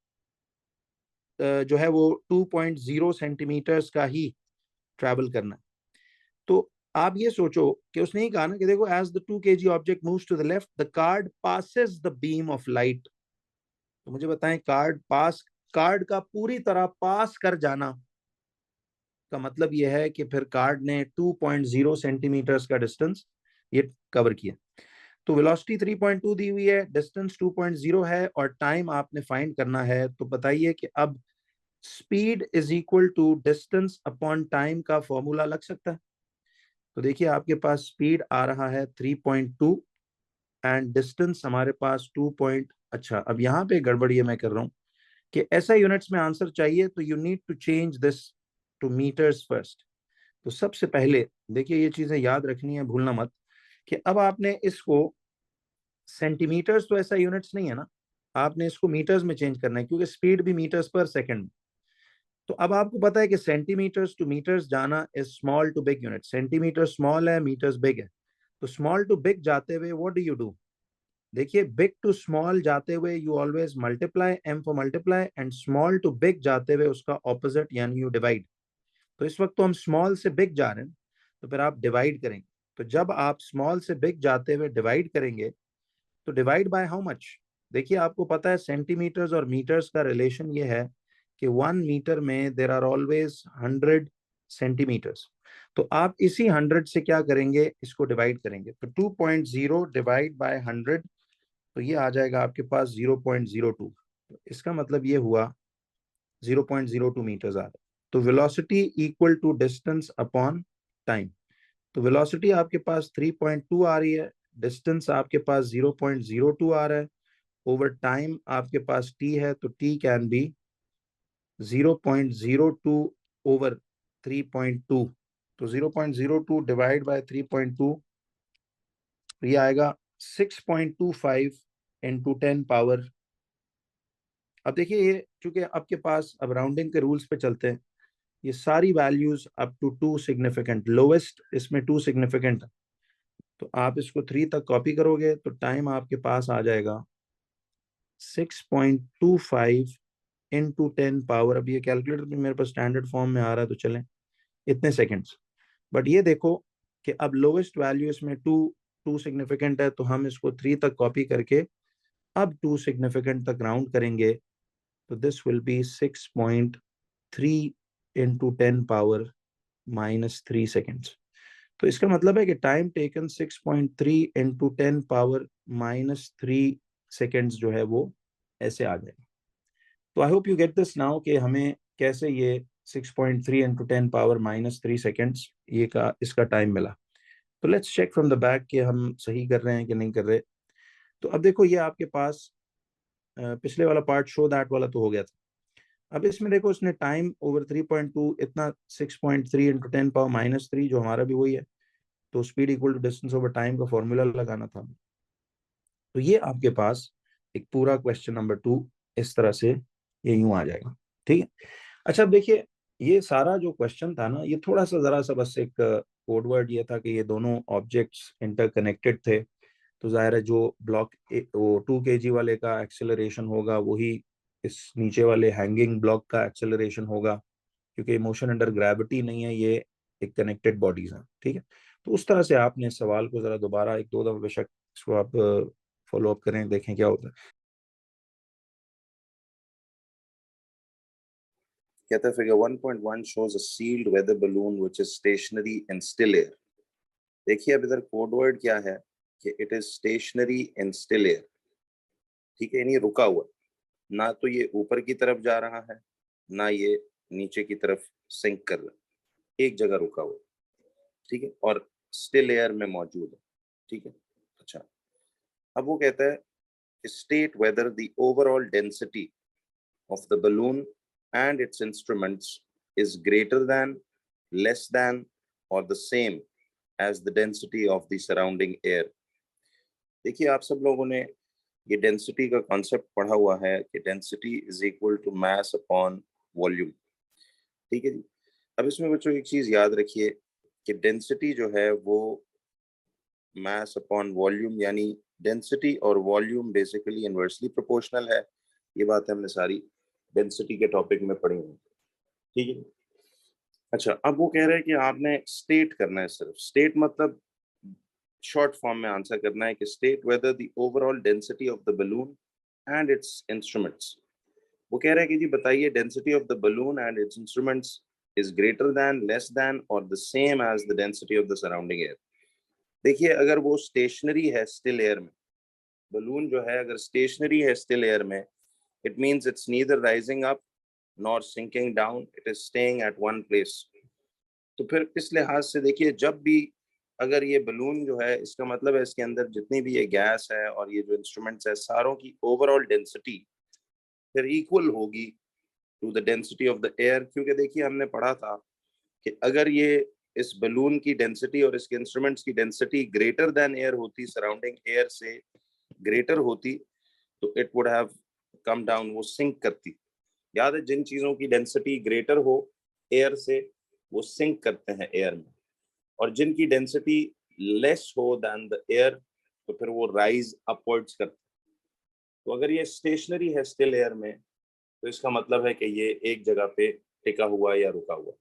Speaker 1: जो है वो 2.0 सेंटीमीटर्स का ही ट्रैवल करना है। तो आप ये सोचो कि उसने ही कहा ना कि देखो, as the 2 kg object moves to the left, the card passes the beam of light. तो मुझे बताएं, कार्ड का पूरी तरह पास कर जाना का मतलब यह है कि फिर कार्ड ने 2.0 सेंटीमीटर्स का डिस्टेंस ये कवर किया। तो वेलोसिटी 3.2 दी हुई है, डिस्टेंस 2.0 है और टाइम आपने फाइंड करना है। तो बताइए कि अब speed is equal to distance upon time का फॉर्मूला लग सकता है। तो देखिए आपके पास स्पीड आ रहा है 3.2 एंड डिस्टेंस हमारे पास 2 पॉइंट। अच्छा, अब यहाँ पे गड़बड़ ये मैं कर रहा हूँ कि ऐसा यूनिट्स में आंसर चाहिए तो you need to change this to metres first. तो सबसे पहले देखिए ये चीजें याद रखनी है, भूलना मत कि अब आपने इसको सेंटीमीटर्स, तो ऐसा यूनिट्स नहीं है ना, आपने इसको मीटर्स में चेंज करना है क्योंकि स्पीड भी मीटर्स पर सेकंड। तो अब आपको पता है कि सेंटीमीटर्स टू मीटर्स जाना is small to big unit. Centimetre small है, मीटर्स बिग है। तो स्मॉल टू बिग जाते हुए व्हाट डू यू डू? देखिए बिग टू स्मॉल जाते हुए you always multiply, M for multiply, and small to big जाते हुए उसका ऑपोजिट यानी यू डिवाइड। तो इस वक्त तो हम स्मॉल से बिग जा रहे हैं, तो फिर आप डिवाइड करेंगे। तो जब आप स्मॉल से बिग जाते हुए डिवाइड करेंगे तो डिवाइड बाय हाउ मच? देखिए आपको पता है सेंटीमीटर्स और मीटर्स का रिलेशन ये है कि 1 मीटर में देर आर ऑलवेज 100 सेंटीमीटर्स। तो आप इसी 100 से क्या करेंगे, इसको डिवाइड करेंगे। तो 2.0 डिवाइड बाय 100, तो ये आ जाएगा आपके पास 0.02। तो इसका मतलब ये हुआ 0.02 मीटर्स आ रहा है। तो velocity equal to distance upon time. तो वेलोसिटी आपके पास 3.2 आ रही है, डिस्टेंस आपके पास 0.02 आ रहा है, ओवर टाइम आपके पास t है, तो t कैन बी 0.02 ओवर 3.2। तो 0.02 डिवाइड बाय 3.2, तो ये आएगा 6.25 इंटू 10 पावर। अब देखिए ये चूंकि आपके पास अब राउंडिंग के रूल्स पे चलते हैं, ये सारी values up to 2 significant, lowest इसमें 2 सिग्निफिकेंट। तो आप इसको 3 तक कॉपी करोगे तो टाइम आपके पास आ जाएगा 6.25 इंटू 10 पावर। अब ये कैलकुलेटर भी मेरे पास स्टैंडर्ड फॉर्म में आ रहा है तो चलें, इतने सेकंड्स। बट ये देखो कि अब लोवेस्ट वैल्यू इसमें टू सिग्निफिकेंट है, तो हम इसको 3 तक कॉपी करके अब 2 सिग्निफिकेंट तक राउंड करेंगे। तो this will B 6.3 into 10 power -3 seconds. तो इसका मतलब है कि time taken 6.3 into 10 power -3 seconds जो है वो ऐसे आ जाएगा। तो आई hope you get this now कि हमें कैसे ये 6.3 इंटू 10 पावर -3 सेकेंड्स ये का इसका टाइम मिला। तो let's check from the back कि हम सही कर रहे हैं कि नहीं कर रहे। तो अब देखो ये आपके पास पिछले वाला पार्ट शो दैट वाला तो हो गया था। अब इसमें देखो इसने टाइम ओवर 3.2 इतना 6.3 इंटू 10 पावर -3 जो हमारा भी वही है। तो speed equal to distance over time का फॉर्मूला लगाना था। तो ये आपके पास एक पूरा क्वेश्चन नंबर 2 इस तरह से ये यूं आ जाएगा। ठीक है। अच्छा अब देखिए ये सारा जो क्वेश्चन था ना, ये थोड़ा सा जरा सा बस एक कोड वर्ड ये था कि ये दोनों ऑब्जेक्ट्स इंटरकनेक्टेड थे। तो जाहिर है जो ब्लॉक वो 2 kg वाले का एक्सेलरेशन होगा वही इस नीचे वाले हैंगिंग ब्लॉक का एक्सेलरेशन होगा, क्योंकि मोशन अंडर ग्रेविटी नहीं है, ये एक कनेक्टेड बॉडीज हैं। ठीक है। तो उस तरह से आपने इस सवाल को जरा दोबारा एक दो दफा बेशक इसको आप फॉलो अप करें, देखें क्या होता है।
Speaker 2: कहता है figure 1.1 shows a sealed weather balloon which is stationary in still air। देखिए अब इधर कोड वर्ड क्या है कि it is stationary in still air. ठीक है, यानी रुका हुआ, ना तो ये ऊपर की तरफ जा रहा है ना ये नीचे की तरफ सिंक कर रहा है, एक जगह रुका हुआ। ठीक है, और स्टिल एयर में मौजूद है। ठीक है। अच्छा, अब वो कहता है state whether the overall density of the balloon and its instruments is greater than, less than, or the same as the density of the surrounding air। देखिए आप सब लोगों ने ये डेंसिटी का कॉन्सेप्ट पढ़ा हुआ है कि density is equal to mass upon volume. ठीक है जी। अब इसमें बच्चों एक चीज याद रखिए कि डेंसिटी जो है वो मास अपॉन वॉल्यूम, यानी डेंसिटी और वॉल्यूम बेसिकली इनवर्सली प्रोपोर्शनल है। ये बात हमने सारी डेंसिटी के टॉपिक में पढ़ी हुई। ठीक है। अच्छा, अब वो कह रहे हैं कि आपने स्टेट करना है, सिर्फ स्टेट मतलब शॉर्ट फॉर्म में आंसर करना है कि state whether the overall density of the balloon and its instruments. वो कह रहे हैं कि जी बताइए density of the balloon and its instruments is greater than, less than और the same as the density of the surrounding air. देखिए अगर वो स्टेशनरी है स्टिल एयर में, बलून जो है अगर स्टेशनरी है स्टिल एयर में, it means it's neither rising up nor sinking down, it is staying at one place. तो फिर इस लिहाज से देखिए जब भी अगर ये बलून जो है, इसका मतलब है इसके अंदर जितनी भी ये गैस है और ये जो इंस्ट्रूमेंट्स है, सारों की ओवरऑल डेंसिटी फिर इक्वल होगी to the density of the air. क्योंकि देखिए हमने पढ़ा था कि अगर ये इस बलून की डेंसिटी और इसके इंस्ट्रूमेंट्स की डेंसिटी ग्रेटर देन एयर होती, सराउंडिंग एयर से ग्रेटर होती, तो it would have come down, वो सिंक करती। याद है जिन चीजों की डेंसिटी ग्रेटर हो एयर से, वो सिंक करते हैं एयर में, और जिनकी डेंसिटी लेस हो देन द एयर, तो फिर वो राइज अपवर्ड्स करते हैं। तो अगर ये स्टेशनरी है स्टिल एयर में, तो इसका मतलब है कि ये एक जगह पे टिका हुआ या रुका हुआ।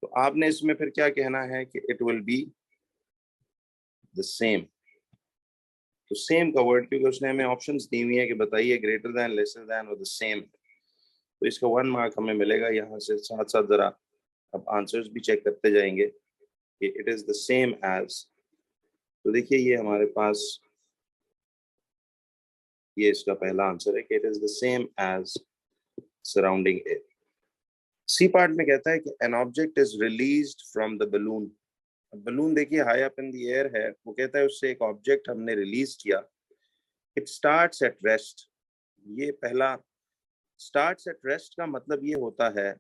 Speaker 2: तो आपने इसमें फिर क्या कहना है कि it will be the same. तो सेम का वर्ड, क्योंकि उसने हमें ऑप्शंस दी हुई है कि बताइए ग्रेटर देन, लेसर देन और द सेम, तो इसका 1 मार्क हमें मिलेगा। यहाँ से साथ साथ जरा अब आंसर्स भी चेक करते जाएंगे कि it is the same as. तो देखिए ये हमारे पास ये इसका पहला आंसर है कि it is the same as surrounding air. C part में कहता है कि an object is released from the balloon. Balloon देखिए high up in the air है, वो कहता है उससे एक ऑब्जेक्ट हमने रिलीज किया। It starts at rest. ये पहला स्टार्ट्स एट रेस्ट का मतलब ये होता है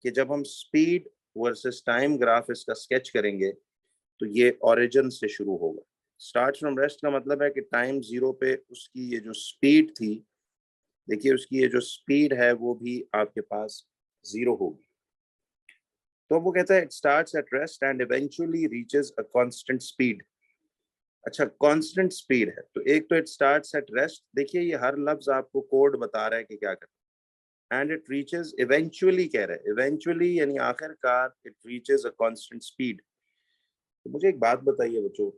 Speaker 2: कि जब हम स्पीड वर्सेस टाइम ग्राफ इसका स्केच करेंगे, तो ये ओरिजिन से शुरू होगा। स्टार्ट फ्रॉम रेस्ट का मतलब है कि टाइम जीरो पे उसकी ये जो स्पीड थी, देखिए उसकी ये जो स्पीड है वो भी आपके पास जीरो होगी। तो वो कहता है it starts at rest and eventually reaches a constant speed. अच्छा कांस्टेंट स्पीड है, तो एक तो इट स्टार्ट्स एट रेस्ट, देखिए ये हर लफ्ज आपको कोड बता रहा है कि क्या करना। एंड इट रीचेस इवेंचुअली कह रहा है, इवेंचुअली यानी आखिरकार it reaches a constant speed. तो मुझे एक बात बताइए बच्चों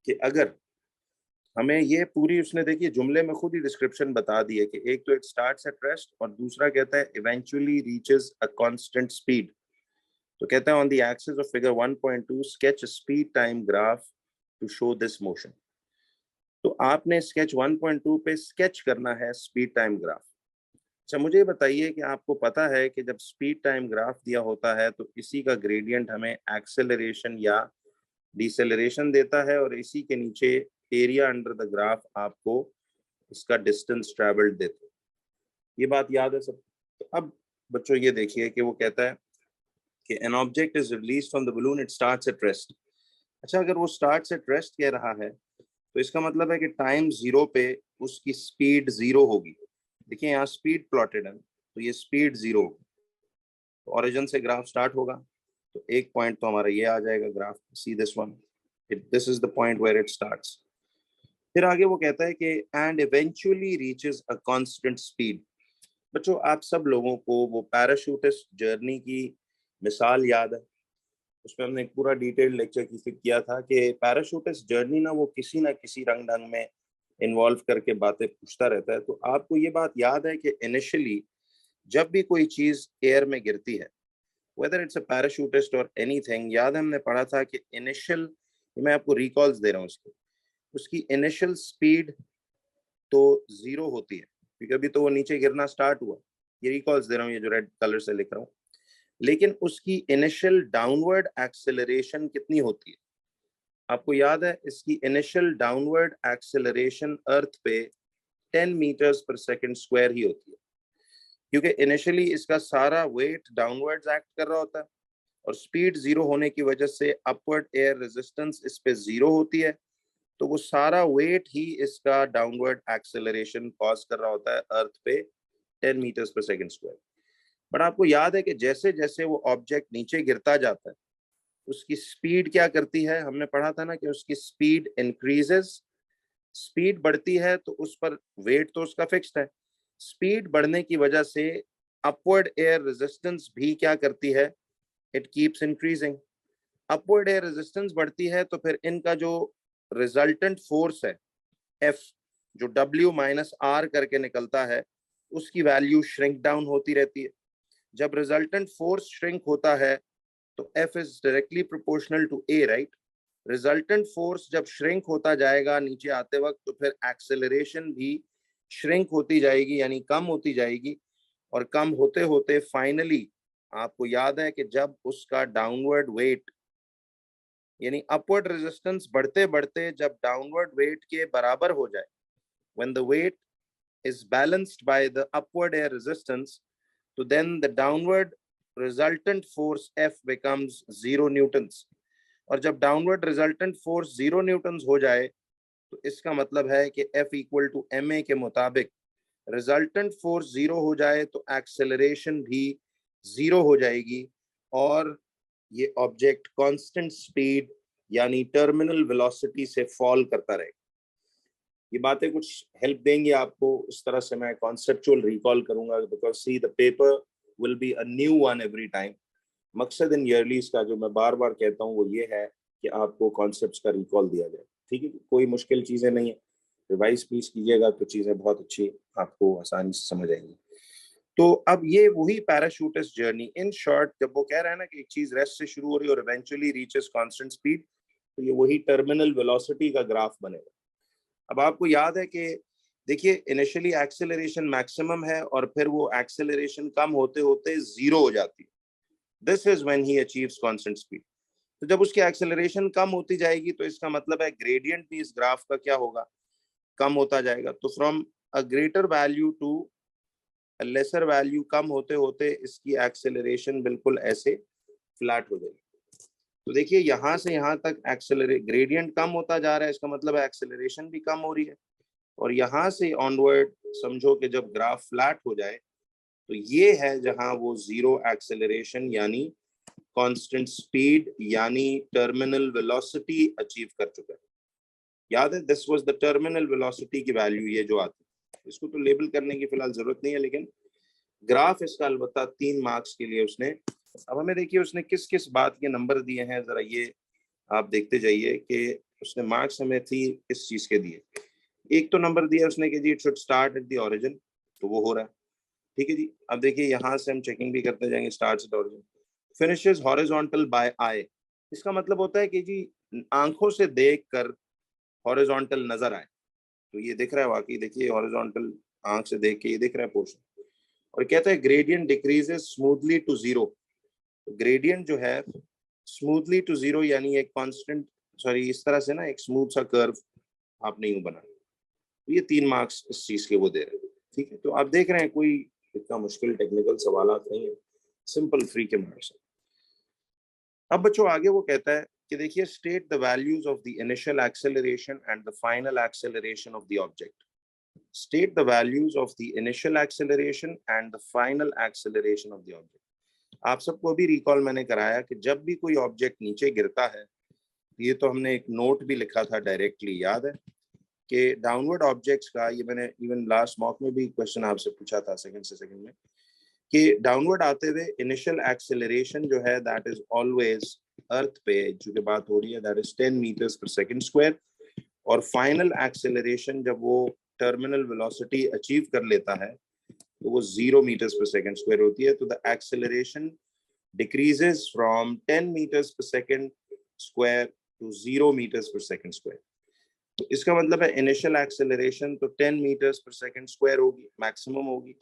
Speaker 2: कि अगर हमें ये पूरी, उसने देखिए जुमले में खुद ही डिस्क्रिप्शन बता दी है कि एक तो इट स्टार्ट्स एट रेस्ट और दूसरा कहता है eventually reaches a constant speed. तो कहता है on the axis of figure 1.2 sketch speed time graph to show this motion. तो आपने स्केच 1.2 पे स्केच करना है स्पीड टाइम ग्राफ। अच्छा मुझे बताइए कि आपको पता है कि जब स्पीड टाइम ग्राफ दिया होता है तो इसी का ग्रेडियंट हमें एक्सेलरेशन या डिसेलरेशन देता है, और इसी के नीचे एरिया अंडर द ग्राफ आपको इसका डिस्टेंस ट्रेवल्ड देता है। ये बात याद है सब। तो अब बच्चों ये देखिए कि वो कहता है कि an object is release from the balloon, it starts at rest. अच्छा अगर वो स्टार्ट्स एट रेस्ट कह रहा है, तो इसका मतलब है कि टाइम जीरो पे उसकी स्पीड जीरो होगी। देखिए यहाँ स्पीड प्लॉटेड है, तो ये स्पीड जीरो होगी। तो ओरिजिन से ग्राफ स्टार्ट होगा, तो एक पॉइंट तो हमारा ये आ जाएगा graph, see this one, this is the point where it starts. फिर आगे वो कहता है कि and eventually reaches a constant speed. बच्चों आप सब लोगों को वो पैराशूटिस्ट जर्नी की मिसाल याद है, उसमें हमने एक पूरा डिटेल लेक्चर किया था कि पैराशूटिस्ट जर्नी ना किसी रंग ढंग में इन्वॉल्व करके बातें पूछता रहता है। तो आपको ये बात याद है कि इनिशियली जब भी कोई चीज एयर में गिरती है, वेदर इट्स अ पैराशूटिस्ट और एनीथिंग, याद है हमने पढ़ा था कि इनिशियल, मैं आपको रिकॉल्स दे रहा हूँ इसके, उसकी इनिशियल स्पीड तो जीरो होती है क्योंकि अभी तो वो नीचे गिरना स्टार्ट हुआ। ये रिकॉल्स दे रहा हूँ, ये जो रेड कलर से लिख रहा हूँ। लेकिन उसकी इनिशियल डाउनवर्ड एक्सेलरेशन कितनी होती है? आपको याद है इसकी इनिशियल डाउनवर्ड एक्सेलरेशन अर्थ पे 10 मीटर्स पर सेकंड स्क्वायर ही होती है, क्योंकि इनिशियली इसका सारा वेट डाउनवर्ड्स एक्ट कर रहा होता है, और स्पीड जीरो होने की वजह से अपवर्ड एयर रेजिस्टेंस इस पे जीरो होती है, तो वो सारा वेट ही इसका डाउनवर्ड एक्सेलरेशन कॉज कर रहा होता है अर्थ पे 10 metres per second square. But आपको याद है कि जैसे जैसे वो ऑब्जेक्ट नीचे गिरता जाता है, उसकी स्पीड क्या करती है? हमने पढ़ा था ना कि उसकी स्पीड इंक्रीजेस। स्पीड बढ़ती है तो उस पर वेट तो उसका फिक्स्ड है, स्पीड बढ़ने की वजह से अपवर्ड एयर रेजिस्टेंस भी क्या करती है? It keeps increasing. Upward air resistance बढ़ती है तो फिर इनका जो रिजल्टेंट फोर्स है एफ, जो डब्ल्यू माइनस आर करके निकलता है, उसकी वैल्यू श्रिंक डाउन होती रहती है। जब रिजल्टेंट फोर्स श्रिंक होता है तो F is directly proportional to A, right? Resultant force जब श्रिंक होता जाएगा नीचे आते वक्त, तो फिर एक्सेलरेशन भी श्रिंक होती जाएगी, यानी कम होती जाएगी। और कम होते होते फाइनली आपको याद है कि जब उसका डाउनवर्ड वेट यानी अपवर्ड रेजिस्टेंस बढ़ते बढ़ते जब डाउनवर्ड वेट के बराबर हो जाए, when the weight is balanced by the upward air resistance, so then the downward resultant force F becomes 0 newtons. और जब डाउनवर्ड रिजल्टेंट फोर्स 0 न्यूटन्स हो जाए, तो इसका मतलब है कि F इक्वल टू ma के मुताबिक रिजल्टेंट फोर्स 0 हो जाए तो एक्सेलरेशन भी 0 हो जाएगी, और ये ऑब्जेक्ट कांस्टेंट स्पीड यानी टर्मिनल वेलोसिटी से फॉल करता रहेगा। ये बातें कुछ हेल्प देंगी आपको, इस तरह से मैं कॉन्सेप्चुअल रिकॉल करूंगा, because see the paper will be a new one every time. मकसद इन ईयरलीज का जो मैं बार बार कहता हूँ वो ये है कि आपको कॉन्सेप्ट्स का रिकॉल दिया जाए, ठीक है। कोई मुश्किल चीजें नहीं है, रिवाइज प्लीज कीजिएगा तो चीजें बहुत अच्छी आपको आसानी से समझ आएंगी। तो अब ये वही पैराशूटिस्ट जर्नी इन शॉर्ट, जब वो कह रहा है ना कि एक चीज रेस्ट से शुरू हो रही है और इवेंचुअली रीचेस कांस्टेंट स्पीड, तो ये वही टर्मिनल वेलोसिटी का ग्राफ बनेगा। अब आपको याद है कि देखिए इनिशियली एक्सेलरेशन मैक्सिमम है और फिर वो एक्सेलरेशन कम होते होते 0 हो जाती है। This is when he achieves constant speed. तो जब उसकी एक्सेलरेशन कम होती जाएगी तो इसका मतलब है ग्रेडियंट भी इस ग्राफ का क्या होगा, कम होता जाएगा। तो from a greater value to a lesser value कम होते होते इसकी एक्सेलरेशन बिल्कुल ऐसे फ्लैट हो जाएगी। तो देखिए यहां से यहां तक एक्सेलरेट ग्रेडियंट कम होता जा रहा है, इसका मतलब है एक्सेलरेशन भी कम हो रही है। और यहां से ऑनवर्ड समझो कि जब ग्राफ फ्लैट हो जाए तो ये है जहां वो 0 एक्सेलरेशन यानी कांस्टेंट स्पीड यानी टर्मिनल वेलोसिटी अचीव कर चुका है। याद है this was the terminal velocity की वैल्यू, ये जो आती है। इसको तो लेबल करने की फिलहाल जरूरत नहीं है, लेकिन ग्राफ इसका अलबत्ता 3 मार्क्स के लिए उसने। अब हमें देखिए उसने किस किस बात के नंबर दिए हैं, जरा ये आप देखते जाइए कि उसने मार्क्स हमें थी किस चीज के दिए। एक तो नंबर दिया उसने कि जी it should start at the origin, तो वो हो रहा है, ठीक है जी। अब देखिए यहाँ से हम चेकिंग भी करते जाएंगे, starts at origin, finishes horizontal by I. इसका मतलब होता है कि जी आंखों से देख कर हॉरिजॉन्टल नजर आए, तो ये दिख रहा है वाकई, देखिए हॉरिजॉन्टल आंख से देख के ये दिख रहा है पोर्शन। और कहता है gradient decreases smoothly to 0। Gradient जो है स्मूथली टू 0 यानी एक कांस्टेंट, सॉरी इस तरह से ना एक स्मूथ सा कर्व आपने यूं बना, तो ये 3 मार्क्स इस चीज के वो दे रहे हैं, ठीक है। तो आप देख रहे हैं कोई इतना मुश्किल टेक्निकल सवाल नहीं है, सिंपल फ्री के मार्क्स। अब बच्चों आगे वो कहता है कि देखिए state the values of the initial acceleration and the final acceleration of the object. State the values of the initial acceleration and the final acceleration of the object. आप सबको भी रिकॉल मैंने कराया कि जब भी कोई ऑब्जेक्ट नीचे गिरता है, ये तो हमने एक नोट भी लिखा था डायरेक्टली, याद है कि डाउनवर्ड ऑब्जेक्ट्स का, ये मैंने इवन लास्ट मॉक में भी क्वेश्चन आपसे पूछा था सेकंड में, कि डाउनवर्ड आते हुए इनिशियल एक्सेलरेशन जो है दैट इज ऑलवेज अर्थ पे चूंकि बात हो रही है that is 10 metres per second square, और फाइनल एक्सेलरेशन जब वो टर्मिनल वेलोसिटी अचीव कर लेता है तो वो 0 मीटर्स पर सेकंड स्क्वायर होती है। तो the acceleration decreases from 10 metres per second square to 0 metres per second square. तो इसका मतलब है इनिशियल एक्सेलरेशन तो 10 मीटर्स पर सेकंड स्क्वायर होगी, मैक्सिमम होगी,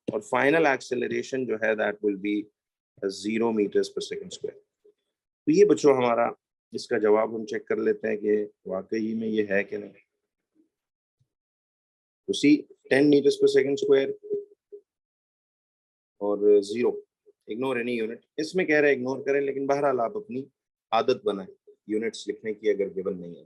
Speaker 2: और फाइनल एक्सेलरेशन जो है that will be 0 metres per second square. तो ये बच्चों हमारा इसका जवाब हम चेक कर लेते हैं कि वाकई में ये है कि नहीं। तो सी 10 मीटर्स पर सेकंड स्क्वायर और 0, इग्नोर एनी यूनिट। इसमें कह रहे हैं इग्नोर करें, लेकिन बहरहाल आप अपनी आदत बनाएं यूनिट्स लिखने की अगर गिवन नहीं है।